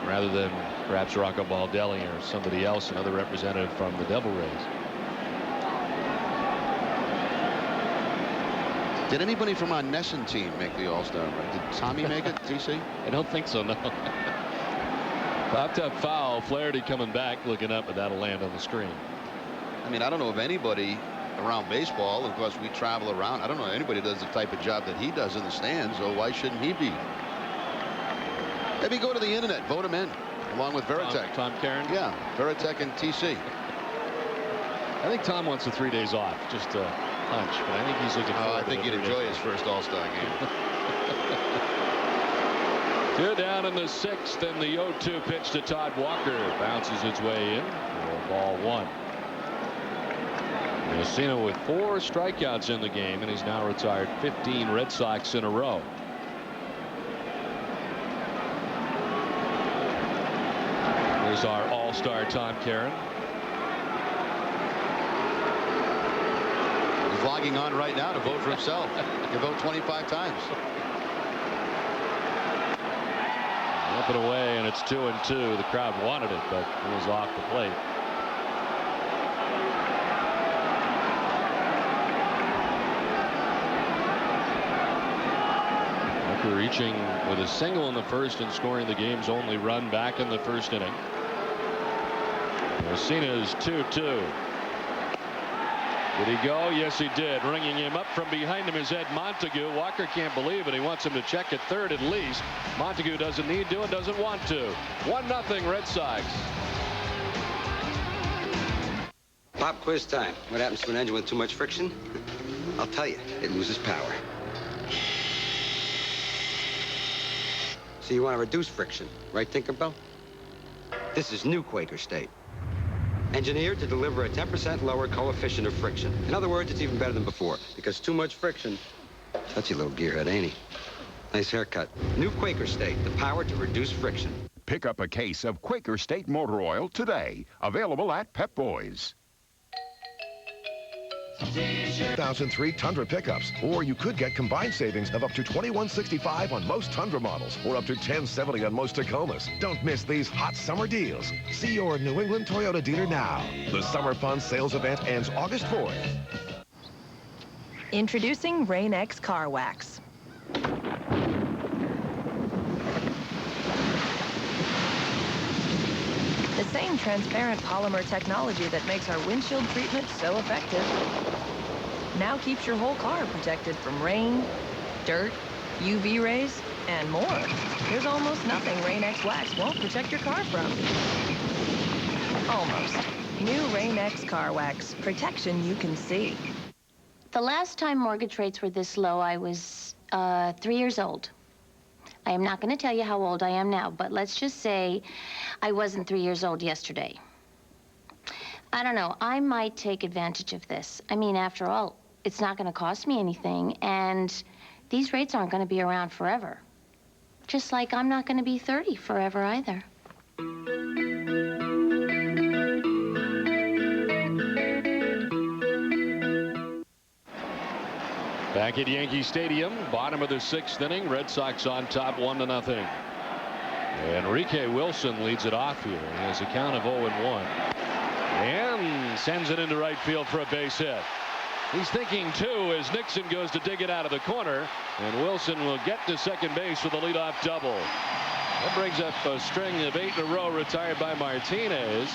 Rather than perhaps Rocco Baldelli or somebody else, another representative from the Devil Rays. Did anybody from our Nesson team make the All-Star break? Did Tommy make it, TC? I don't think so, no. Popped up foul. Flaherty coming back, looking up, but that'll land on the screen. I mean, I don't know of anybody around baseball. Of course, we travel around. I don't know if anybody does the type of job that he does in the stands, so why shouldn't he be? Maybe go to the internet, vote him in, along with Veritek. Tom Caron? Yeah, Veritek and TC. I think Tom wants the 3 days off, just a hunch, but I think he's looking forward I think he'd enjoy his first All-Star game. 2 down in the 6th, and the 0-2 pitch to Todd Walker bounces its way in for ball 1. Mussina with 4 strikeouts in the game, and he's now retired 15 Red Sox in a row. There's our All-Star Tom Caron. He's logging on right now to vote for himself. He can vote 25 times. Up and away, and it's 2-2. The crowd wanted it, but it was off the plate. Walker reaching with a single in the 1st and scoring the game's only run back in the 1st inning. Mussina is 2-2. Did he go? Yes, he did. Ringing him up from behind him is Ed Montague. Walker can't believe it. He wants him to check at 3rd at least. Montague doesn't need to and doesn't want to. 1-0 Red Sox. Pop quiz time. What happens to an engine with too much friction? I'll tell you, it loses power. So you want to reduce friction, right, Tinkerbell? This is new Quaker State. Engineered to deliver a 10% lower coefficient of friction. In other words, it's even better than before, because too much friction. Touchy little gearhead, ain't he? Nice haircut. New Quaker State, the power to reduce friction. Pick up a case of Quaker State Motor Oil today. Available at Pep Boys. 2003 Tundra pickups, or you could get combined savings of up to $21.65 on most Tundra models, or up to $10.70 on most Tacomas. Don't miss these hot summer deals. See your New England Toyota dealer now. The Summer Fun sales event ends August 4th. Introducing Rain-X Car Wax. The same transparent polymer technology that makes our windshield treatment so effective now keeps your whole car protected from rain, dirt, UV rays, and more. There's almost nothing Rain-X Wax won't protect your car from. Almost. New Rain-X Car Wax. Protection you can see. The last time mortgage rates were this low, I was 3 years old. I am not going to tell you how old I am now, but let's just say I wasn't 3 years old yesterday. I don't know. I might take advantage of this. I mean, after all, it's not going to cost me anything, and these rates aren't going to be around forever. Just like I'm not going to be 30 forever either. Back at Yankee Stadium, bottom of the 6th inning, Red Sox on top 1-0. Enrique Wilson leads it off here. He has a count of 0-1 and sends it into right field for a base hit. He's thinking too as Nixon goes to dig it out of the corner, and Wilson will get to second base with a leadoff double. That brings up a string of 8 in a row retired by Martinez.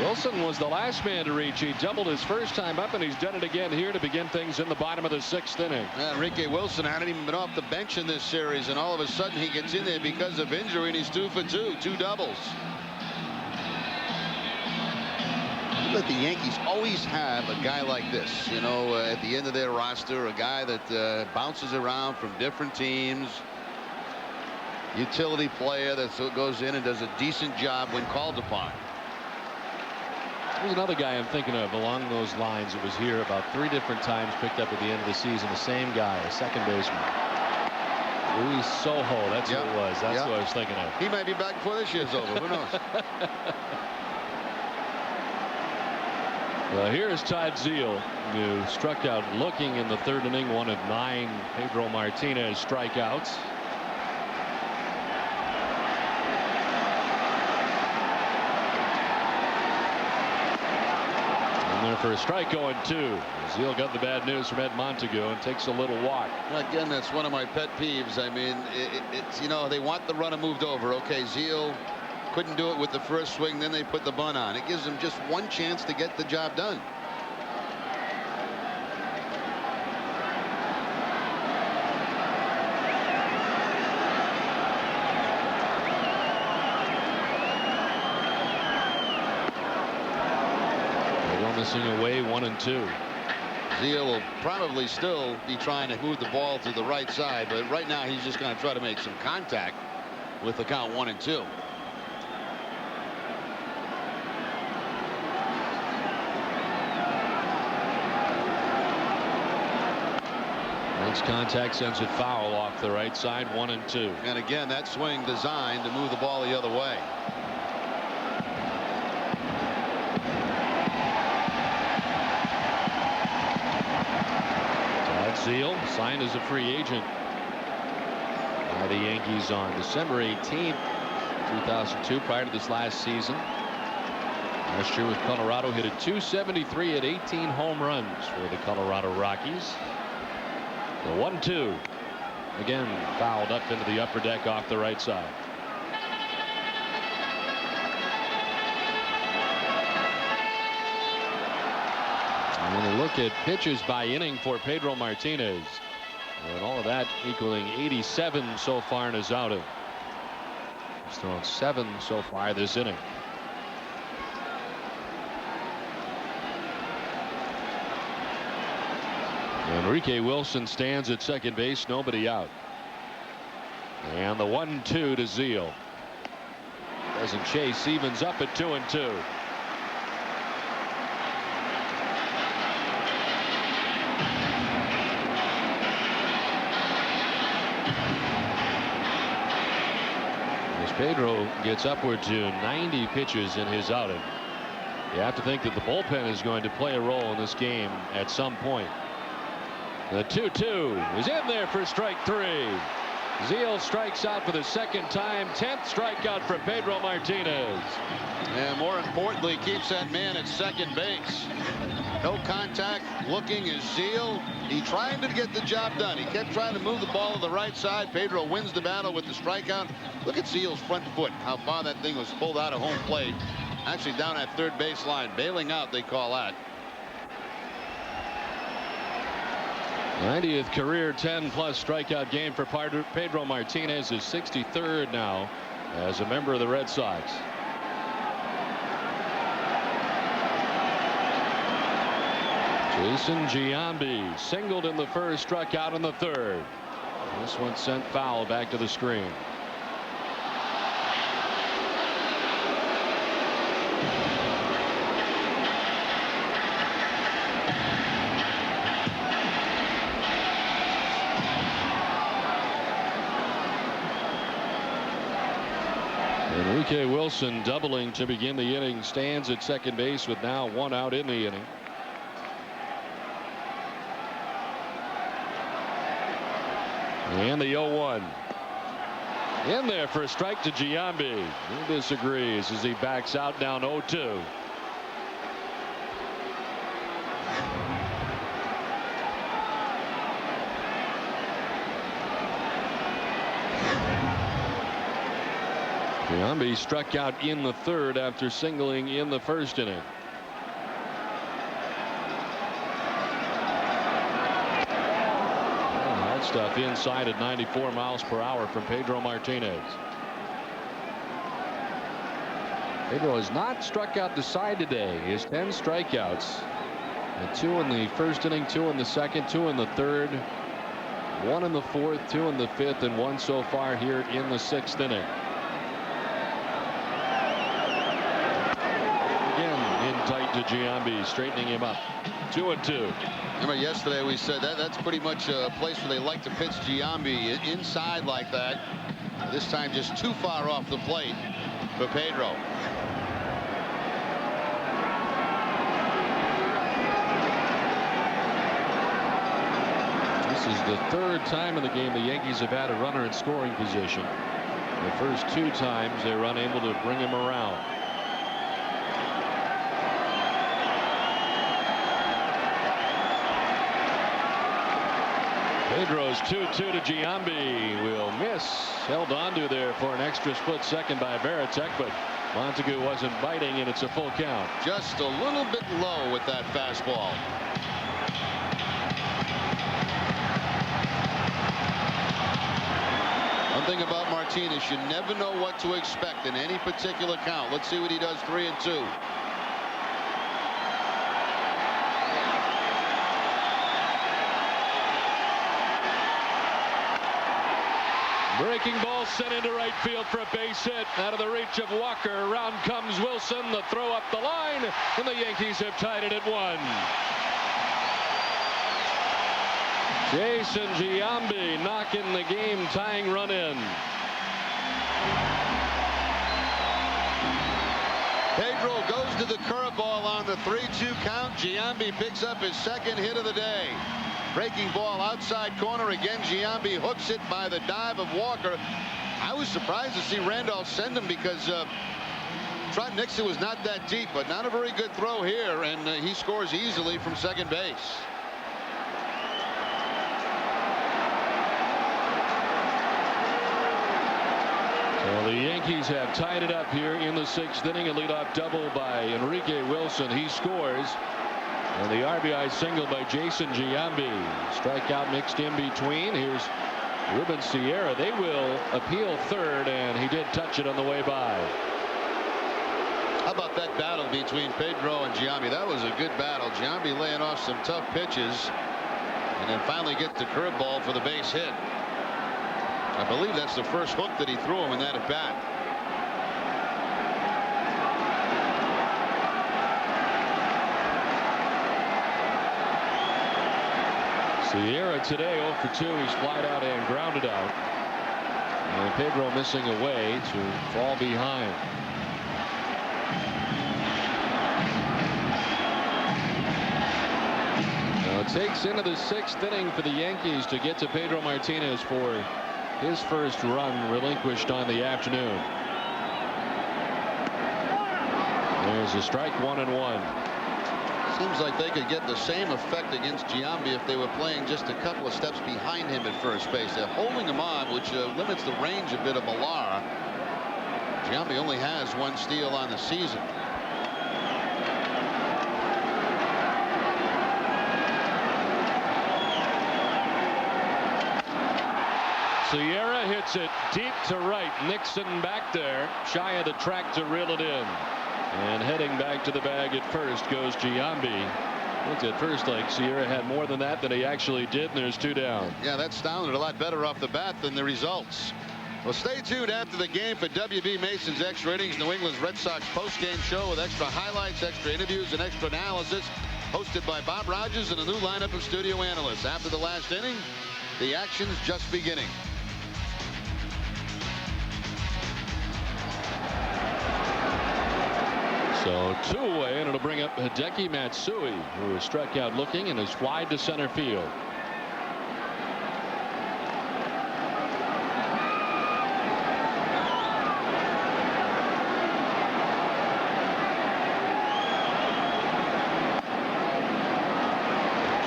Wilson was the last man to reach. He doubled his first time up, and he's done it again here to begin things in the bottom of the 6th inning. Enrique Wilson hadn't even been off the bench in this series, and all of a sudden he gets in there because of injury, and he's 2 for 2, 2 doubles. But the Yankees always have a guy like this, you know, at the end of their roster, a guy that bounces around from different teams. Utility player that goes in and does a decent job when called upon. There's another guy I'm thinking of along those lines. It was here about 3 different times, picked up at the end of the season. The same guy, a second baseman. Luis Sojo, that's who it was. That's who I was thinking of. He might be back before this year's over. Who knows? Well, here's Todd Zeile, who struck out looking in the 3rd inning, 1 of 9 Pedro Martinez strikeouts. For a strike going 2. Zeile got the bad news from Ed Montague and takes a little walk. Again, that's one of my pet peeves. I mean, it's, you know, they want the runner moved over. Okay, Zeile couldn't do it with the first swing, then they put the bunt on. It gives them just one chance to get the job done. Missing away 1 and 2. Zeile will probably still be trying to move the ball to the right side, but right now he's just going to try to make some contact with the count 1 and 2. Makes contact, sends it foul off the right side, 1 and 2. And again, that swing designed to move the ball the other way. Zeile signed as a free agent by the Yankees on December 18th, 2002, prior to this last season. Last year with Colorado, hit a .273 at 18 home runs for the Colorado Rockies. The 1-2 again fouled up into the upper deck off the right side. And a look at pitches by inning for Pedro Martinez, and all of that equaling 87 so far in his outing. He's thrown 7 so far this inning. Enrique Wilson stands at second base, nobody out. And the 1-2 to Zeile. Doesn't chase, evens up at 2 and 2. Pedro gets upward to 90 pitches in his outing. You have to think that the bullpen is going to play a role in this game at some point. The 2-2 is in there for strike 3. Zeal strikes out for the second time. 10th strikeout for Pedro Martinez. And more importantly, keeps that man at second base. No contact. Looking is Zeal. He trying to get the job done. He kept trying to move the ball to the right side. Pedro wins the battle with the strikeout. Look at Zeal's front foot. How far that thing was pulled out of home plate. Actually down at third base line. Bailing out, they call that. 90th career 10-plus strikeout game for Pedro Martinez. His 63rd now as a member of the Red Sox. Jason Giambi singled in the first, struck out in the third. This one sent foul back to the screen. Enrique Wilson doubling to begin the inning, stands at second base with now 1 out in the inning. And the 0-1 in there for a strike to Giambi. He disagrees as he backs out down 0-2. Giambi struck out in the third after singling in the first inning. That stuff inside at 94 miles per hour from Pedro Martinez. Pedro has not struck out the side today. He has 10 strikeouts. 2 in the first inning, 2 in the second, 2 in the third, 1 in the fourth, 2 in the fifth, and 1 so far here in the sixth inning. Tight to Giambi, straightening him up. 2-2. Remember yesterday we said that's pretty much a place where they like to pitch Giambi inside like that. This time just too far off the plate for Pedro. This is the third time in the game the Yankees have had a runner in scoring position. The first 2 times they were unable to bring him around. Pedro's 2-2 to Giambi will miss. Held onto there for an extra split second by Veritek, but Montague wasn't biting, and it's a full count. Just a little bit low with that fastball. One thing about Martinez, you never know what to expect in any particular count. Let's see what he does 3-2. Breaking ball sent into right field for a base hit. Out of the reach of Walker. Around comes Wilson. The throw up the line. And the Yankees have tied it at 1. Jason Giambi knocking the game tying run in. Pedro goes to the curveball on the 3-2 count. Giambi picks up his second hit of the day. Breaking ball outside corner again. Giambi hooks it by the dive of Walker. I was surprised to see Randolph send him because Trot Nixon was not that deep, but not a very good throw here, and he scores easily from second base. Well, the Yankees have tied it up here in the 6th inning. A leadoff double by Enrique Wilson. He scores. And the RBI single by Jason Giambi. Strikeout mixed in between. Here's Ruben Sierra. They will appeal third, and he did touch it on the way by. How about that battle between Pedro and Giambi? That was a good battle. Giambi laying off some tough pitches, and then finally gets the curveball for the base hit. I believe that's the first hook that he threw him in that at bat. Sierra today 0 for 2. He's flied out and grounded out. And Pedro missing a way to fall behind. takes into the 6th inning for the Yankees to get to Pedro Martinez for his first run relinquished on the afternoon. There's a strike, 1-1. Seems like they could get the same effect against Giambi if they were playing just a couple of steps behind him at first base. They're holding him on, which limits the range a bit of Millar. Giambi only has 1 steal on the season. Sierra hits it deep to right. Nixon back there, shy of the track to reel it in. And heading back to the bag at first goes Giambi. Looked at first like Sierra had more than he actually did, and there's 2 down. Yeah, that sounded a lot better off the bat than the results. Well, stay tuned after the game for W.B. Mason's Extra Innings, New England's Red Sox postgame show with extra highlights, extra interviews, and extra analysis, hosted by Bob Rogers and a new lineup of studio analysts. After the last inning, the action's just beginning. So 2 away, and it'll bring up Hideki Matsui, who is struck out looking and is wide to center field.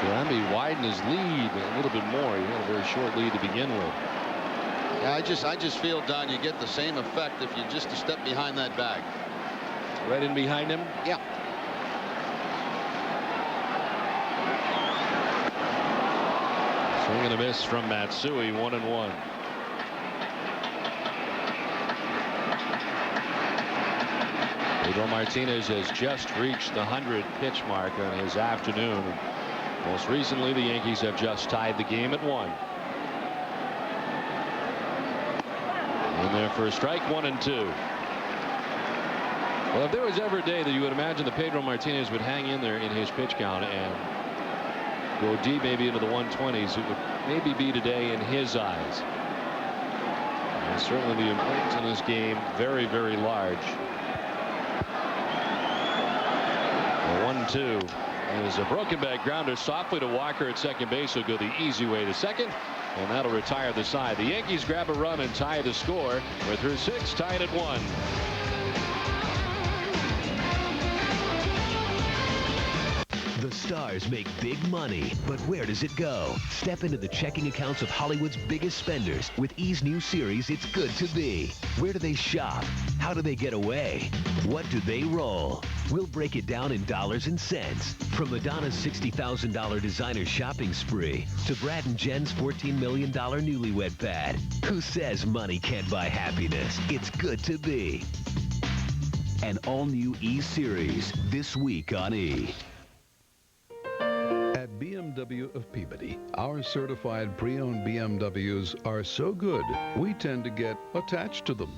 Giambi widened his lead a little bit more. He had a very short lead to begin with. Yeah, I just feel, Don, you get the same effect if you're just a step behind that bag. Right in behind him? Yeah. Swing and a miss from Matsui, 1-1. Pedro Martinez has just reached the 100 pitch mark on his afternoon. Most recently, the Yankees have just tied the game at 1. In there for a strike, 1-2. Well, if there was ever a day that you would imagine that Pedro Martinez would hang in there in his pitch count and go deep maybe into the 120s, it would maybe be today in his eyes. And certainly the importance in this game very, very large. The 1-2 is a broken back grounder softly to Walker at second base. He'll go the easy way to second, and that'll retire the side. The Yankees grab a run and tie the score. We're through 6, tied at 1. The stars make big money, but where does it go? Step into the checking accounts of Hollywood's biggest spenders with E's new series, It's Good to Be. Where do they shop? How do they get away? What do they roll? We'll break it down in dollars and cents. From Madonna's $60,000 designer shopping spree to Brad and Jen's $14 million newlywed pad. Who says money can't buy happiness? It's Good to Be. An all-new E series this week on E. At BMW of Peabody, our certified pre-owned BMWs are so good, we tend to get attached to them.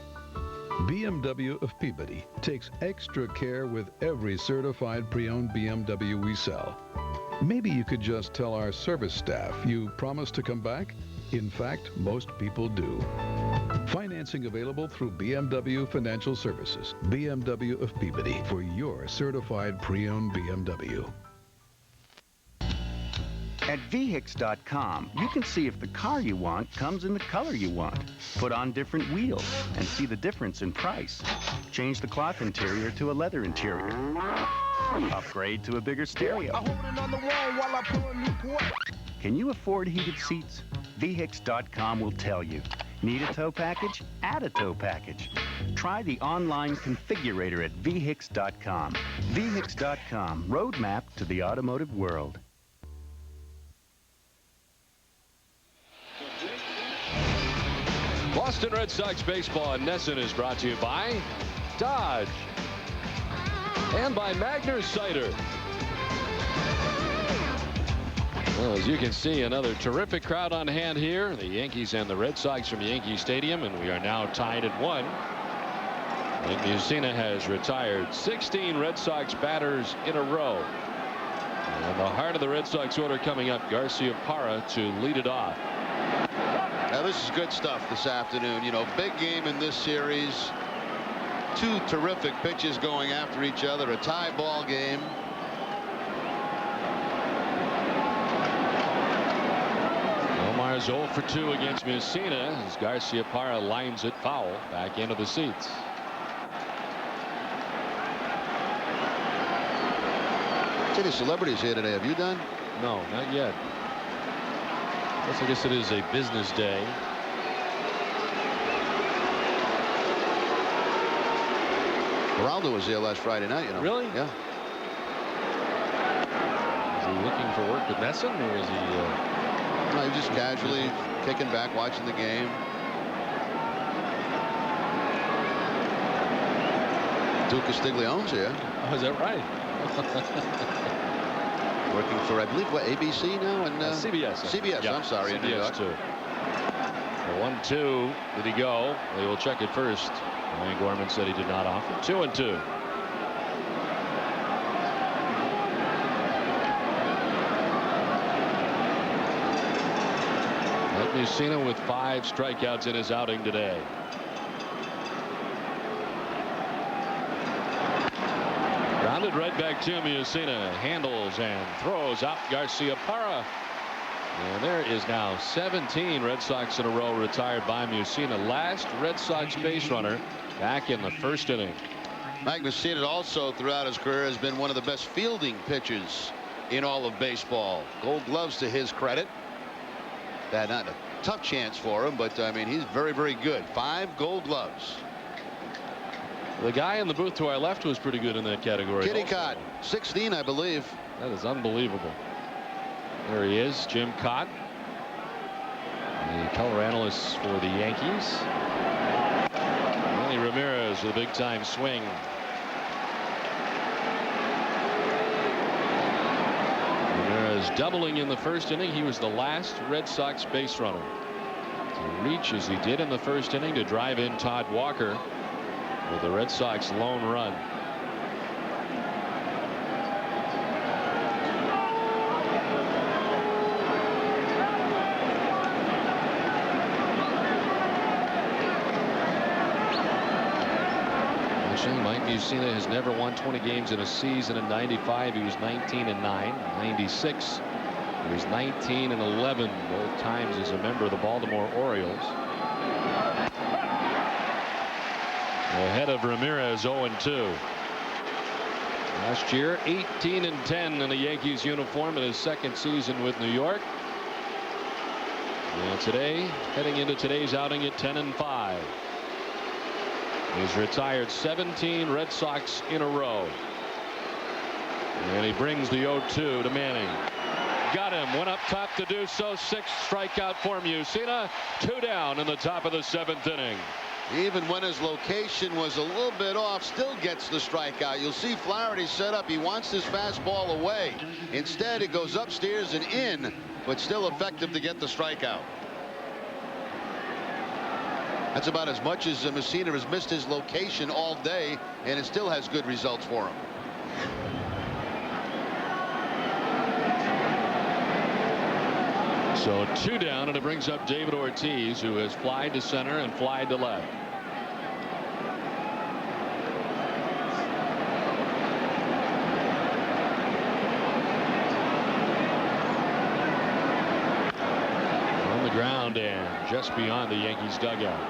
BMW of Peabody takes extra care with every certified pre-owned BMW we sell. Maybe you could just tell our service staff you promise to come back. In fact, most people do. Financing available through BMW Financial Services. BMW of Peabody for your certified pre-owned BMW. At VHIX.com, you can see if the car you want comes in the color you want. Put on different wheels and see the difference in price. Change the cloth interior to a leather interior. Upgrade to a bigger stereo. Can you afford heated seats? VHIX.com will tell you. Need a tow package? Add a tow package. Try the online configurator at VHIX.com. VHIX.com, roadmap to the automotive world. Boston Red Sox baseball in Nesson is brought to you by Dodge and by Magner Cider. Well, as you can see, another terrific crowd on hand here. The Yankees and the Red Sox from Yankee Stadium, and we are now tied at 1. Nick Mussina has retired 16 Red Sox batters in a row. And the heart of the Red Sox order coming up, Garcia-Parra to lead it off. Now, this is good stuff this afternoon. You know, big game in this series. 2 terrific pitches going after each other. A tie ball game. is 0 for 2 against Mussina as Garciaparra lines it foul back into the seats. Any celebrities here today? Have you done? No, not yet. I guess it is a business day. Geraldo was here last Friday night, you know. Really? Yeah. Is he looking for work with Nesson, or is he? No, he's just casually kicking back, watching the game. Duke Castiglione's here. Oh, is that right? Working for, I believe, what, ABC now? And CBS. CBS, Yep. I'm sorry, in New York. CBS too. 1-2. Did he go? They will check it first. Ryan Gorman said he did not offer. 2-2. Mussina with 5 strikeouts in his outing today. Grounded right back to Mussina. Handles and throws out Garciaparra. And there is now 17 Red Sox in a row retired by Mussina. Last Red Sox base runner back in the first inning. Mike Mussina also throughout his career has been one of the best fielding pitchers in all of baseball. Gold gloves to his credit. That not a tough chance for him, but I mean, he's very, very good. 5 gold gloves. The guy in the booth to our left was pretty good in that category. Kitty Cott, 16, I believe. That is unbelievable. There he is, Jim Cott, the color analyst for the Yankees. Manny Ramirez with a big time swing. Ramirez doubling in the first inning. He was the last Red Sox base runner to reach as he did in the first inning to drive in Todd Walker with the Red Sox lone run. Mike Mussina has never won 20 games in a season. In '95 he was 19-9. '96 he was 19-11 both times as a member of the Baltimore Orioles. Ahead of Ramirez, 0-2. Last year 18-10 in a Yankees uniform in his second season with New York. And today, heading into today's outing at 10-5. He's retired 17 Red Sox in a row. And he brings the 0-2 to Manning. Got him. Went up top to do so. 6th strikeout for Mussina. 2 down in the top of the 7th inning. Even when his location was a little bit off, still gets the strikeout. You'll see Flaherty set up. He wants his fastball away. Instead, it goes upstairs and in, but still effective to get the strikeout. That's about as much as Mussina has missed his location all day, and it still has good results for him. So 2 down, and it brings up David Ortiz, who has flied to center and flied to left. On the ground and just beyond the Yankees dugout.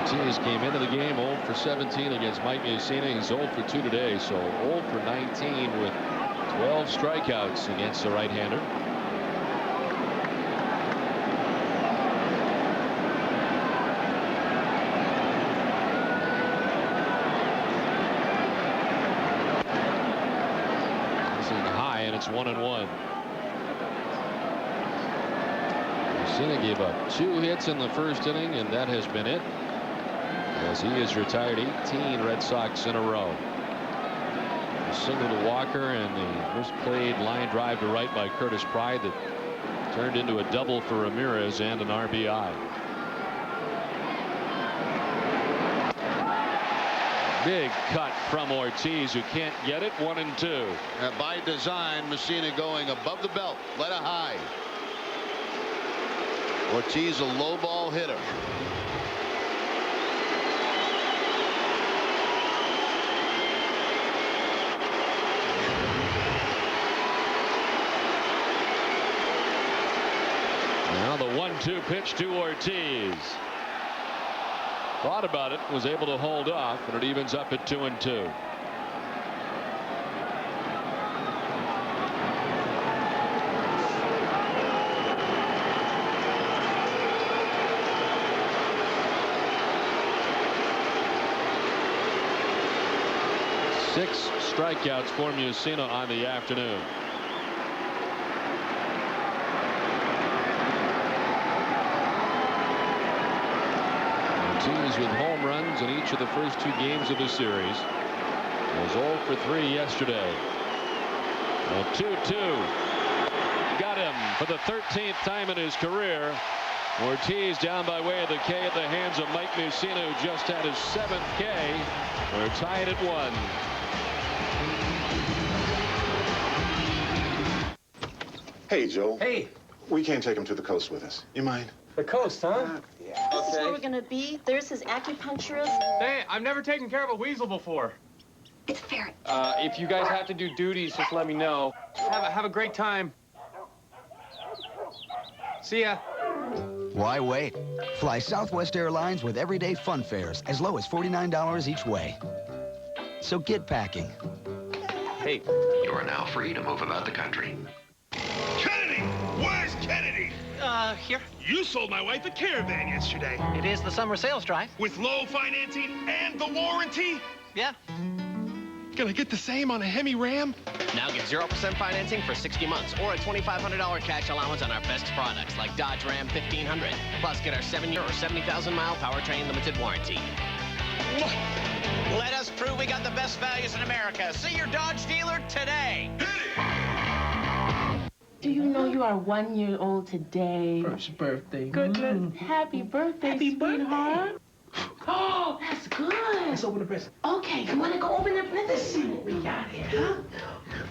Martinez came into the game 0 for 17 against Mike Mussina. He's 0 for 2 today, so 0 for 19 with 12 strikeouts against the right-hander. Missing high, and it's 1-1. Mussina gave up 2 hits in the first inning, and that has been it, as he has retired 18 Red Sox in a row. A single to Walker and the misplayed line drive to right by Curtis Pride that turned into a double for Ramirez and an RBI. Big cut from Ortiz, who can't get it. 1-2. By design, Mussina going above the belt, let it high. Ortiz a low ball hitter. 1-2 pitch to Ortiz. Thought about it, was able to hold off, and it evens up at 2-2. Six strikeouts for Mussina on the afternoon. Ortiz with home runs in each of the first 2 games of the series. Was 0 for 3 yesterday. A 2-2. Got him for the 13th time in his career. Ortiz down by way of the K at the hands of Mike Mussina, who just had his 7th K. We're tied at 1. Hey, Joe. Hey. We can't take him to the coast with us. You mind? The coast, huh? Yeah. This is where we're gonna be. There's his acupuncturist. Hey, I've never taken care of a weasel before. It's a ferret. If you guys have to do duties, just let me know. Have a great time. See ya. Why wait? Fly Southwest Airlines with everyday fun fares as low as $49 each way. So get packing. Hey. You are now free to move about the country. Kennedy! Where's Kennedy? Here. You sold my wife a Caravan yesterday. It is the summer sales drive. With low financing and the warranty? Yeah. Can I get the same on a Hemi Ram? Now get 0% financing for 60 months or a $2,500 cash allowance on our best products like Dodge Ram 1500. Plus, get our 7-year or 70,000-mile powertrain limited warranty. Let us prove we got the best values in America. See your Dodge dealer today. Do you know you are 1 year old today? First birthday. Goodness. Happy birthday, sweetheart. Oh, that's good. Let's open the present. Okay, you want to go open the present? Let's see what we got here, huh?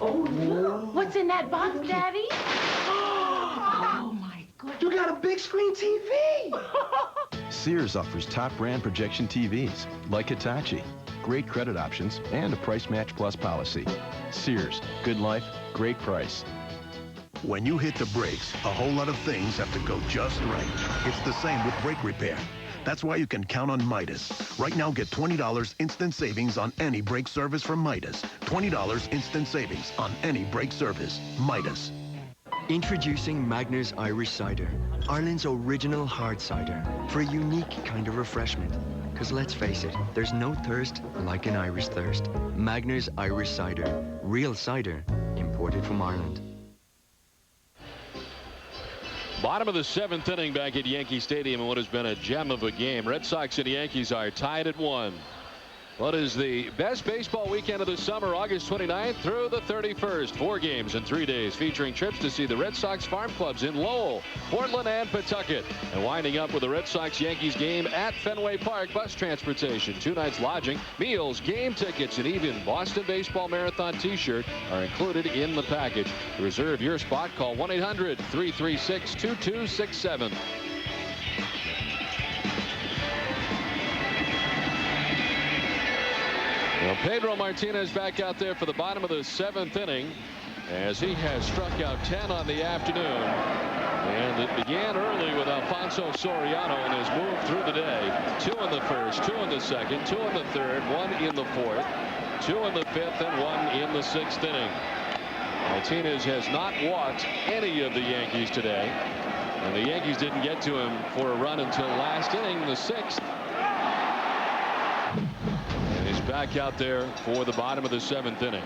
Oh, look. What's in that box, Daddy? Oh, my goodness. You got a big screen TV. Sears offers top brand projection TVs, like Hitachi. Great credit options and a Price Match Plus policy. Sears, good life, great price. When you hit the brakes, a whole lot of things have to go just right. It's the same with brake repair. That's why you can count on Midas. Right now, get $20 instant savings on any brake service from Midas. $20 instant savings on any brake service. Midas. Introducing Magner's Irish Cider, Ireland's original hard cider, for a unique kind of refreshment. Because let's face it, there's no thirst like an Irish thirst. Magner's Irish Cider, real cider, imported from Ireland. Bottom of the 7th inning back at Yankee Stadium in what has been a gem of a game. Red Sox and Yankees are tied at 1. What is the best baseball weekend of the summer, August 29th through the 31st. 4 games in 3 days featuring trips to see the Red Sox farm clubs in Lowell, Portland, and Pawtucket. And winding up with the Red Sox-Yankees game at Fenway Park. Bus transportation, 2 nights lodging, meals, game tickets, and even Boston Baseball Marathon t-shirt are included in the package. To reserve your spot, call 1-800-336-2267. Well, Pedro Martinez back out there for the bottom of the 7th inning as he has struck out 10 on the afternoon. And it began early with Alfonso Soriano and has moved through the day. 2 in the first, 2 in the second, 2 in the third, 1 in the fourth, 2 in the 5th, and 1 in the 6th inning. Martinez has not walked any of the Yankees today. And the Yankees didn't get to him for a run until last inning, the 6th. Back out there for the bottom of the 7th inning.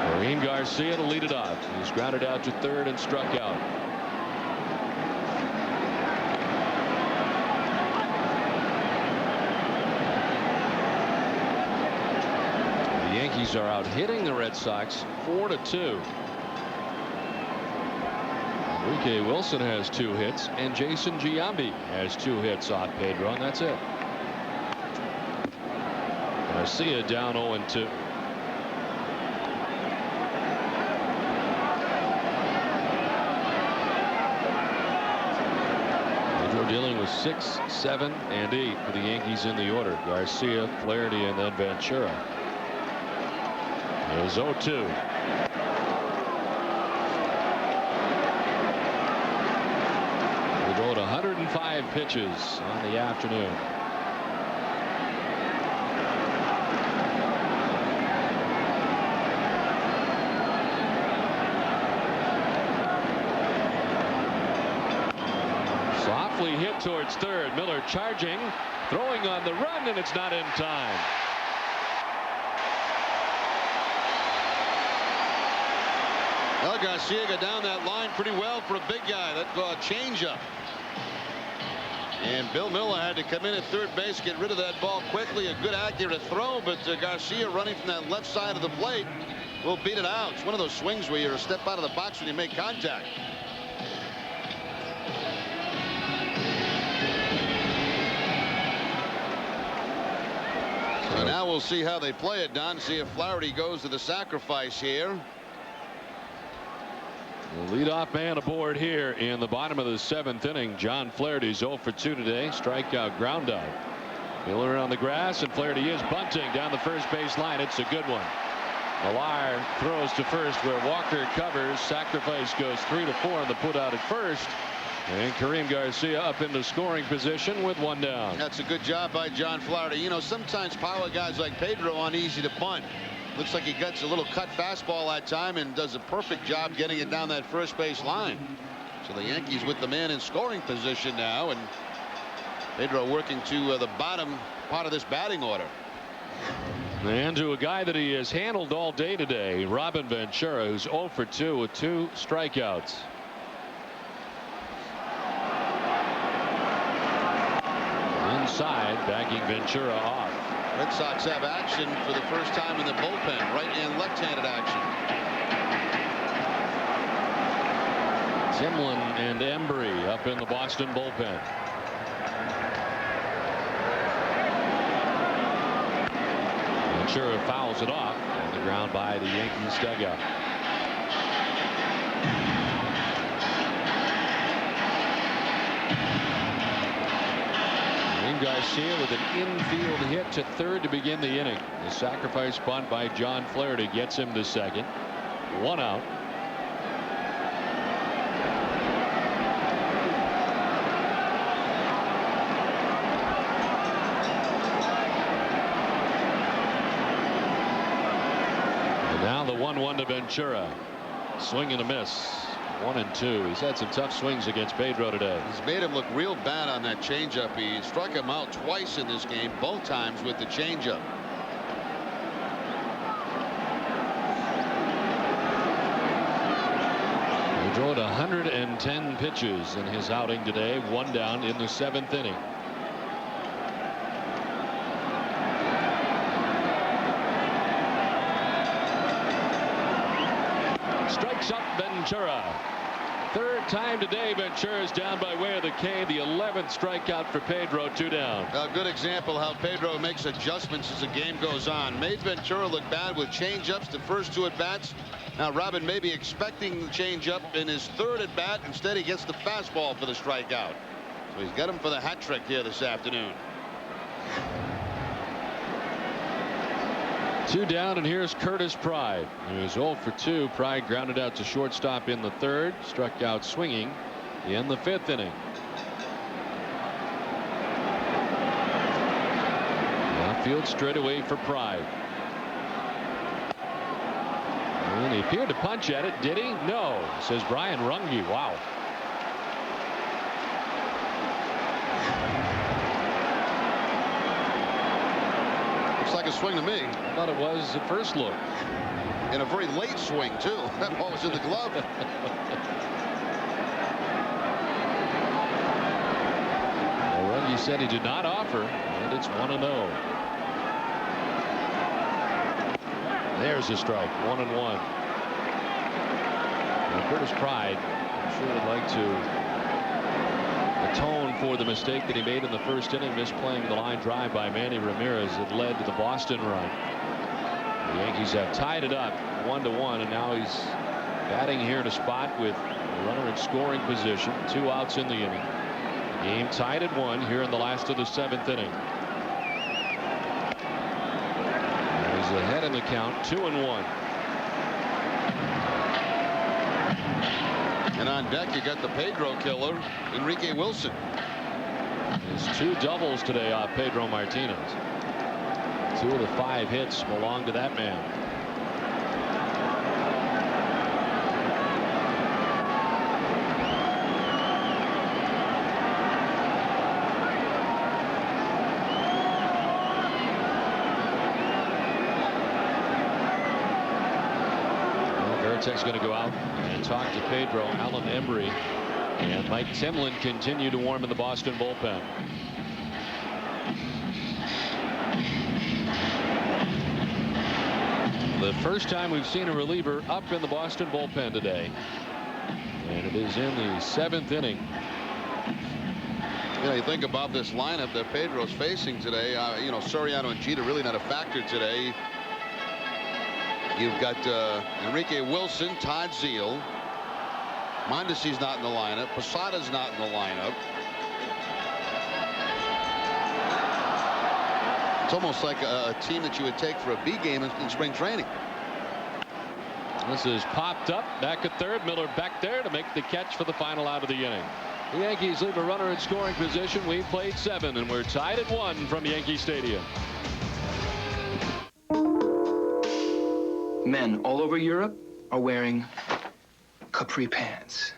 Kareem Garcia to lead it off. He's grounded out to third and struck out. The Yankees are out hitting the Red Sox 4-2. Enrique Wilson has 2 hits and Jason Giambi has 2 hits on Pedro, and that's it. Garcia down 0-2. Pedro dealing with 6, 7, and 8 for the Yankees in the order. Garcia, Flaherty, and then Ventura. There's 0-2. 25 pitches on the afternoon. Softly hit towards third. Miller charging, throwing on the run, and it's not in time. Well, Garcia got down that line pretty well for a big guy. That changeup. And Bill Miller had to come in at third base, get rid of that ball quickly. A good accurate throw, but Garcia running from that left side of the plate will beat it out. It's one of those swings where you're a step out of the box when you make contact. So now we'll see how they play it, Don. See if Flaherty goes to the sacrifice here. The leadoff man aboard here in the bottom of the 7th inning. John Flaherty's 0 for 2 today. Strikeout, ground out. Miller on the grass, and Flaherty is bunting down the first base line. It's a good one. Millar throws to first where Walker covers. Sacrifice goes 3 to 4 on the put out at first. And Kareem Garcia up into scoring position with 1 down. That's a good job by John Flaherty. You know, sometimes power guys like Pedro aren't easy to bunt. Looks like he gets a little cut fastball that time and does a perfect job getting it down that first base line. So the Yankees with the man in scoring position now, and Pedro working to the bottom part of this batting order. And to a guy that he has handled all day today, Robin Ventura, who's 0 for 2 with 2 strikeouts. Inside, backing Ventura off. Red Sox have action for the first time in the bullpen. Right and left-handed action. Timlin and Embry up in the Boston bullpen. Ventura fouls it off on the ground by the Yankees dugout. Garcia with an infield hit to third to begin the inning. The sacrifice bunt by John Flaherty gets him to second. 1 out. And now the 1-1 to Ventura. Swing and a miss. 1 and 2. He's had some tough swings against Pedro today. He's made him look real bad on that changeup. He struck him out twice in this game, both times with the changeup. He threw 110 pitches in his outing today. 1 down in the 7th inning. Strikes up Ventura. 3rd time today Ventura is down by way of the K. The 11th strikeout for Pedro. 2 down. A good example how Pedro makes adjustments as the game goes on. Made Ventura look bad with changeups the first 2 at bats. Now Robin may be expecting the changeup in his 3rd at bat. Instead he gets the fastball for the strikeout. So he's got him for the hat trick here this afternoon. 2 down, and here's Curtis Pride. He was 0 for 2. Pride grounded out to shortstop in the 3rd, struck out swinging in the 5th inning. Outfield straight away for Pride. And he appeared to punch at it. Did he? No, says Brian Runge. Wow. Like a swing to me. I thought it was at first look. And a very late swing too. That ball was in the glove. Well, Runge said he did not offer, and it's 1-0. There's a strike. 1-1. Now, Curtis Pride, I'm sure would like to atone for the mistake that he made in the 1st inning, misplaying the line drive by Manny Ramirez that led to the Boston run. The Yankees have tied it up 1-1, and now he's batting here in a spot with a runner in scoring position. 2 outs in the inning. The game tied at 1 here in the last of the 7th inning. He's ahead in the count, 2-1. And on deck you got the Pedro killer, Enrique Wilson. There's 2 doubles today off Pedro Martinez. 2 of the 5 hits belong to that man. Veritek's going to go out and talk to Pedro. Alan Embry and Mike Timlin continue to warm in the Boston bullpen. The first time we've seen a reliever up in the Boston bullpen today, and it is in the 7th inning. You think about this lineup that Pedro's facing today. You know, Soriano and Jeter really not a factor today. You've got Enrique Wilson, Todd Zeal. Mondesi's not in the lineup. Posada's not in the lineup. It's almost like a team that you would take for a B game in spring training. This is popped up back at third. Miller back there to make the catch for the final out of the inning. The Yankees leave a runner in scoring position. We've played 7 and we're tied at 1 from Yankee Stadium. Men all over Europe are wearing capri pants.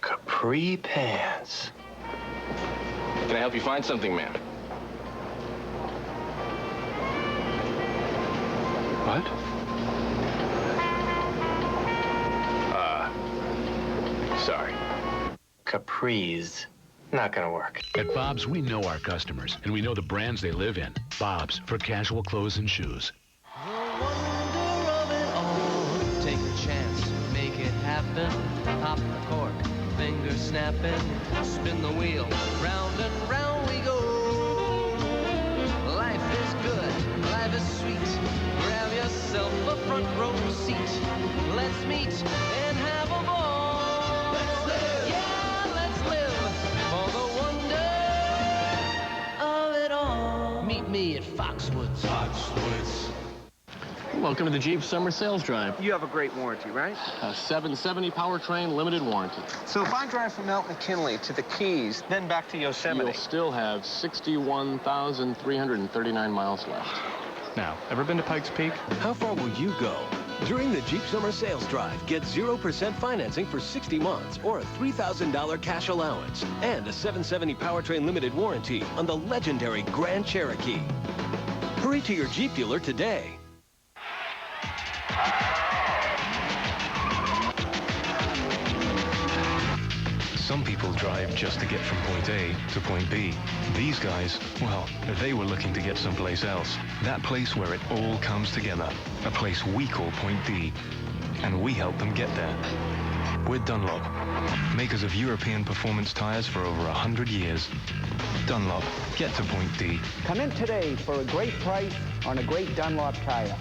Capri pants. Can I help you find something, ma'am? What? Sorry. Capris. Not gonna work. At Bob's, we know our customers, and we know the brands they live in. Bob's, for casual clothes and shoes. Take a chance, make it happen. Pop the cork, finger snapping. Spin the wheel, round and round we go. Life is good, life is sweet. Grab yourself a front row seat. Let's meet and have a ball. Let's live, yeah, let's live for the wonder of it all. Meet me at Foxwoods. Foxwoods. Welcome to the Jeep Summer Sales Drive. You have a great warranty, right? A 770 powertrain limited warranty. So if I drive from Mount McKinley to the Keys, then back to Yosemite. You'll still have 61,339 miles left. Now, ever been to Pikes Peak? How far will you go? During the Jeep Summer Sales Drive, get 0% financing for 60 months or a $3,000 cash allowance and a 770 powertrain limited warranty on the legendary Grand Cherokee. Hurry to your Jeep dealer today. Some people drive just to get from point A to point B. These guys, well, they were looking to get someplace else. That place where it all comes together. A place we call Point D. And we help them get there. We're Dunlop, makers of European performance tires for over 100 years. Dunlop, get to Point D. Come in today for a great price on a great Dunlop tire.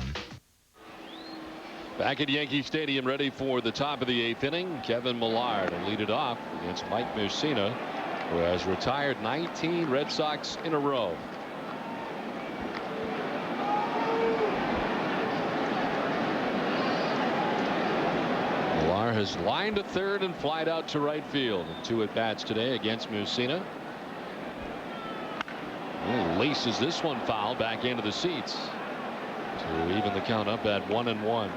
Back at Yankee Stadium, ready for the top of the 8th inning. Kevin Millard will lead it off against Mike Mussina, who has retired 19 Red Sox in a row. Millard has lined to third and flied out to right field in 2 at-bats today against Mussina. He laces this one foul back into the seats to even the count up at 1-1.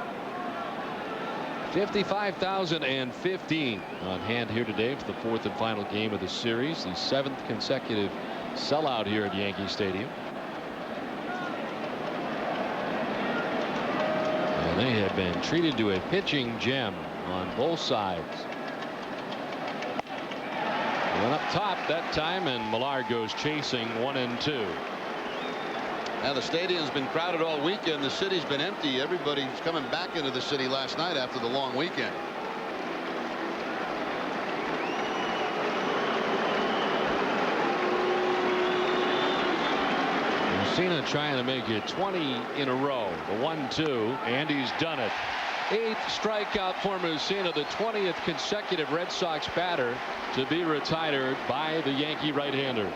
55,015 on hand here today for the 4th and final game of the series, the 7th consecutive sellout here at Yankee Stadium. And they have been treated to a pitching gem on both sides. One up top that time, and Millard goes chasing 1-2. Now the stadium's been crowded all weekend. The city's been empty. Everybody's coming back into the city last night after the long weekend. Mussina trying to make it 20 in a row. The 1-2, and he's done it. 8th strikeout for Mussina, the 20th consecutive Red Sox batter to be retired by the Yankee right-hander.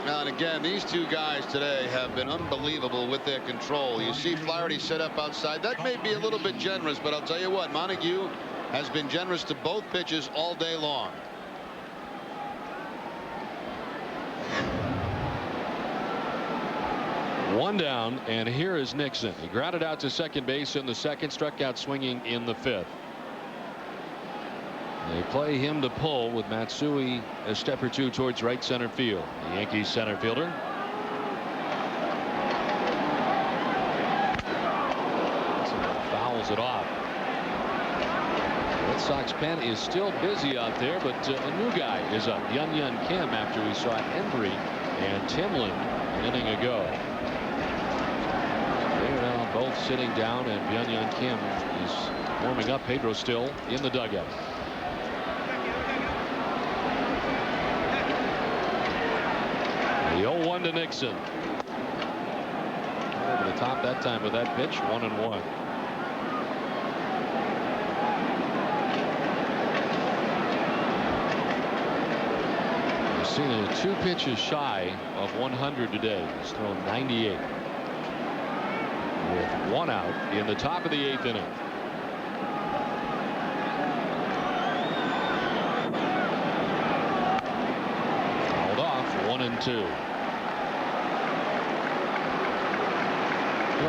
And again, these 2 guys today have been unbelievable with their control. You see Flaherty set up outside. That may be a little bit generous, but I'll tell you what, Montague has been generous to both pitches all day long. One down, and here is Nixon. He grounded out to second base in the second, struck out swinging in the fifth. They play him to pull with Matsui a step or two towards right center field. The Yankees center fielder. Fouls it off. Red Sox pen is still busy out there, but a new guy is up. Yun Kim, after we saw Embry and Timlin an inning ago. They are now both sitting down, and Yun Kim is warming up. Pedro still in the dugout. The 0-1 to Nixon. Over the top that time with that pitch. 1-1. Seen 2 pitches shy of 100 today. He's thrown 98 with 1 out in the top of the 8th inning. Fouled off. 1-2.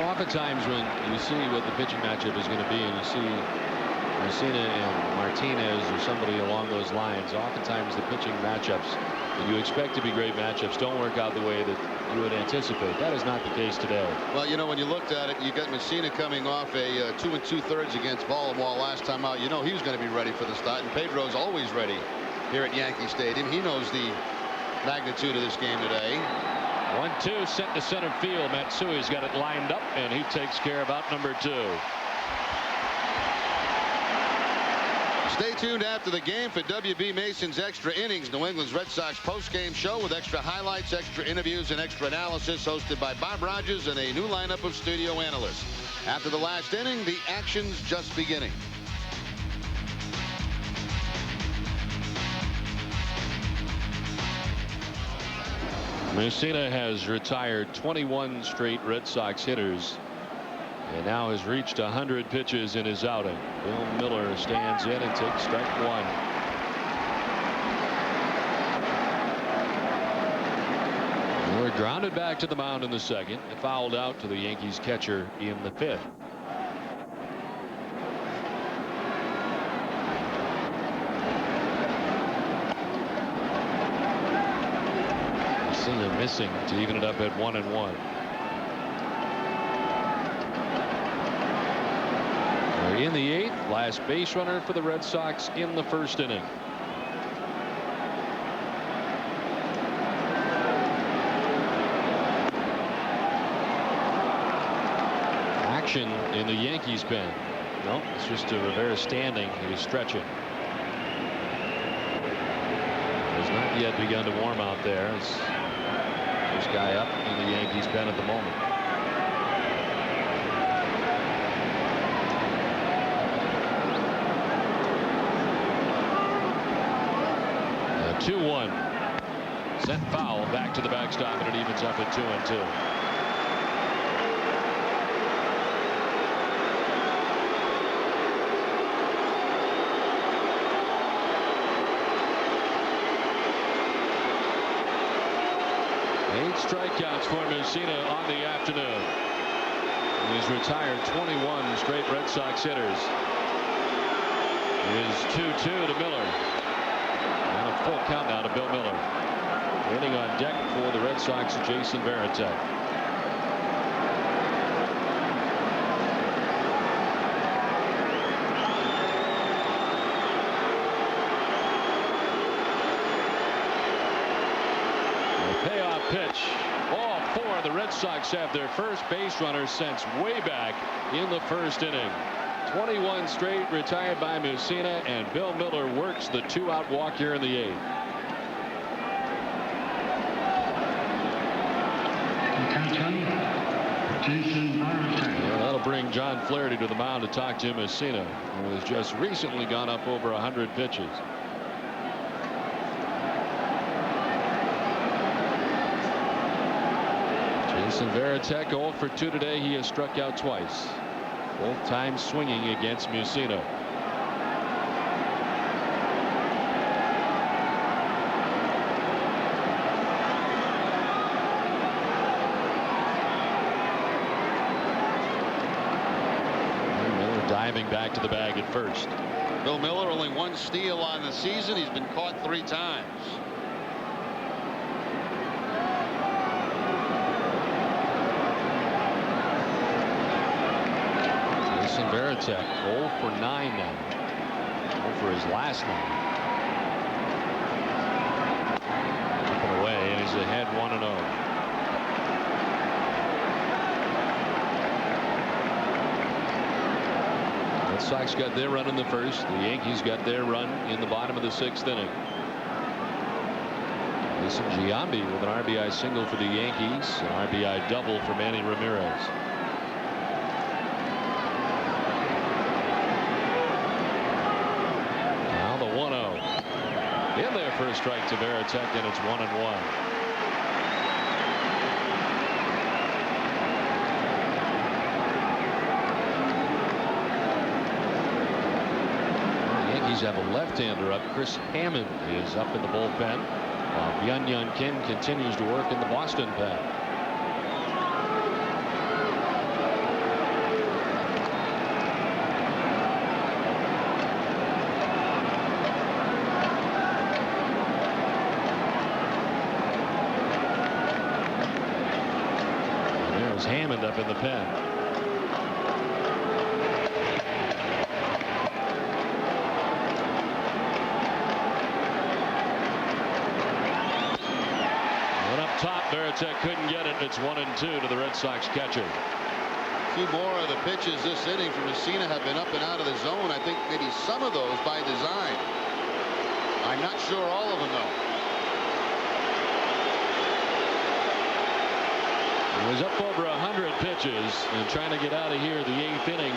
Oftentimes when you see what the pitching matchup is going to be, and you see Messina and Martinez or somebody along those lines, oftentimes the pitching matchups that you expect to be great matchups don't work out the way that you would anticipate. That is not the case today. Well, you know, when you looked at it, you got Messina coming off a 2 2/3 against Baltimore last time out. You know he was going to be ready for the start, and Pedro's always ready here at Yankee Stadium. He knows the magnitude of this game today. 1-2 sent to center field. Matsui's got it lined up, and he takes care of out number 2. Stay tuned after the game for W.B. Mason's Extra Innings, New England's Red Sox post-game show with extra highlights, extra interviews, and extra analysis, hosted by Bob Rogers and a new lineup of studio analysts. After the last inning, the action's just beginning. Messina has retired 21 straight Red Sox hitters, and now has reached 100 pitches in his outing. Bill Miller stands in and takes strike 1. Miller grounded back to the mound in the second and fouled out to the Yankees catcher in the 5th. Messina missing to even it up at 1-1. In the 8th, last base runner for the Red Sox in the 1st inning. Action in the Yankees pen. No, it's just a Rivera standing. He was stretching. Has not yet begun to warm out there. It's first guy up in the Yankees pen at the moment. 2-1. Sent foul back to the backstop, and it evens up at 2-2. Eight strikeouts for Messina on the afternoon. He's retired 21 straight Red Sox hitters. It is 2-2 to Miller. Full count now to Bill Miller. Waiting on deck for the Red Sox, Jason Varitek. The payoff pitch. Ball 4. The Red Sox have their first base runner since way back in the 1st inning. 21 straight retired by Messina, and Bill Miller works the 2-out walk here in the 8th. Yeah, that'll bring John Flaherty to the mound to talk to Messina, who has just recently gone up over 100 pitches. Jason Varitek 0 for 2 today. He has struck out twice. Both times swinging against Messina. driving back to the bag at first. Bill Miller only 1 steal on the season. He's been caught 3 times. Jason Varitek 0 for 9 now. 0 for his last 9. Up and away, and he's ahead 1-0. Red Sox got their run in the first. The Yankees got their run in the bottom of the 6th inning. Jason Giambi with an RBI single for the Yankees, an RBI double for Manny Ramirez. Now the 1-0. In there for a strike to Varitek, and it's 1-1. Have a left-hander up. Chris Hammond is up in the bullpen, while Byung-Hyun Kim continues to work in the Boston pen. And there's Hammond up in the pen. Varitek couldn't get it. It's 1-2 to the Red Sox catcher. A few more of the pitches this inning from Messina have been up and out of the zone. I think maybe some of those by design. I'm not sure all of them, though. He was up over 100 pitches and trying to get out of here the 8th inning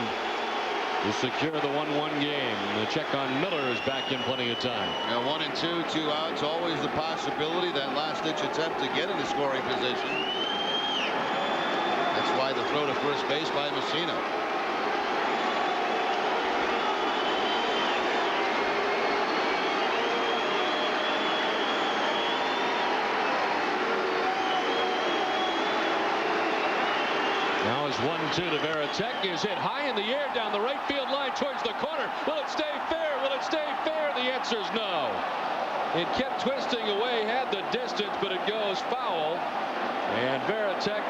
to secure the 1-1 game. The check on Miller is back in plenty of time. Now 1-2, 2 outs. Always the possibility that last-ditch attempt to get into scoring position. That's why the throw to first base by Messina. Now is 1-2 to Varitek. Is hit high in the air down the right field line towards the corner. Will it stay fair? Will it stay fair? The answer is no. It kept twisting away, had the distance, but it goes foul. And Varitek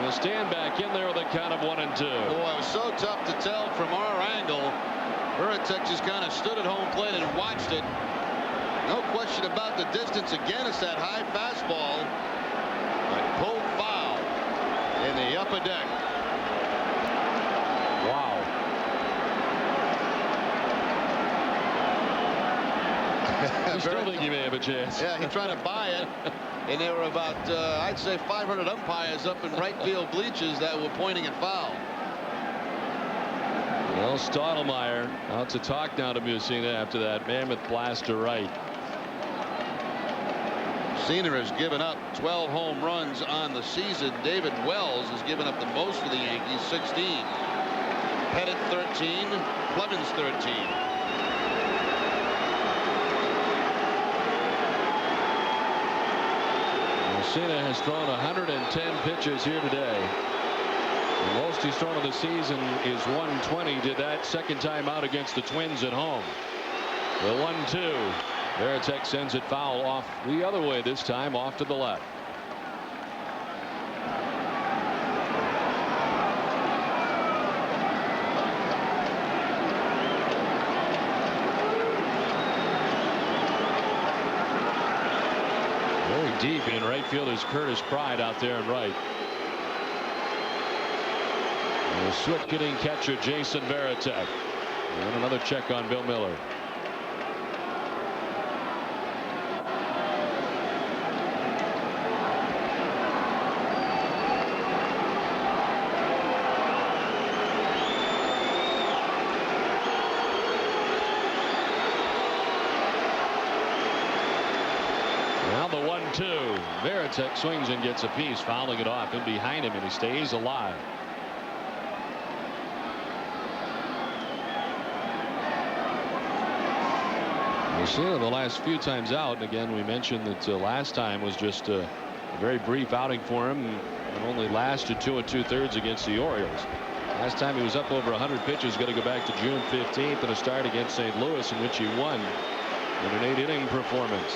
will stand back in there with a count of 1-2. Boy, it was so tough to tell from our angle. Varitek just kind of stood at home plate and watched it. No question about the distance. Again, it's that high fastball. But pulled foul in the upper deck. Wow. You still think he may have a chance. Yeah, he's trying to buy it. And there were about, I'd say, 500 umpires up in right field bleachers that were pointing at foul. Well, Stottlemyre out to talk now to Messina after that mammoth blast to right. Messina has given up 12 home runs on the season. David Wells has given up the most for the Yankees, 16. Pettit 13, Clemens 13. Messina has thrown 110 pitches here today. The most he's thrown of the season is 120. Did that second time out against the Twins at home. The 1-2. Varitek sends it foul off the other way, this time off to the left. Very deep in right field is Curtis Pride out there in right. The switch-hitting catcher Jason Varitek. And another check on Bill Miller. Now the 1-2. Varitek swings and gets a piece, fouling it off in behind him, and he stays alive. Messina the last few times out, and again we mentioned that last time was just a very brief outing for him and only lasted 2 2/3 against the Orioles. Last time he was up over 100 pitches. Going to go back to June 15th in a start against St. Louis, in which he won in an 8-inning performance.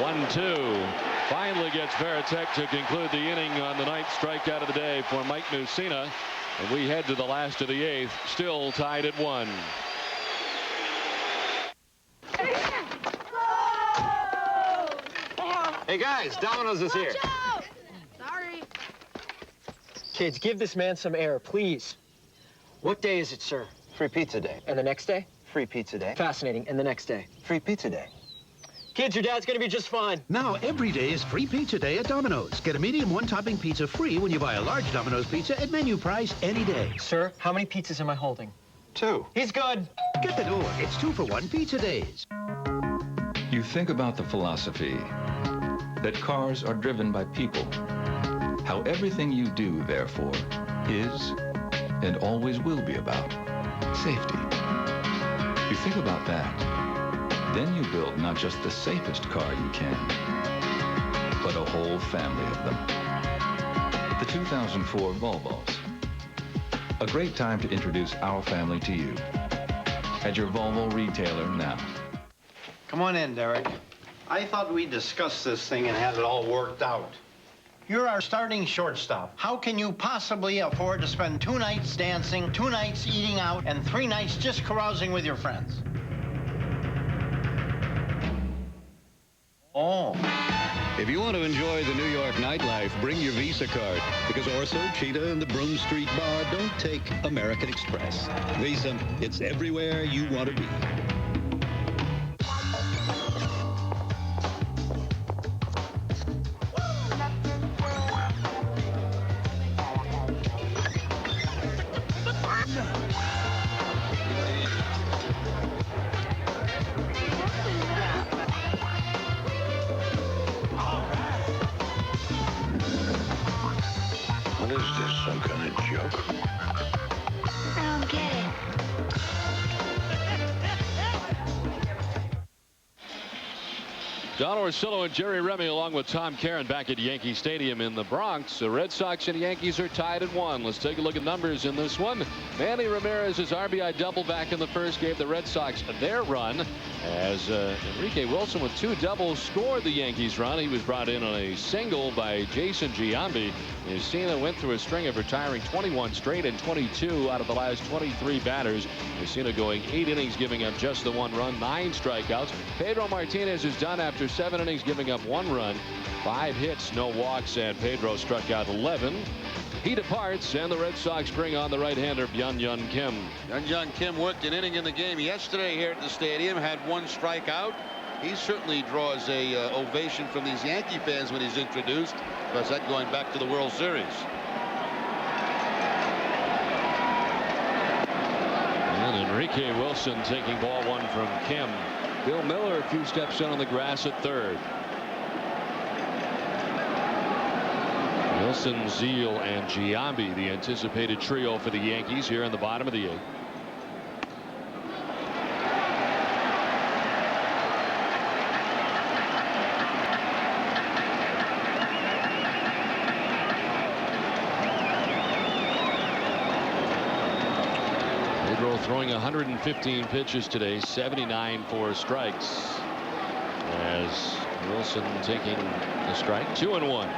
1-2. Finally gets Veritek to conclude the inning on the 9th strikeout of the day for Mike Mussina. And we head to the last of the 8th, still tied at 1. Hey guys, Domino's is here. Sorry. Kids, give this man some air, please. What day is it, sir? Free pizza day. And the next day? Free pizza day. Fascinating. And the next day? Free pizza day. Kids, your dad's gonna be just fine. Now, every day is free pizza day at Domino's. Get a medium one-topping pizza free when you buy a large Domino's pizza at menu price any day. Sir, how many pizzas am I holding? 2. He's good. Get the door. It's 2-for-1 pizza days. You think about the philosophy that cars are driven by people. How everything you do, therefore, is and always will be about safety. You think about that, then you build not just the safest car you can, but a whole family of them. The 2004 Volvos. A great time to introduce our family to you. At your Volvo retailer now. Come on in, Derek. I thought we discussed this thing and had it all worked out. You're our starting shortstop. How can you possibly afford to spend 2 nights dancing, 2 nights eating out, and 3 nights just carousing with your friends? Oh. If you want to enjoy the New York nightlife, bring your Visa card, because Orso, Cheetah, and the Broome Street Bar don't take American Express. Visa, it's everywhere you want to be. What is this, some kind of joke? I don't get it. Don Orsillo and Jerry Remy along with Tom Caron back at Yankee Stadium in the Bronx. The Red Sox and Yankees are tied at 1. Let's take a look at numbers in this one. Manny Ramirez's RBI double back in the first gave the Red Sox their run as Enrique Wilson with 2 doubles scored the Yankees run. He was brought in on a single by Jason Giambi. Mussina went through a string of retiring 21 straight and 22 out of the last 23 batters. Mussina going 8 innings giving up just the 1 run, 9 strikeouts. Pedro Martinez is done after 7 innings giving up 1 run, 5 hits, no walks, and Pedro struck out 11. He departs, and the Red Sox bring on the right-hander Byung-Hyun Kim. Byung-Hyun Kim worked an inning in the game yesterday here at the stadium, had 1 strikeout. He certainly draws a ovation from these Yankee fans when he's introduced, because that going back to the World Series. And Enrique Wilson taking ball 1 from Kim. Bill Miller a few steps in on the grass at third. Wilson, Zeal, and Giambi, the anticipated trio for the Yankees here in the bottom of the 8th. Pedro throwing 115 pitches today, 79 for strikes. As Wilson taking the strike, 2-1.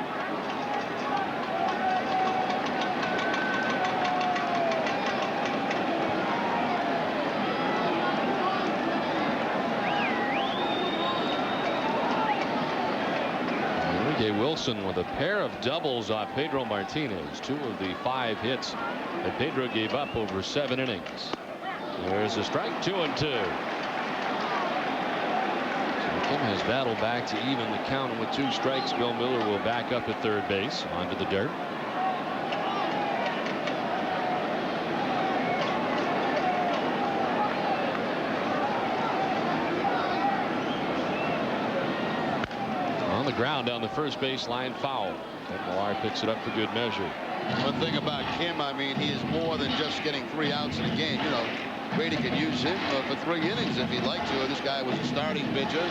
Wilson with a pair of doubles off Pedro Martinez. 2 of the 5 hits that Pedro gave up over 7 innings. There's a strike, 2-2. So Kim has battled back to even the count, and with 2 strikes, Bill Miller will back up at third base onto the dirt. On the ground down the first base line, foul. Ted Millar picks it up for good measure. One thing about Kim, I mean, he is more than just getting 3 outs in a game. You know, Brady could use him for 3 innings if he'd like to. This guy was a starting pitcher.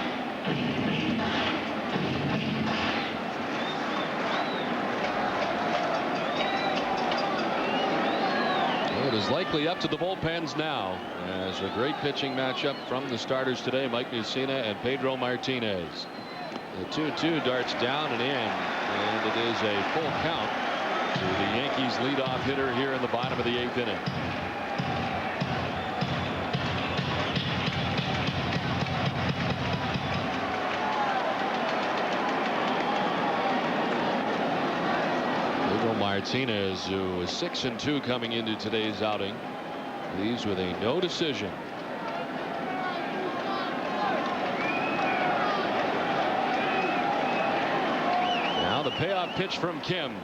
likely up to the bullpens now as a great pitching matchup from the starters today. Mike Mussina and Pedro Martinez. The 2-2 darts down and in, and it is a full count to the Yankees leadoff hitter here in the bottom of the 8th inning. Pedro Martinez, who was 6-2 coming into today's outing, leaves with a no decision. Now the payoff pitch from Kim.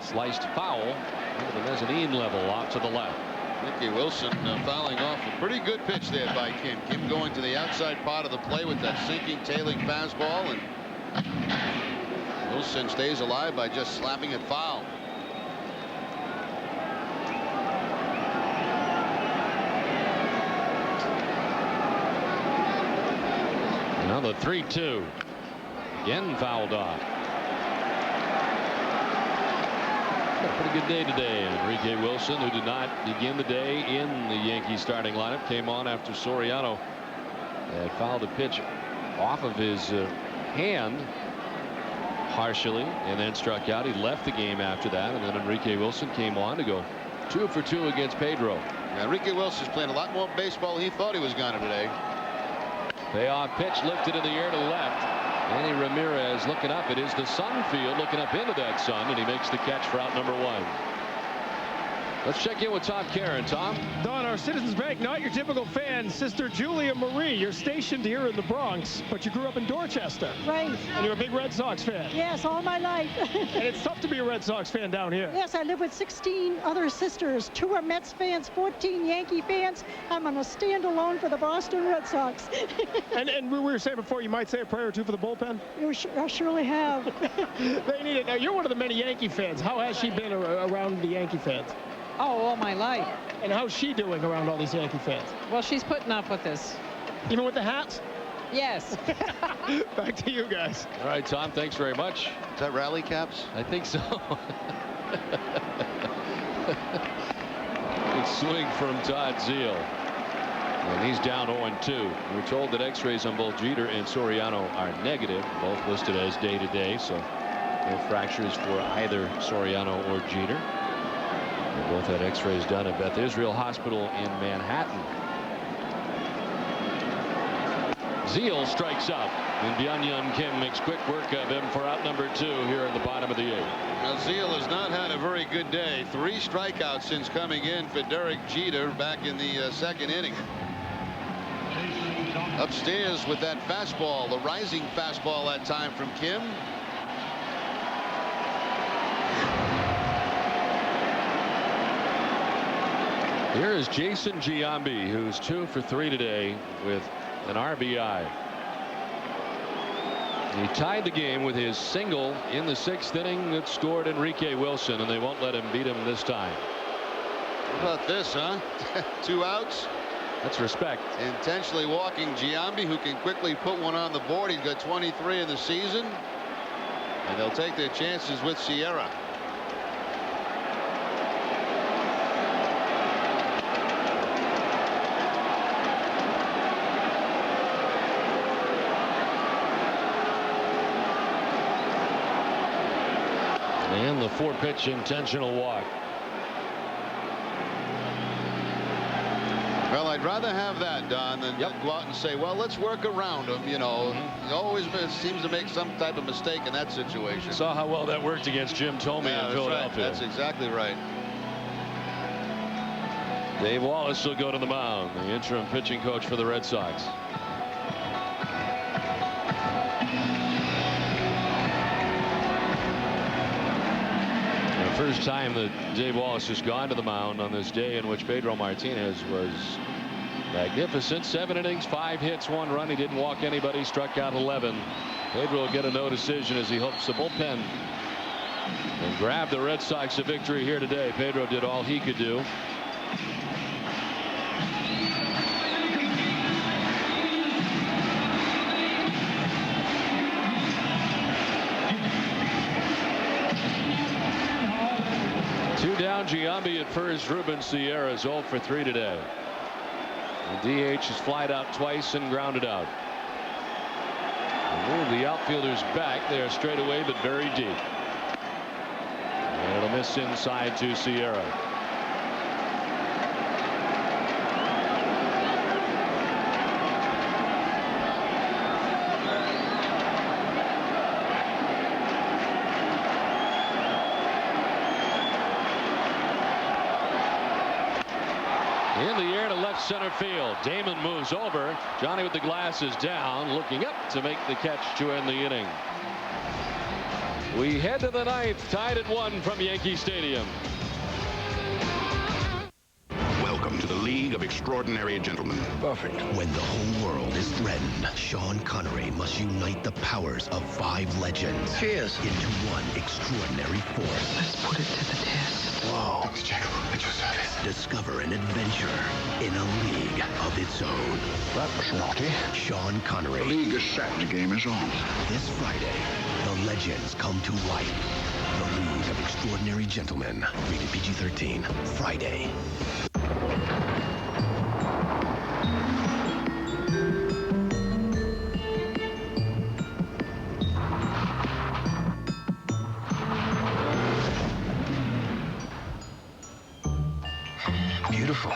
Sliced foul into the mezzanine level off to the left. Ricky Wilson fouling off a pretty good pitch there by Kim. Kim going to the outside part of the play with that sinking, tailing fastball, and Wilson stays alive by just slapping it foul. Now the 3-2. Again fouled off. Got a pretty good day today. Enrique Wilson, who did not begin the day in the Yankees starting lineup, came on after Soriano had fouled a pitch off of his hand partially and then struck out. He left the game after that, and then Enrique Wilson came on to go 2 for 2 against Pedro. Yeah, Enrique Wilson's playing a lot more baseball than he thought he was going to today. Payoff pitch lifted in the air to left. Manny Ramirez looking up. It is the sun field looking up into that sun, and he makes the catch for out number 1. Let's check in with Tom Karen. Tom? Don, our Citizens Bank, not your typical fan. Sister Julia Marie, you're stationed here in the Bronx, but you grew up in Dorchester. Right. And you're a big Red Sox fan. Yes, all my life. And it's tough to be a Red Sox fan down here. Yes, I live with 16 other sisters. 2 are Mets fans, 14 Yankee fans. I'm on a stand-alone for the Boston Red Sox. and we were saying before, you might say a prayer or two for the bullpen? I surely have. They need it. Now, you're one of the many Yankee fans. How has she been around the Yankee fans? Oh, all my life. And how's she doing around all these Yankee fans? Well, she's putting up with this. Even with the hats? Yes. Back to you guys. All right, Tom, thanks very much. Is that rally caps? I think so. Good swing from Todd Zeile. And he's down 0-2. We're told that x-rays on both Jeter and Soriano are negative, both listed as day-to-day, so no fractures for either Soriano or Jeter. They both had x-rays done at Beth Israel Hospital in Manhattan. Zeile strikes out, and Byung-Hyun Kim makes quick work of him for out number 2 here in the bottom of the 8th. Now, Zeile has not had a very good day. 3 strikeouts since coming in for Derek Jeter back in the 2nd inning. Upstairs with that fastball, the rising fastball that time from Kim. Here is Jason Giambi, who's 2 for 3 today with an RBI. He tied the game with his single in the 6th inning that scored Enrique Wilson, and they won't let him beat him this time. How about this, huh? 2 outs. That's respect. Intentionally walking Giambi, who can quickly put one on the board. He's got 23 in the season, and they'll take their chances with Sierra. And the 4-pitch intentional walk. Well, I'd rather have that, Don, than go out and say, well, let's work around him. You know, he always seems to make some type of mistake in that situation. Saw how well that worked against Jim Thome in Philadelphia. Right. That's exactly right. Dave Wallace will go to the mound, the interim pitching coach for the Red Sox. First time that Dave Wallace has gone to the mound on this day in which Pedro Martinez was magnificent. 7 innings, 5 hits, 1 run. He didn't walk anybody, struck out 11. Pedro will get a no decision as he hopes the bullpen and grab the Red Sox a victory here today. Pedro did all he could do. Down, Giambi at first. Ruben Sierra is 0 for 3 today. The DH has flied out twice and grounded out. Move the outfielders back. They are straight away but very deep. And it'll miss inside to Sierra. In the air to left center field. Damon moves over. Johnny with the glasses down, looking up to make the catch to end the inning. We head to the ninth, tied at 1 from Yankee Stadium. Welcome to the League of Extraordinary Gentlemen. Perfect. When the whole world is threatened, Sean Connery must unite the powers of 5 legends. Cheers. Into one extraordinary force. Let's put it to the test. Whoa. It's Jekyll at your service. Discover an adventure in a league of its own. That was naughty. Sean Connery. The league is set. The game is on. This Friday, the legends come to life. The League of Extraordinary Gentlemen. Rated PG-13. Friday. Beautiful.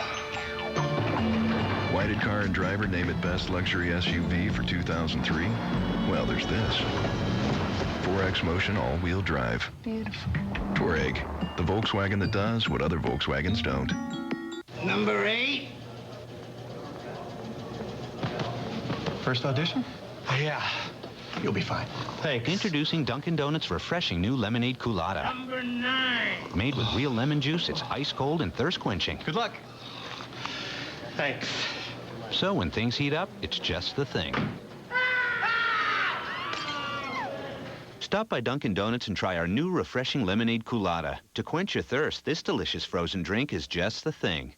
Why did Car and Driver name it Best Luxury SUV for 2003? Well, there's this. 4X Motion all-wheel drive. Beautiful. Touareg, the Volkswagen that does what other Volkswagens don't. Number 8. First audition? Yeah. You'll be fine. Thanks. Introducing Dunkin' Donuts' refreshing new lemonade Coolada. Number 9. Made with real lemon juice, it's ice cold and thirst quenching. Good luck. Thanks. So when things heat up, it's just the thing. Stop by Dunkin' Donuts and try our new refreshing lemonade Coolada. To quench your thirst, this delicious frozen drink is just the thing.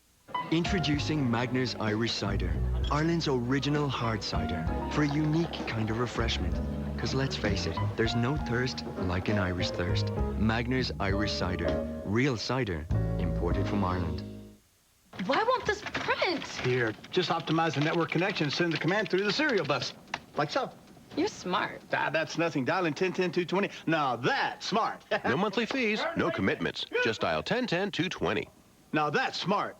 Introducing Magner's Irish Cider, Ireland's original hard cider, for a unique kind of refreshment. Because let's face it, there's no thirst like an Irish thirst. Magner's Irish Cider, real cider, imported from Ireland. Why won't this print? Here, just optimize the network connection and send the command through the serial bus. Like so. You're smart. That's nothing. Dial in 1010-220. Now that's smart. No monthly fees, no commitments. Just dial 1010-220. Now that's smart.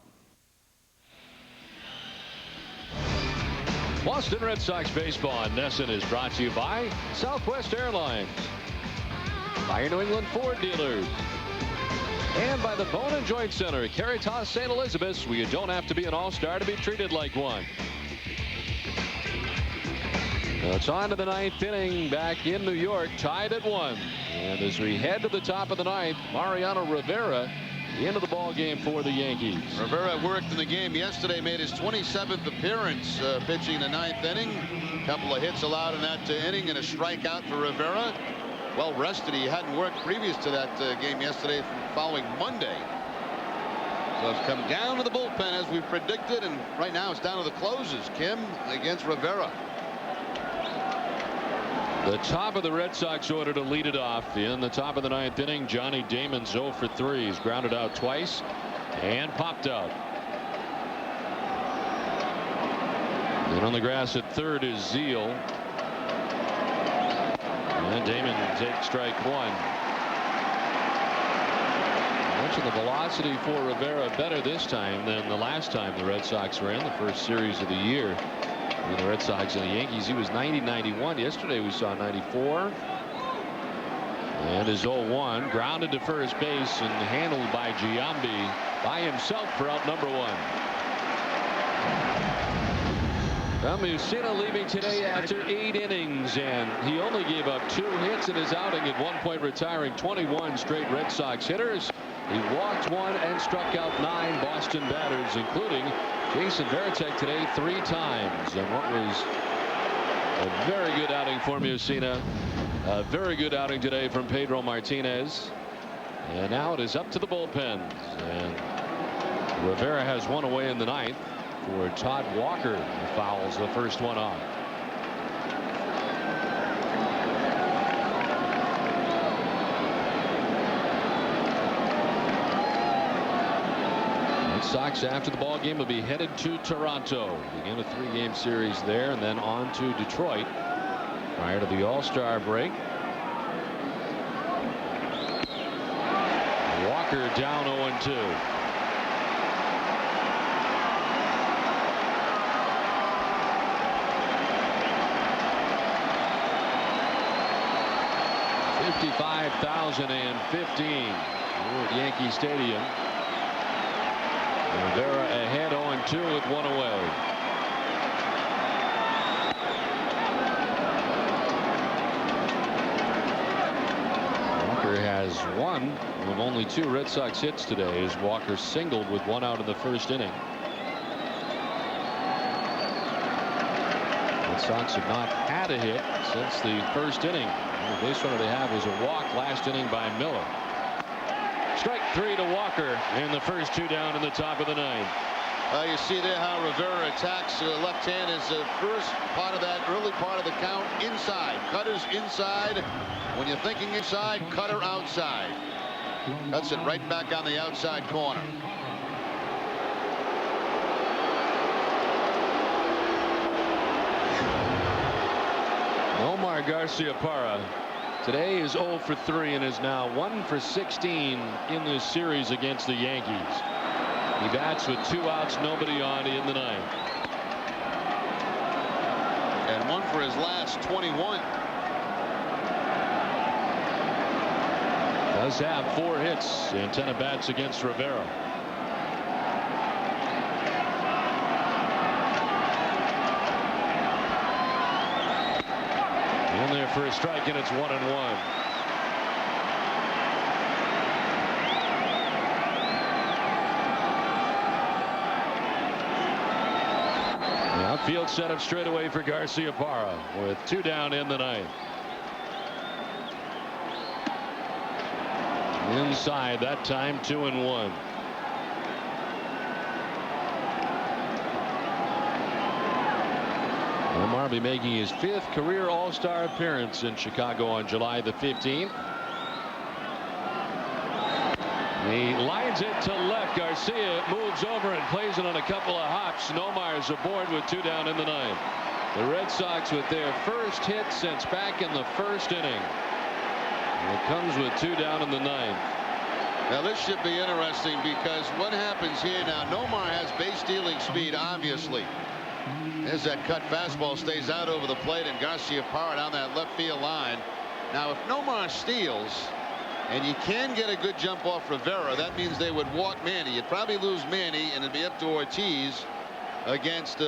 Boston Red Sox baseball in Nesson is brought to you by Southwest Airlines, by your New England Ford dealers, and by the Bone and Joint Center at Caritas St. Elizabeth's, where you don't have to be an all-star to be treated like one. Now it's on to the ninth inning back in New York, tied at 1. And as we head to the top of the ninth, Mariano Rivera into the ball game for the Yankees. Rivera worked in the game yesterday, made his 27th appearance pitching the ninth inning. A couple of hits allowed in that inning and a strikeout for Rivera. Well rested. He hadn't worked previous to that game yesterday, following Monday. So it's come down to the bullpen as we predicted, and right now it's down to the closes. Kim against Rivera. The top of the Red Sox order to lead it off in the top of the ninth inning. Johnny Damon's 0 for 3. He's grounded out twice and popped out. And on the grass at third is Zeal. And Damon takes strike 1. Much of the velocity for Rivera better this time than the last time the Red Sox were in the first series of the year. The Red Sox and the Yankees, he was 90-91. Yesterday we saw 94. And his 0-1 grounded to first base and handled by Giambi by himself for out number 1. Musina leaving today after 8 innings, and he only gave up 2 hits in his outing, at one point retiring 21 straight Red Sox hitters. He walked 1 and struck out 9 Boston batters, including Jason Varitek today 3 times. And what was a very good outing for Musina. A very good outing today from Pedro Martinez. And now it is up to the bullpens. And Rivera has 1 away in the ninth for Todd Walker, who fouls the first one off. Sox after the ball game will be headed to Toronto. Begin a 3-game series there and then on to Detroit prior to the All-Star break. Walker down 0-2. $55,015 at Yankee Stadium. Rivera ahead 0-2 with 1 away. Walker has one of only 2 Red Sox hits today as Walker singled with 1 out in the first inning. Red Sox have not had a hit since the first inning. The base runner they have was a walk last inning by Miller. Strike 3 to Walker in the first 2 down in the top of the 9th. You see there how Rivera attacks left hand is the first part of that early part of the count inside. Cutter's inside. When you're thinking inside, cutter outside. That's it right back on the outside corner. Omar Garciaparra today is 0 for 3 and is now 1 for 16 in this series against the Yankees. He bats with 2 outs, nobody on in the 9th. And 1 for his last 21. Does have 4 hits and 10 at bats against Rivera. In there for a strike, and it's 1-1. The outfield setup straight away for Garciaparra with 2 down in the 9th. Inside that time, 2-1. Omar be making his 5th career All-Star appearance in Chicago on July the 15th. He lines it to left. Garcia moves over and plays it on a couple of hops. Nomar is aboard with 2 down in the 9th. The Red Sox with their first hit since back in the first inning. And it comes with 2 down in the 9th. Now this should be interesting because what happens here now, Nomar has base stealing speed, obviously. As that cut fastball stays out over the plate and Garciaparra down that left field line. Now if Nomar steals and you can get a good jump off Rivera, that means they would walk Manny. You'd probably lose Manny and it'd be up to Ortiz against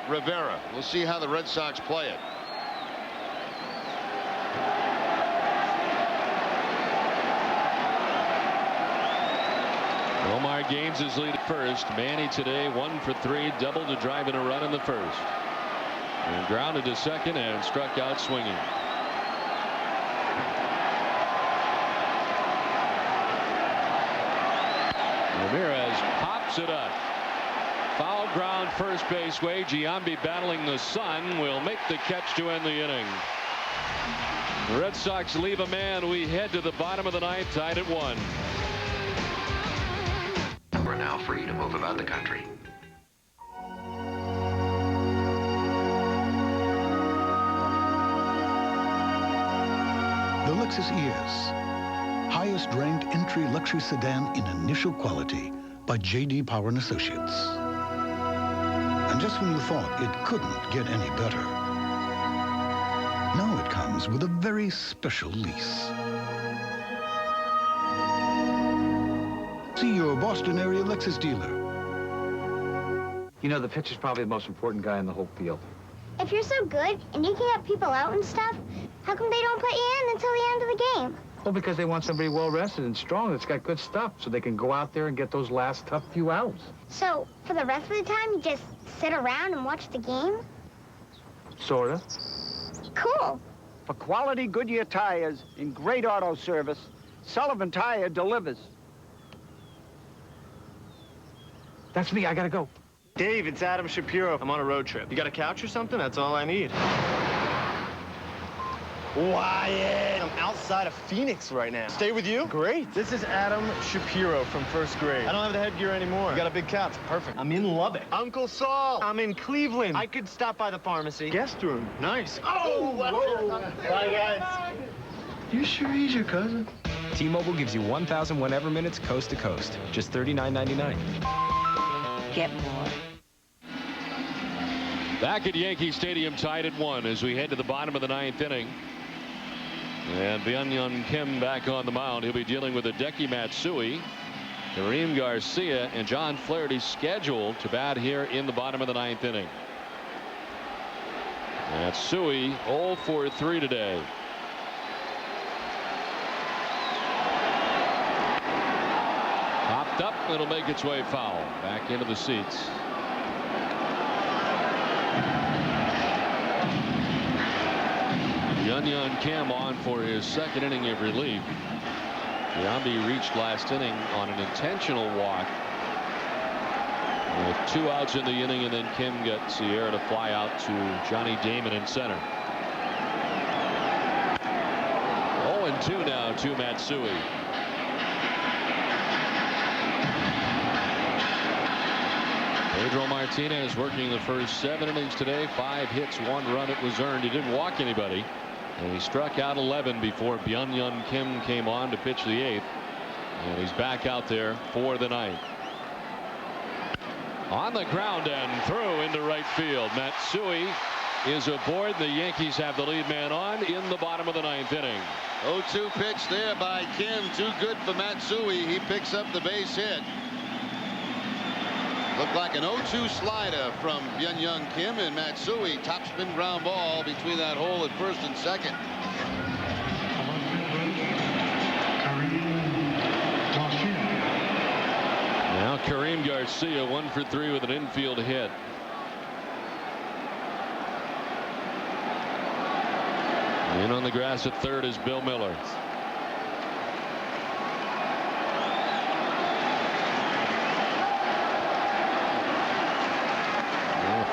Rivera. We'll see how the Red Sox play it. Omar gains his lead at first. Manny today 1 for 3, double to drive in a run in the first. And grounded to second and struck out swinging. Ramirez pops it up. Foul ground first base way. Giambi battling the sun will make the catch to end the inning. The Red Sox leave a man. We head to the bottom of the 9th, tied at 1. We're now free to move about the country. The Lexus ES, highest ranked entry luxury sedan in initial quality by J.D. Power and Associates. And just when you thought it couldn't get any better, now it comes with a very special lease. See your Boston area Lexus dealer. You know, the pitcher's probably the most important guy in the whole field. If you're so good and you can get people out and stuff, how come they don't put you in until the end of the game? Well, because they want somebody well-rested and strong that's got good stuff so they can go out there and get those last tough few outs. So, for the rest of the time, you just sit around and watch the game? Sorta. Cool. For quality Goodyear tires and great auto service, Sullivan Tire delivers. That's me. I gotta go. Dave, it's Adam Shapiro. I'm on a road trip. You got a couch or something? That's all I need. Wyatt. I'm outside of Phoenix right now. Stay with you? Great. This is Adam Shapiro from first grade. I don't have the headgear anymore. You got a big couch. Perfect. I'm in Lubbock. Uncle Saul. I'm in Cleveland. I could stop by the pharmacy. Guest room. Nice. Oh, whoa. Bye, guys. You sure he's your cousin? T-Mobile gives you 1,000 whenever minutes coast to coast. Just $39.99. Get more. Back at Yankee Stadium, tied at 1 as we head to the bottom of the 9th inning. And Byung-Hyun Kim back on the mound. He'll be dealing with Hideki Matsui, Kareem Garcia, and John Flaherty scheduled to bat here in the bottom of the 9th inning. Matsui 0 for 3 today. Popped up, it'll make its way foul. Back into the seats. Byung-Hyun Kim on for his second inning of relief. Giambi reached last inning on an intentional walk with 2 outs in the inning, and then Kim got Sierra to fly out to Johnny Damon in center. 0-2 now to Matsui. Pedro Martinez working the first 7 innings today. 5 hits, 1 run. It was earned. He didn't walk anybody. And he struck out 11 before Byung-Hyun Kim came on to pitch the 8th. And he's back out there for the 9th. On the ground and through into right field. Matsui is aboard. The Yankees have the lead man on in the bottom of the 9th inning. 0-2 pitch there by Kim. Too good for Matsui. He picks up the base hit. Looked like an 0-2 slider from Byung-Hyun Kim, and Matsui topspin ground ball between that hole at first and second. Now Kareem Garcia 1 for 3 with an infield hit. In on the grass at third is Bill Miller.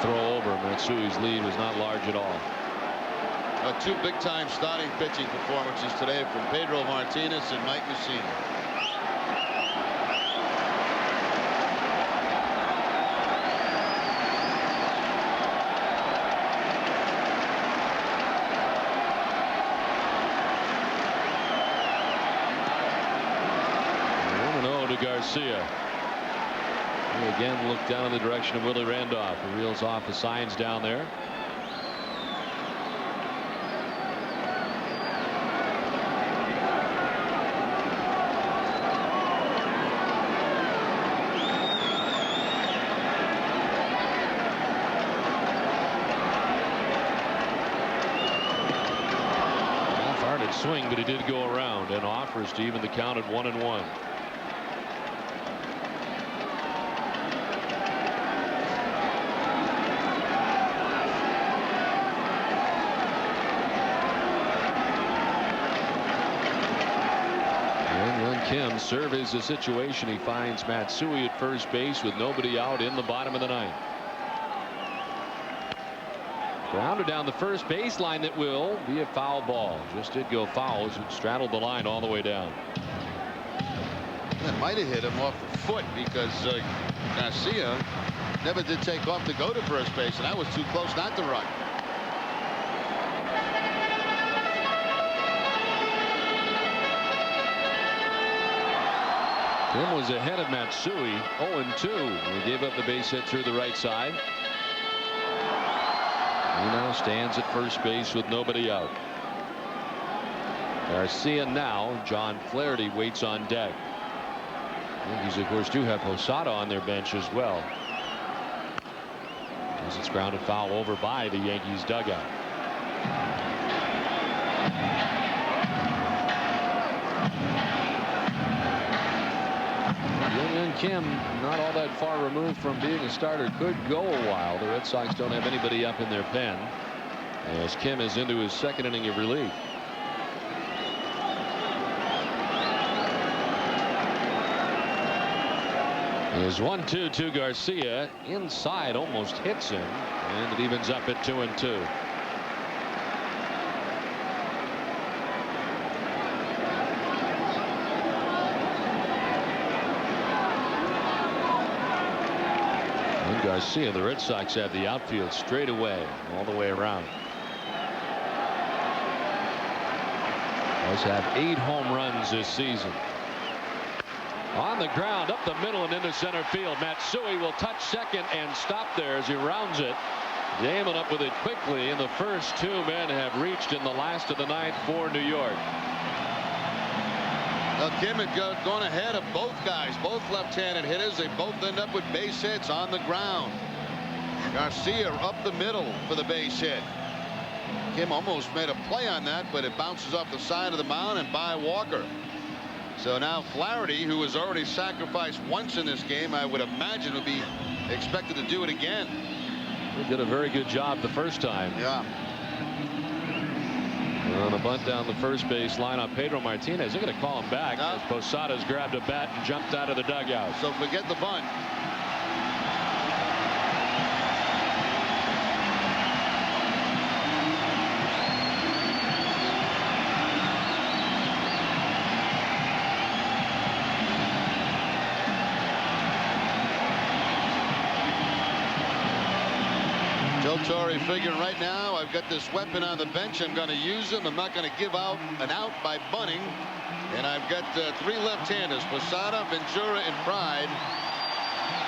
Throw over. Matsui's lead was not large at all. 2 big-time starting pitching performances today from Pedro Martinez and Mike Mussina. To Garcia. He again looked down in the direction of Willie Randolph, who reels off the signs down there. Half-hearted swing, but he did go around, and offers to even the count at 1-1. Kim surveys the situation. He finds Matsui at first base with nobody out in the bottom of the 9th. Grounded down the first baseline. That will be a foul ball. Just did go foul as it straddled the line all the way down. That might have hit him off the foot because Garcia never did take off to go to first base, and that was too close not to run. Kim was ahead of Matsui 0-2. He gave up the base hit through the right side. He now stands at first base with nobody out. Garcia now. John Flaherty waits on deck. Yankees, of course, do have Posada on their bench as well. As it's grounded foul over by the Yankees dugout. Byung-Hyun Kim, not all that far removed from being a starter, could go a while. The Red Sox don't have anybody up in their pen as Kim is into his second inning of relief. Is 1-2 to Garcia. Inside, almost hits him, and it evens up at 2-2. Garcia. The Red Sox have the outfield straight away all the way around. Does have 8 home runs this season. On the ground, up the middle and into center field. Matsui will touch second and stop there as he rounds it. Damon up with it quickly, and the first 2 men have reached in the last of the 9th for New York. Now Kim had gone ahead of both guys, both left-handed hitters. They both end up with base hits on the ground. Garcia up the middle for the base hit. Kim almost made a play on that, but it bounces off the side of the mound and by Walker. So now Flaherty, who was already sacrificed once in this game, I would imagine would be expected to do it again. He did a very good job the first time. Yeah. On a bunt down the first base line on Pedro Martinez. They're going to call him back as Posada's grabbed a bat and jumped out of the dugout. So forget the bunt. Torre figuring right now, I've got this weapon on the bench. I'm going to use him. I'm not going to give out an out by bunting. And I've got 3 left-handers, Posada, Ventura, and Pride,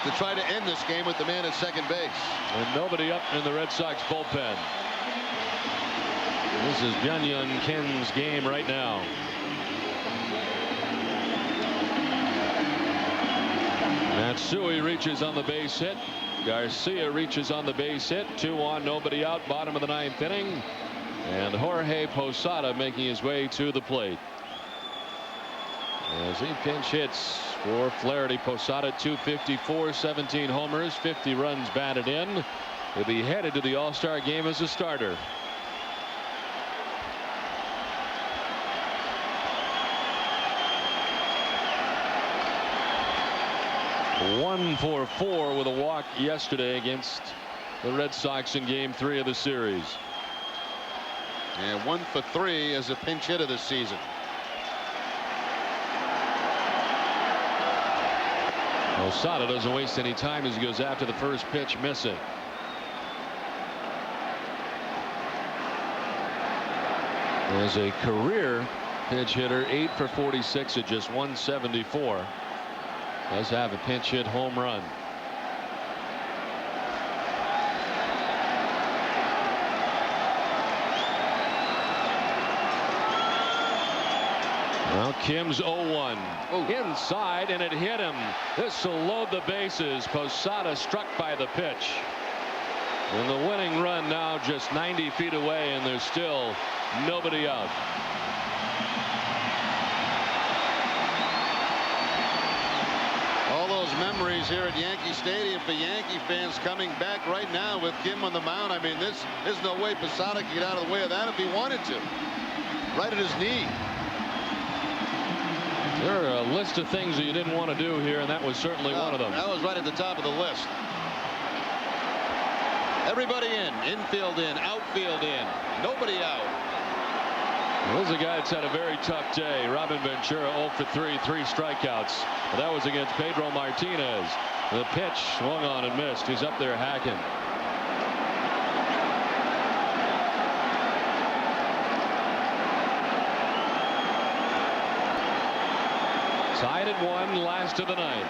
to try to end this game with the man at second base. And nobody up in the Red Sox bullpen. This is Byung-Hyun Kim's game right now. Matsui reaches on the base hit. Garcia reaches on the base hit. 2 on, nobody out, bottom of the 9th inning. And Jorge Posada making his way to the plate. As he pinch hits for Flaherty. Posada 254, 17 homers, 50 runs batted in. He'll be headed to the All-Star game as a starter. One for 4 with a walk yesterday against the Red Sox in Game 3 of the series. And 1 for 3 as a pinch hitter this season. Posada doesn't waste any time as he goes after the first pitch, missing. As a career pinch hitter, 8 for 46 at just 174. Does have a pinch hit home run. Well, Kim's 0-1. Inside, and it hit him. This will load the bases. Posada struck by the pitch. And the winning run now just 90 feet away, and there's still nobody out. All those memories here at Yankee Stadium for Yankee fans coming back right now with Kim on the mound. I mean, there's no way Posada could get out of the way of that if he wanted to. Right at his knee. There are a list of things that you didn't want to do here, and that was certainly one of them. That was right at the top of the list. Everybody in, infield in, outfield in, nobody out. Well, this is a guy that's had a very tough day. Robin Ventura 0 for 3, 3 strikeouts. Well, that was against Pedro Martinez. The pitch swung on and missed. He's up there hacking. Tied at 1, last of the 9th.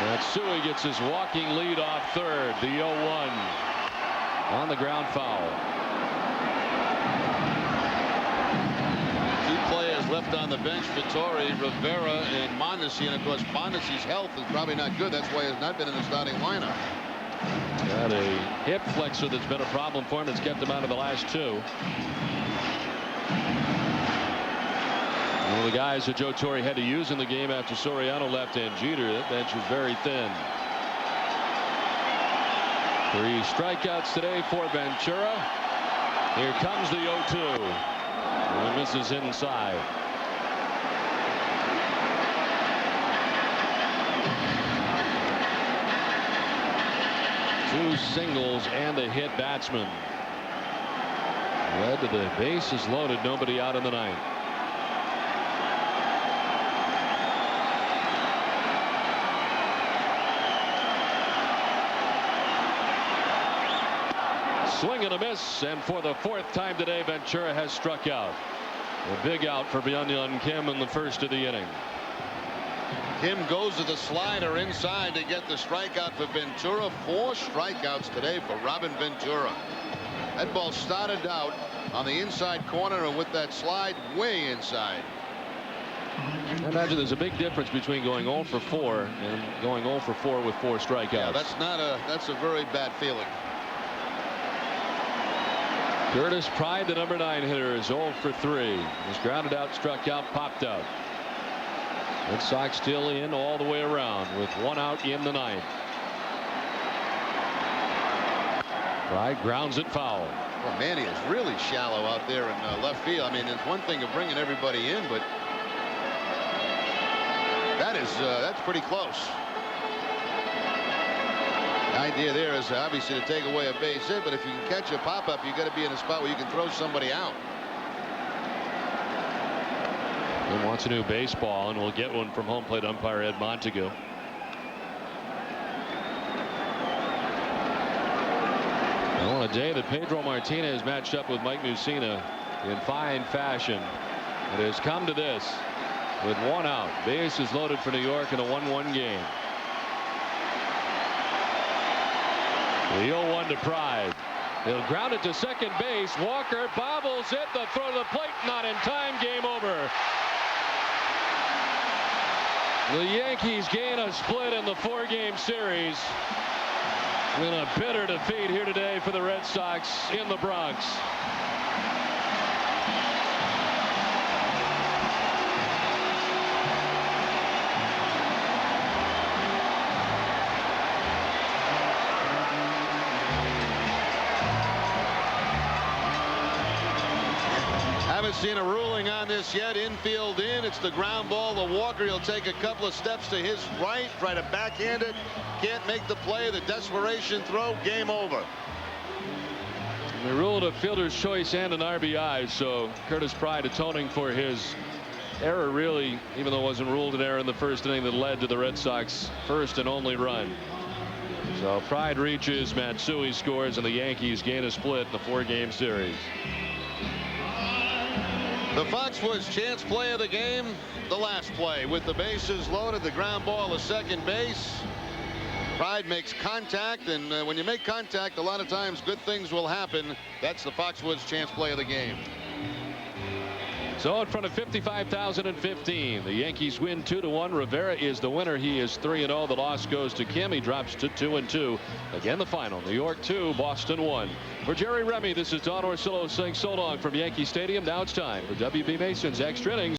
Matsui gets his walking lead off third. The 0-1 on the ground foul. 2 players left on the bench: Vittori, Rivera, and Mondesi. And of course, Mondesi's health is probably not good. That's why he has not been in the starting lineup. Got a hip flexor that's been a problem for him. That's kept him out of the last 2. One of the guys that Joe Torre had to use in the game after Soriano left and Jeter. That bench is very thin. 3 strikeouts today for Ventura. Here comes the 0-2. And misses inside. Two singles and a hit batsman. Led to the bases loaded, nobody out in the 9th. Swing and a miss, and for the 4th time today, Ventura has struck out. A big out for Byung-Hyun Kim in the first of the inning. Kim goes to the slider inside to get the strikeout for Ventura. 4 strikeouts today for Robin Ventura. That ball started out on the inside corner and with that slide way inside. I imagine there's a big difference between going 0 for 4 and going 0 for 4 with 4 strikeouts. Yeah, that's a very bad feeling. Curtis Pride, the number 9 hitter, is 0 for 3. Was grounded out, struck out, popped out. Red Sox still in all the way around with 1 out in the 9th. Pride grounds it foul. Well, Manny is really shallow out there in left field. I mean, it's one thing of bringing everybody in, but that's pretty close. The idea there is obviously to take away a base hit, but if you can catch a pop-up, you got to be in a spot where you can throw somebody out. He wants a new baseball, and we'll get one from home plate umpire Ed Montague. And on a day that Pedro Martinez matched up with Mike Mussina in fine fashion, it has come to this with 1 out. Bases loaded for New York in a 1-1 game. The 0-1 to Pride. He'll ground it to second base. Walker bobbles it. The throw to the plate, not in time. Game over. The Yankees gain a split in the 4-game series. In a bitter defeat here today for the Red Sox in the Bronx. Haven't seen a ruling on this yet. Infield in. It's the ground ball to Walker. He'll take a couple of steps to his right, try to backhand it. Can't make the play. The desperation throw. Game over. They ruled a fielder's choice and an RBI, so Curtis Pride atoning for his error, really, even though it wasn't ruled an error in the first inning that led to the Red Sox first and only run. So Pride reaches, Matsui scores, and the Yankees gain a split in the 4-game series. The Foxwoods chance play of the game, the last play with the bases loaded, the ground ball to second base. Pride makes contact, and when you make contact, a lot of times good things will happen. That's the Foxwoods chance play of the game. So in front of 55,015, the Yankees win 2-1. Rivera is the winner. He is 3-0. The loss goes to Kim. He drops to 2-2. Again, the final. New York 2, Boston 1. For Jerry Remy, this is Don Orsillo saying so long from Yankee Stadium. Now it's time for WB Mason's Extra Innings.